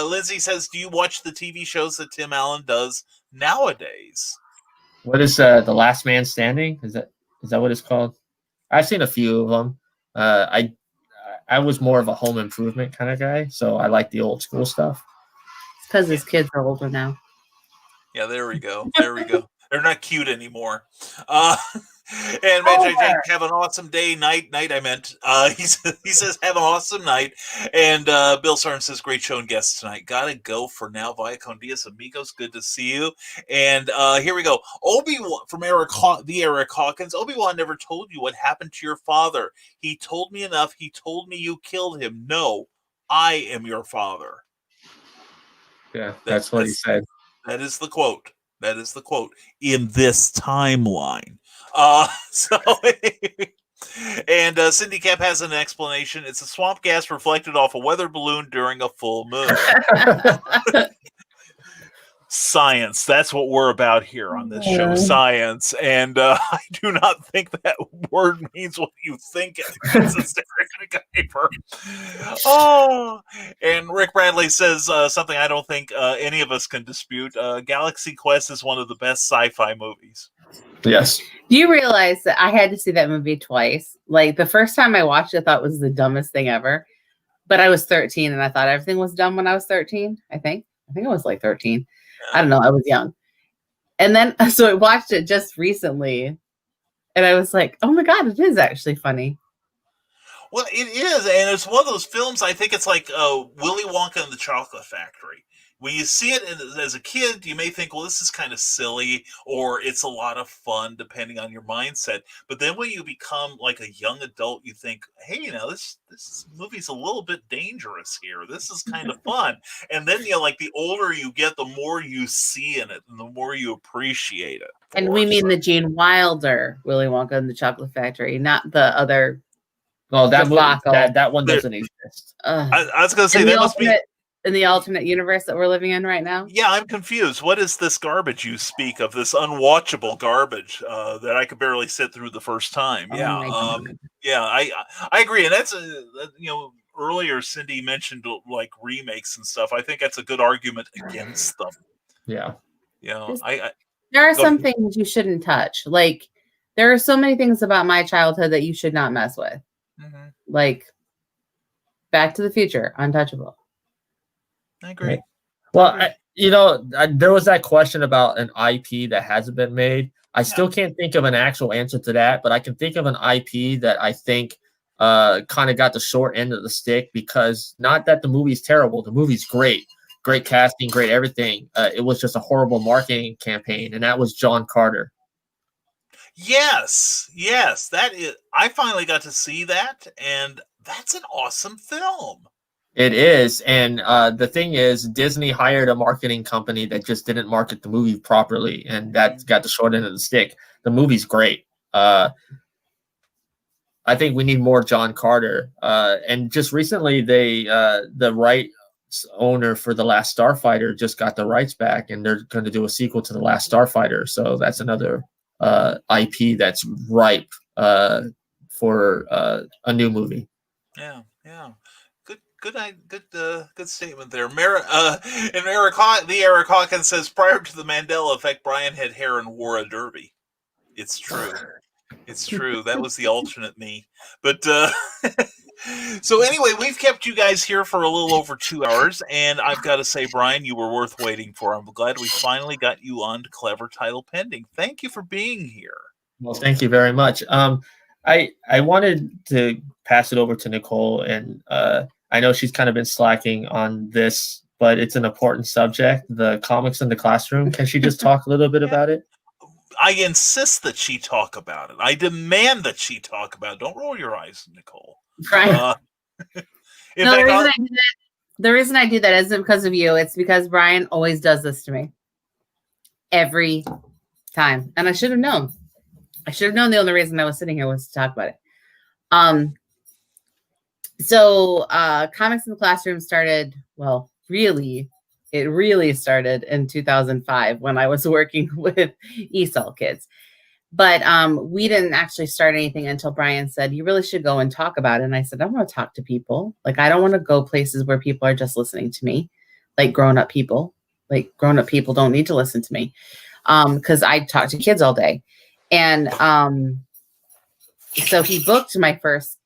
Lindsay says, "Do you watch the TV shows that Tim Allen does nowadays?" What is The Last Man Standing? Is that what it's called? I've seen a few of them. I was more of a Home Improvement kind of guy, so I like the old school stuff. It's because his kids are older now. Yeah, there we go. They're not cute anymore. And Magi J, have an awesome day, night. I meant. He says, "Have an awesome night." And Bill Sarn says, "Great show and guests tonight. Gotta go for now. Via con dias amigos. Good to see you." And here we go. Obi-Wan from Eric Hawkins. "Obi-Wan never told you what happened to your father. He told me enough. He told me you killed him. No, I am your father." Yeah, that's what he said. That is the quote. In this timeline. And Cindy Cap has an explanation. "It's a swamp gas reflected off a weather balloon during a full moon." Science. That's what we're about here on this show. Science. And I do not think that word means what you think it means. It's paper. Oh, and Rick Bradley says something I don't think any of us can dispute. Galaxy Quest is one of the best sci-fi movies. Yes. Do you realize that I had to see that movie twice? Like the first time I watched it, I thought it was the dumbest thing ever. But I was 13 and I thought everything was dumb when I was 13. I think I was like 13. I don't know. I was young. And then, so I watched it just recently and I was like, oh my God, it is actually funny. Well, it is. And it's one of those films, I think it's like Willy Wonka and the Chocolate Factory. When you see it as a kid, you may think, well, this is kind of silly, or it's a lot of fun, depending on your mindset. But then when you become like a young adult, you think, hey, this movie's a little bit dangerous here. This is kind of fun. And then, like the older you get, the more you see in it, and the more you appreciate it. And we mean the Gene Wilder Willy Wonka and the Chocolate Factory, not the other. Well, that one doesn't exist. I was going to say that must be in the alternate universe that we're living in right now. Yeah, I'm confused. What is this garbage you speak of? This unwatchable garbage that I could barely sit through the first time. I agree, and that's earlier Cindy mentioned like remakes and stuff. I think that's a good argument against them. Yeah, there are some things you shouldn't touch. Like there are so many things about my childhood that you should not mess with. Mm-hmm. Like Back to the Future, untouchable. I agree. Well, there was that question about an IP that hasn't been made. I still can't think of an actual answer to that, but I can think of an IP that I think kind of got the short end of the stick, because not that the movie's terrible. The movie's great. Great casting, great everything. It was just a horrible marketing campaign, and that was John Carter. Yes, that is. I finally got to see that, and that's an awesome film. It is, and the thing is, Disney hired a marketing company that just didn't market the movie properly, and that got the short end of the stick. The movie's great. I think we need more John Carter. And just recently, the rights owner for The Last Starfighter just got the rights back, and they're going to do a sequel to The Last Starfighter. So that's another IP that's ripe for a new movie. Yeah. Good statement there. And Eric Hawkins says, prior to the Mandela effect, Brian had hair and wore a derby. It's true. It's true. That was the alternate me. But so anyway, we've kept you guys here for a little over 2 hours, and I've got to say, Brian, you were worth waiting for. I'm glad we finally got you on to Clever Title Pending. Thank you for being here. Well, thank you very much. I wanted to pass it over to Nicole, and I know she's kind of been slacking on this, but it's an important subject, the comics in the classroom. Can she just talk a little bit about it? I insist that she talk about it. I demand that she talk about it. Don't roll your eyes, Nicole. Right. The reason I do that isn't because of you. It's because Brian always does this to me. Every time. And I should have known. I should have known the only reason I was sitting here was to talk about it. So comics in the classroom started, it really started in 2005 when I was working with ESOL kids. But we didn't actually start anything until Brian said, you really should go and talk about it. And I said, I want to talk to people. Like, I don't want to go places where people are just listening to me, like grown-up people. Like, grown-up people don't need to listen to me because I talk to kids all day. And so he booked my first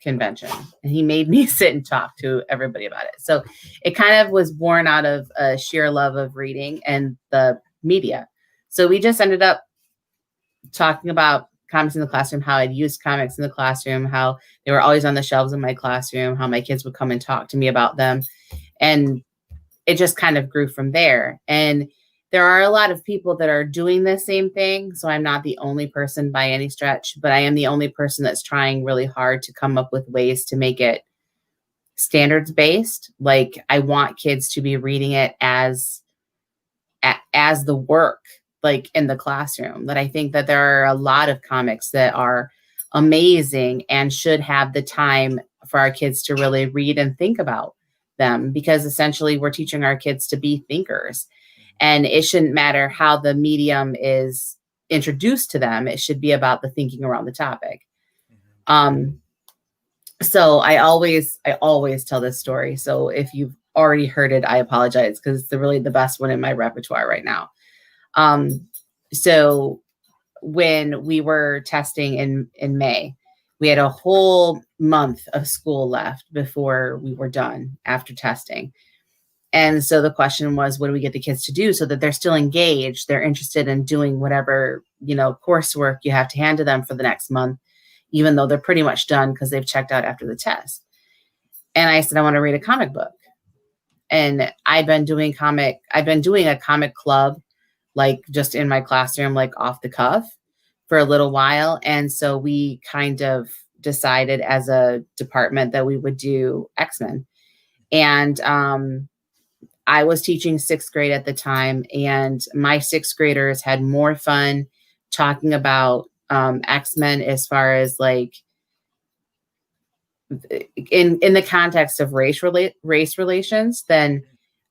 convention, and he made me sit and talk to everybody about it. So it kind of was born out of a sheer love of reading and the media. So we just ended up talking about comics in the classroom, how I'd used comics in the classroom, how they were always on the shelves in my classroom, how my kids would come and talk to me about them. And it just kind of grew from there. And there are a lot of people that are doing the same thing. So I'm not the only person by any stretch, but I am the only person that's trying really hard to come up with ways to make it standards based. Like, I want kids to be reading it as the work, like in the classroom. That I think that there are a lot of comics that are amazing and should have the time for our kids to really read and think about them, because essentially we're teaching our kids to be thinkers. And it shouldn't matter how the medium is introduced to them. It should be about the thinking around the topic. So I always tell this story. So if you've already heard it, I apologize, because it's really the best one in my repertoire right now. So when we were testing in May, we had a whole month of school left before we were done after testing. And so the question was, what do we get the kids to do so that they're still engaged? They're interested in doing whatever, coursework you have to hand to them for the next month, even though they're pretty much done because they've checked out after the test. And I said, I want to read a comic book. And I've been doing a comic club, like just in my classroom, like off the cuff for a little while. And so we kind of decided as a department that we would do X-Men. And, I was teaching sixth grade at the time, and my sixth graders had more fun talking about X-Men as far as like in the context of race relations than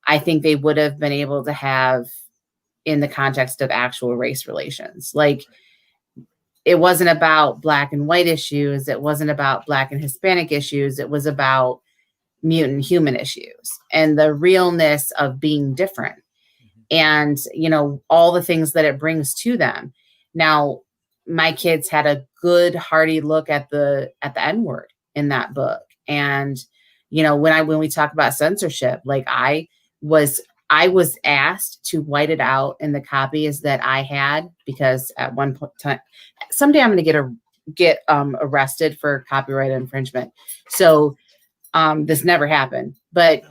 I think they would have been able to have in the context of actual race relations. Like, it wasn't about Black and white issues. It wasn't about Black and Hispanic issues. It was about mutant human issues and the realness of being different and, all the things that it brings to them. Now, my kids had a good hearty look at the N-word in that book. And, when we talk about censorship, like I was asked to white it out in the copies that I had, because at one point time, someday I'm going to get arrested for copyright infringement. So this never happened, but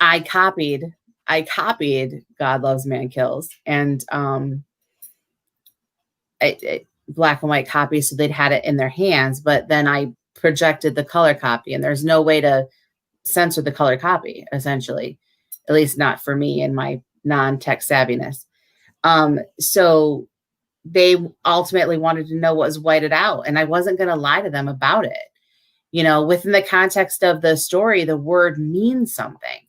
I copied God Loves Man Kills, and black and white copies, so they'd had it in their hands, but then I projected the color copy, and there's no way to censor the color copy, essentially, at least not for me and my non-tech savviness. So they ultimately wanted to know what was whited out, and I wasn't going to lie to them about it. Within the context of the story, the word means something.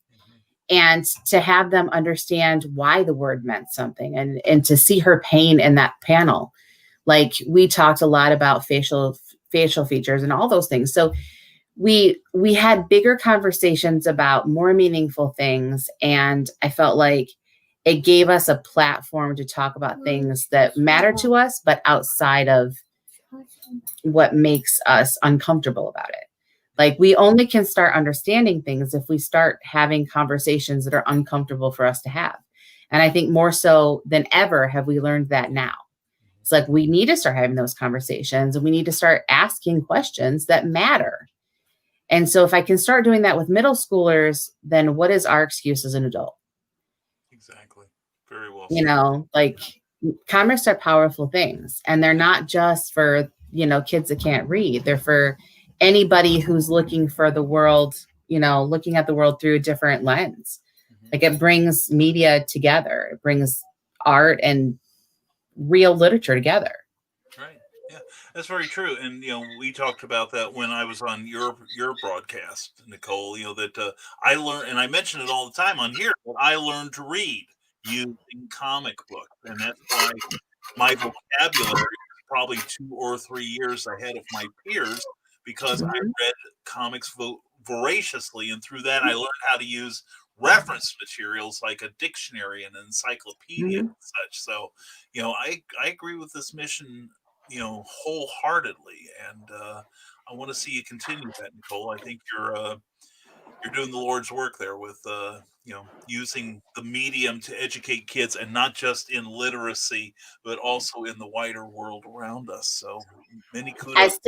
And to have them understand why the word meant something, and to see her pain in that panel. Like, we talked a lot about facial features and all those things. So we had bigger conversations about more meaningful things. And I felt like it gave us a platform to talk about things that matter to us, but outside of what makes us uncomfortable about it. Like, we only can start understanding things if we start having conversations that are uncomfortable for us to have. And I think more so than ever have we learned that now. It's like, we need to start having those conversations, and we need to start asking questions that matter. And so if I can start doing that with middle schoolers, then what is our excuse as an adult? Exactly. Very well said. Like, comics are powerful things, and they're not just for, kids that can't read. They're for anybody who's looking for the world, looking at the world through a different lens. Like, it brings media together. It brings art and real literature together. Right. Yeah, that's very true. And, we talked about that when I was on your broadcast, Nicole, that I learned, and I mention it all the time on here, that I learned to read using comic books. And that's why my vocabulary is probably 2 or 3 years ahead of my peers, because I read comics voraciously. And through that, I learned how to use reference materials like a dictionary and an encyclopedia and such. So, I agree with this mission, wholeheartedly, and I want to see you continue that, Nicole. I think you're doing the Lord's work there with using the medium to educate kids, and not just in literacy, but also in the wider world around us. So many kudos.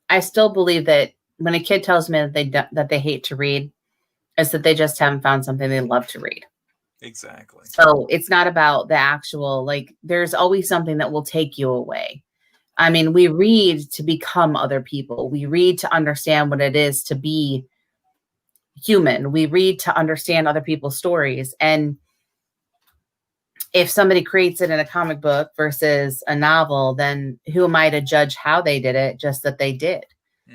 I still believe that when a kid tells me that they hate to read, is that they just haven't found something they love to read. Exactly. So it's not about the actual, like, there's always something that will take you away. I mean, we read to become other people. We read to understand what it is to be human. We read to understand other people's stories. And if somebody creates it in a comic book versus a novel, then who am I to judge how they did it? Just that they did,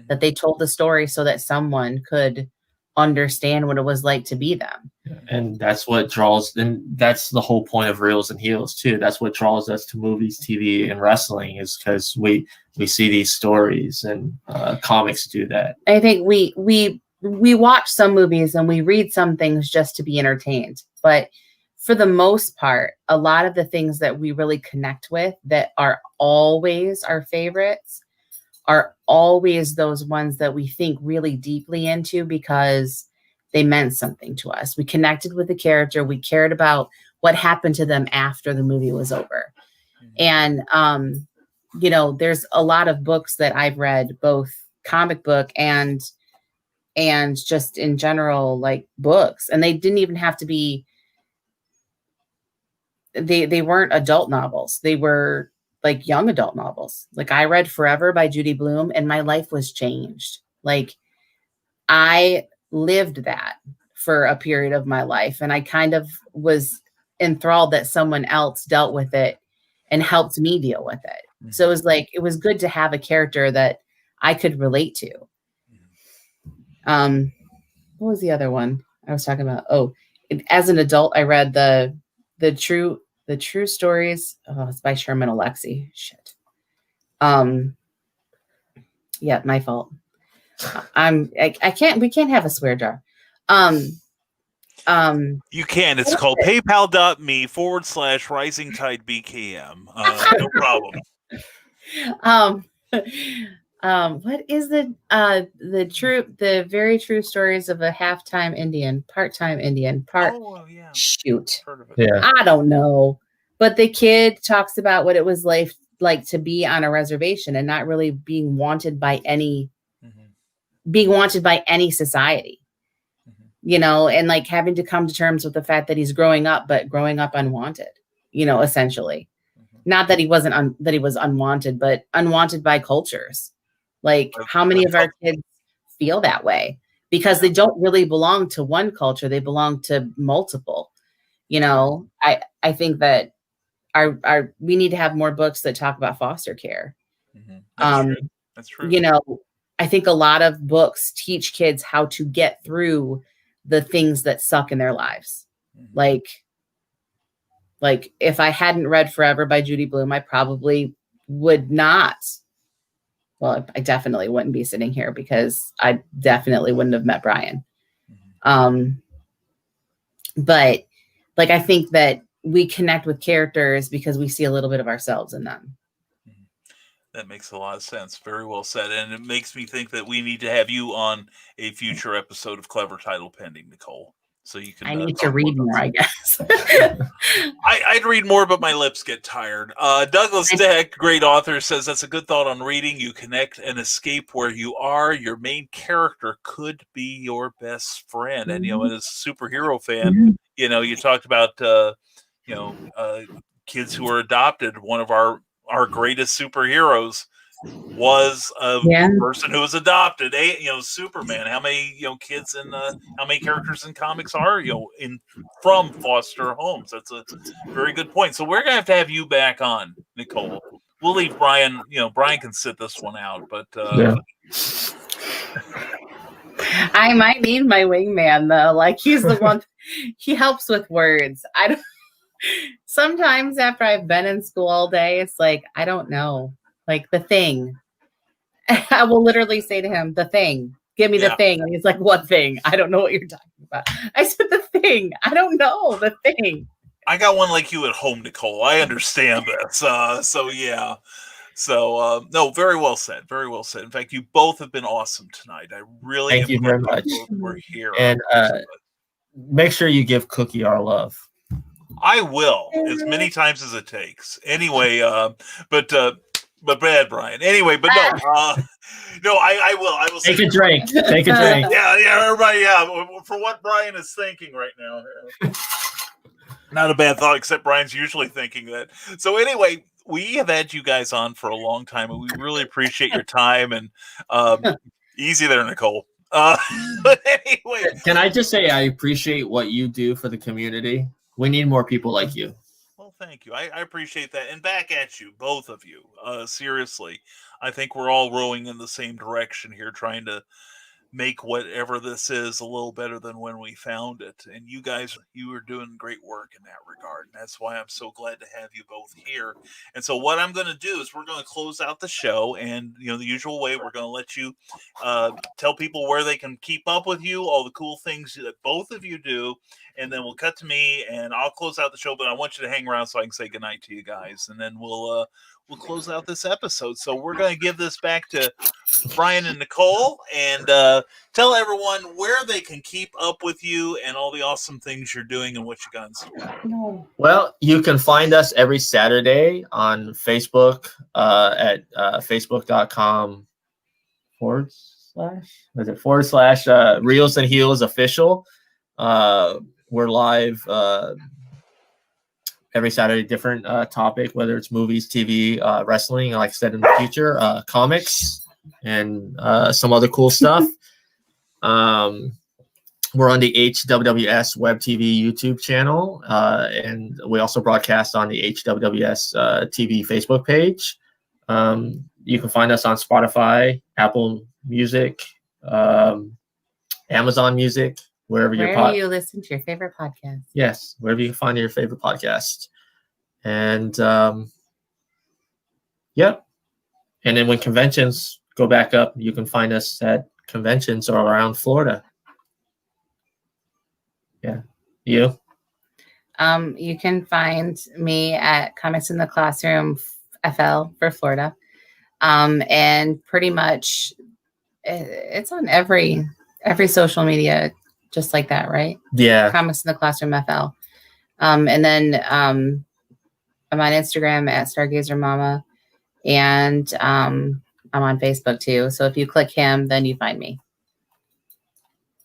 that they told the story so that someone could understand what it was like to be them. And that's what draws, and that's the whole point of Reels and Heels too. That's what draws us to movies, TV, and wrestling, is because we see these stories, and comics do that. I think we watch some movies and we read some things just to be entertained, but for the most part, a lot of the things that we really connect with, that are always our favorites, are always those ones that we think really deeply into because they meant something to us. We connected with the character. We cared about what happened to them after the movie was over. And, there's a lot of books that I've read, both comic book and just in general, like, books. And they didn't even have to be, they weren't adult novels. They were like young adult novels. Like, I read Forever by Judy Blume, and my life was changed. Like, I lived that for a period of my life, and I kind of was enthralled that someone else dealt with it and helped me deal with it. So it was good to have a character that I could relate to. What was the other one I was talking about? As an adult, I read the true stories. It's by Sherman Alexie. Shit. Yeah, my fault. We can't have a swear jar. You can. It's called paypal.me/risingtidebkm. No problem. What is the very true stories of a part-time Indian? Oh, yeah. Shoot. Heard of it. Yeah. I don't know. But the kid talks about what it was like to be on a reservation and not really being wanted by any society. You know, and like having to come to terms with the fact that he's growing up unwanted, you know, essentially. Not that he was unwanted, but unwanted by cultures. Like how many of our kids feel that way because they don't really belong to one culture. They belong to multiple, you know. I think that we need to have more books that talk about foster care. That's true. You know, I think a lot of books teach kids how to get through the things that suck in their lives. Like if I hadn't read Forever by Judy Blume, I probably would not. Well, I definitely wouldn't be sitting here because I definitely wouldn't have met Brian. But like, I think that we connect with characters because we see a little bit of ourselves in them. That makes a lot of sense. Very well said. And it makes me think that we need to have you on a future episode of Clever Title Pending, Nicole. So you can. I need to read more, I guess. I'd read more, but my lips get tired. Douglas Deck, great author, says that's a good thought on reading. You connect and escape where you are. Your main character could be your best friend. And, you know, as a superhero fan, you know, you talked about, kids who are adopted. One of our greatest superheroes was a person who was adopted. Superman. How many kids and how many characters in comics are from foster homes? That's a very good point. So we're gonna have to have you back on, Nicole. We'll leave Brian. Brian can sit this one out, but I might need my wingman though. Like he's the one. He helps with words. I don't. Sometimes after I've been in school all day, it's like I don't know. Like the thing. I will literally say to him, the thing. Give me the thing. And he's like, what thing? I don't know what you're talking about. I said, the thing. I don't know. The thing. I got one like you at home, Nicole. I understand this. No, very well said. Very well said. In fact, you both have been awesome tonight. I really thank you very much. We're here. And make sure you give Cookie our love. I will, as many times as it takes. Anyway, but bad, Brian. Anyway, but no, I will. I will take a drink. Take a drink. Yeah, everybody. Yeah, for what Brian is thinking right now. Not a bad thought, except Brian's usually thinking that. So anyway, we have had you guys on for a long time, and we really appreciate your time. And easy there, Nicole. But anyway, can I just say I appreciate what you do for the community? We need more people like you. Well, thank you. I appreciate that. And back at you, both of you. Seriously, I think we're all rowing in the same direction here, trying to make whatever this is a little better than when we found it. And you guys, you are doing great work in that regard. And that's why I'm so glad to have you both here. And so what I'm going to do is we're going to close out the show. And, the usual way, we're going to let you tell people where they can keep up with you, all the cool things that both of you do. And then we'll cut to me and I'll close out the show. But I want you to hang around so I can say goodnight to you guys. And then we'll close out this episode. So we're going to give this back to Brian and Nicole and tell everyone where they can keep up with you and all the awesome things you're doing and what you got in store. Well, you can find us every Saturday on Facebook at facebook.com / Reels and Heels Official. We're live every Saturday, different topic, whether it's movies, TV, wrestling, like I said in the future, comics, and some other cool stuff. We're on the HWWS Web TV YouTube channel, and we also broadcast on the HWWS TV Facebook page. You can find us on Spotify, Apple Music, Amazon Music, wherever you listen to your favorite podcast. Yes, wherever you can find your favorite podcast. And and then when conventions go back up, you can find us at conventions or around Florida. Yeah. You can find me at Comics in the Classroom FL for Florida. And pretty much it's on every social media, just like that, right? Yeah. Comics in the Classroom FL. And then I'm on Instagram at Stargazer Mama, and I'm on Facebook too. So if you click him, then you find me.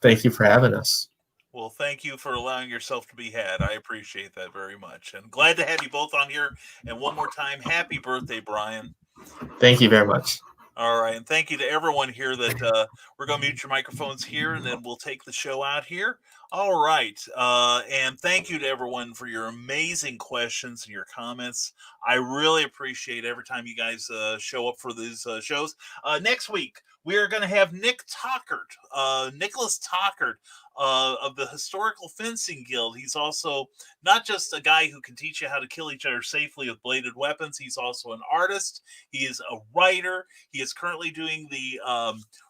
Thank you for having us. Well, thank you for allowing yourself to be had. I appreciate that very much. And glad to have you both on here. And one more time, happy birthday, Brian. Thank you very much. All right. And thank you to everyone here that we're going to mute your microphones here, and then we'll take the show out here. All right. And thank you to everyone for your amazing questions and your comments. I really appreciate every time you guys show up for these shows. Next week, we are going to have Nicholas Tockert of the Historical Fencing Guild. He's also not just a guy who can teach you how to kill each other safely with bladed weapons. He's also an artist. He is a writer. He is currently doing the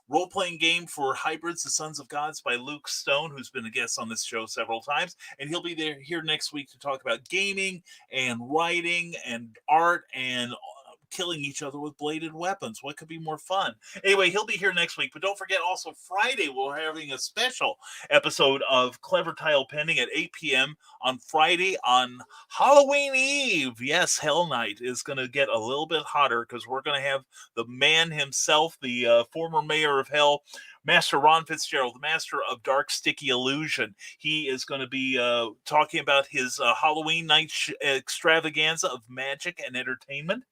role-playing game for Hybrids, the Sons of Gods by Luke Stone, who's been a guest on this show several times. And he'll be here next week to talk about gaming and writing and art and killing each other with bladed weapons. What could be more fun? Anyway, he'll be here next week. But don't forget, also Friday, we're having a special episode of Clever Title Pending at 8 p.m. on Friday on Halloween Eve. Yes, Hell Night is going to get a little bit hotter because we're going to have the man himself, the former mayor of Hell, Master Ron Fitzgerald, the master of dark, sticky illusion. He is going to be talking about his Halloween night extravaganza of magic and entertainment.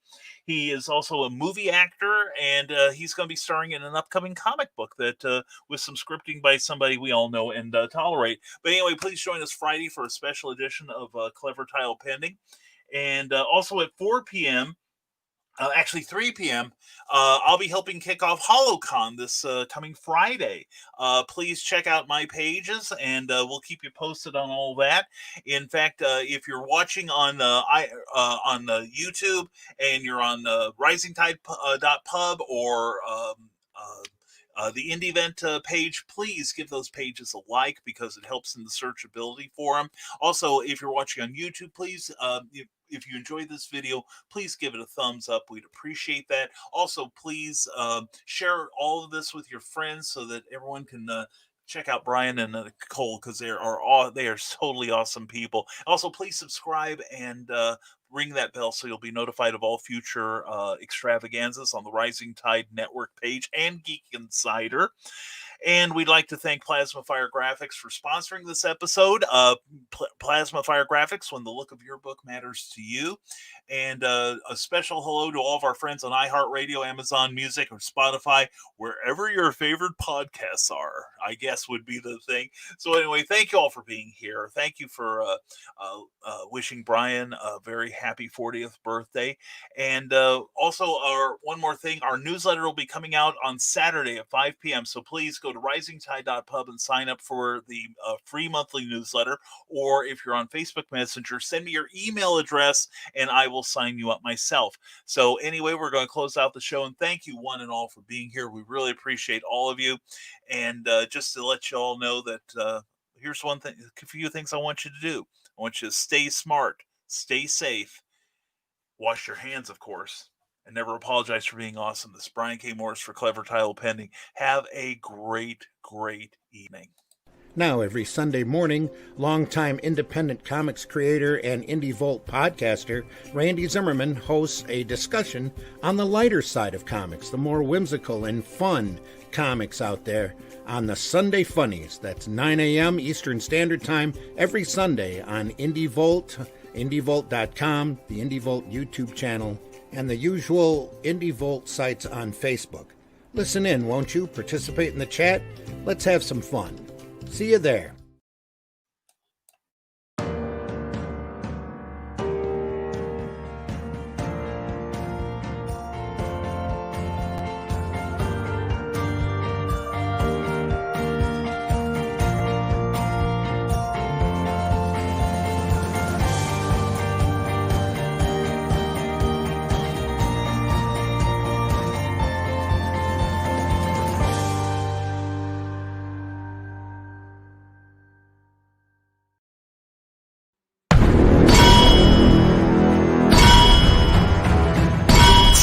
He is also a movie actor, and he's going to be starring in an upcoming comic book that with some scripting by somebody we all know and tolerate. But anyway, please join us Friday for a special edition of Clever Title Pending. And also at 4 p.m., actually 3 p.m., I'll be helping kick off HoloCon this coming Friday. Please check out my pages, and we'll keep you posted on all that. In fact, if you're watching on YouTube and you're on risingtide.pub or the Indie Event page, please give those pages a like because it helps in the searchability for them. Also, if you're watching on YouTube, please, if you enjoyed this video, please give it a thumbs up. We'd appreciate that. Also, please share all of this with your friends so that everyone can check out Brian and Nicole because they are totally awesome people. Also, please subscribe and ring that bell so you'll be notified of all future extravaganzas on the Rising Tide Network page and Geek Insider. And we'd like to thank Plasma Fire Graphics for sponsoring this episode. Plasma Fire Graphics, when the look of your book matters to you. And a special hello to all of our friends on iHeartRadio, Amazon Music, or Spotify, wherever your favorite podcasts are, I guess would be the thing. So anyway, thank you all for being here. Thank you for wishing Brian a very happy 40th birthday. And also, one more thing, our newsletter will be coming out on Saturday at 5 p.m. So please go to risingtide.pub and sign up for the free monthly newsletter. Or if you're on Facebook Messenger, send me your email address and I will sign you up myself. So anyway, we're going to close out the show, and thank you one and all for being here. We really appreciate all of you. And just to let you all know that here's one thing, a few things I want you to do. I want you to stay smart, stay safe, wash your hands, of course, and never apologize for being awesome. This is Brian K. Morris for Clever Title Pending. Have a great, great evening. Now, every Sunday morning, longtime independent comics creator and Indie Volt podcaster Randy Zimmerman hosts a discussion on the lighter side of comics, the more whimsical and fun comics out there, on the Sunday Funnies. That's 9 a.m. Eastern Standard Time every Sunday on Indie Volt, indievolt.com, the Indie Volt YouTube channel, and the usual Indie Volt sites on Facebook. Listen in, won't you? Participate in the chat. Let's have some fun. See you there.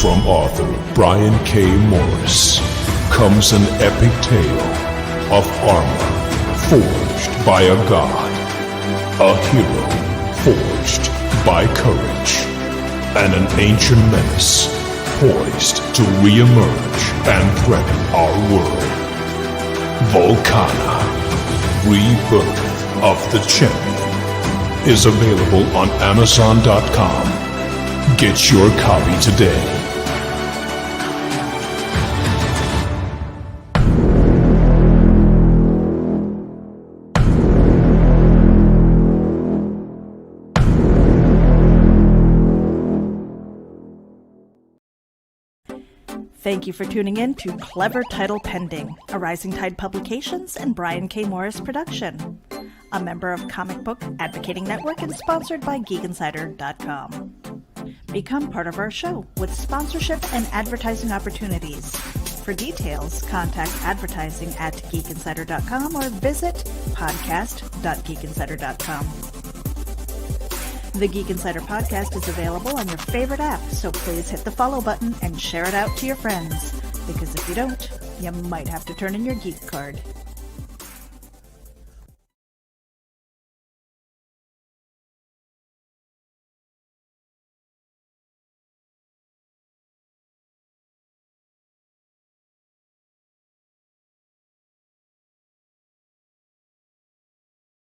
From author Brian K. Morris comes an epic tale of armor forged by a god, a hero forged by courage, and an ancient menace poised to re-emerge and threaten our world. Volcana, Rebirth of the Champion, is available on Amazon.com. Get your copy today. Thank you for tuning in to Clever Title Pending, a Rising Tide Publications and Brian K. Morris production. A member of Comic Book Advocating Network and sponsored by GeekInsider.com. Become part of our show with sponsorship and advertising opportunities. For details, contact advertising at GeekInsider.com or visit podcast.geekinsider.com. The Geek Insider podcast is available on your favorite app, so please hit the follow button and share it out to your friends. Because if you don't, you might have to turn in your geek card.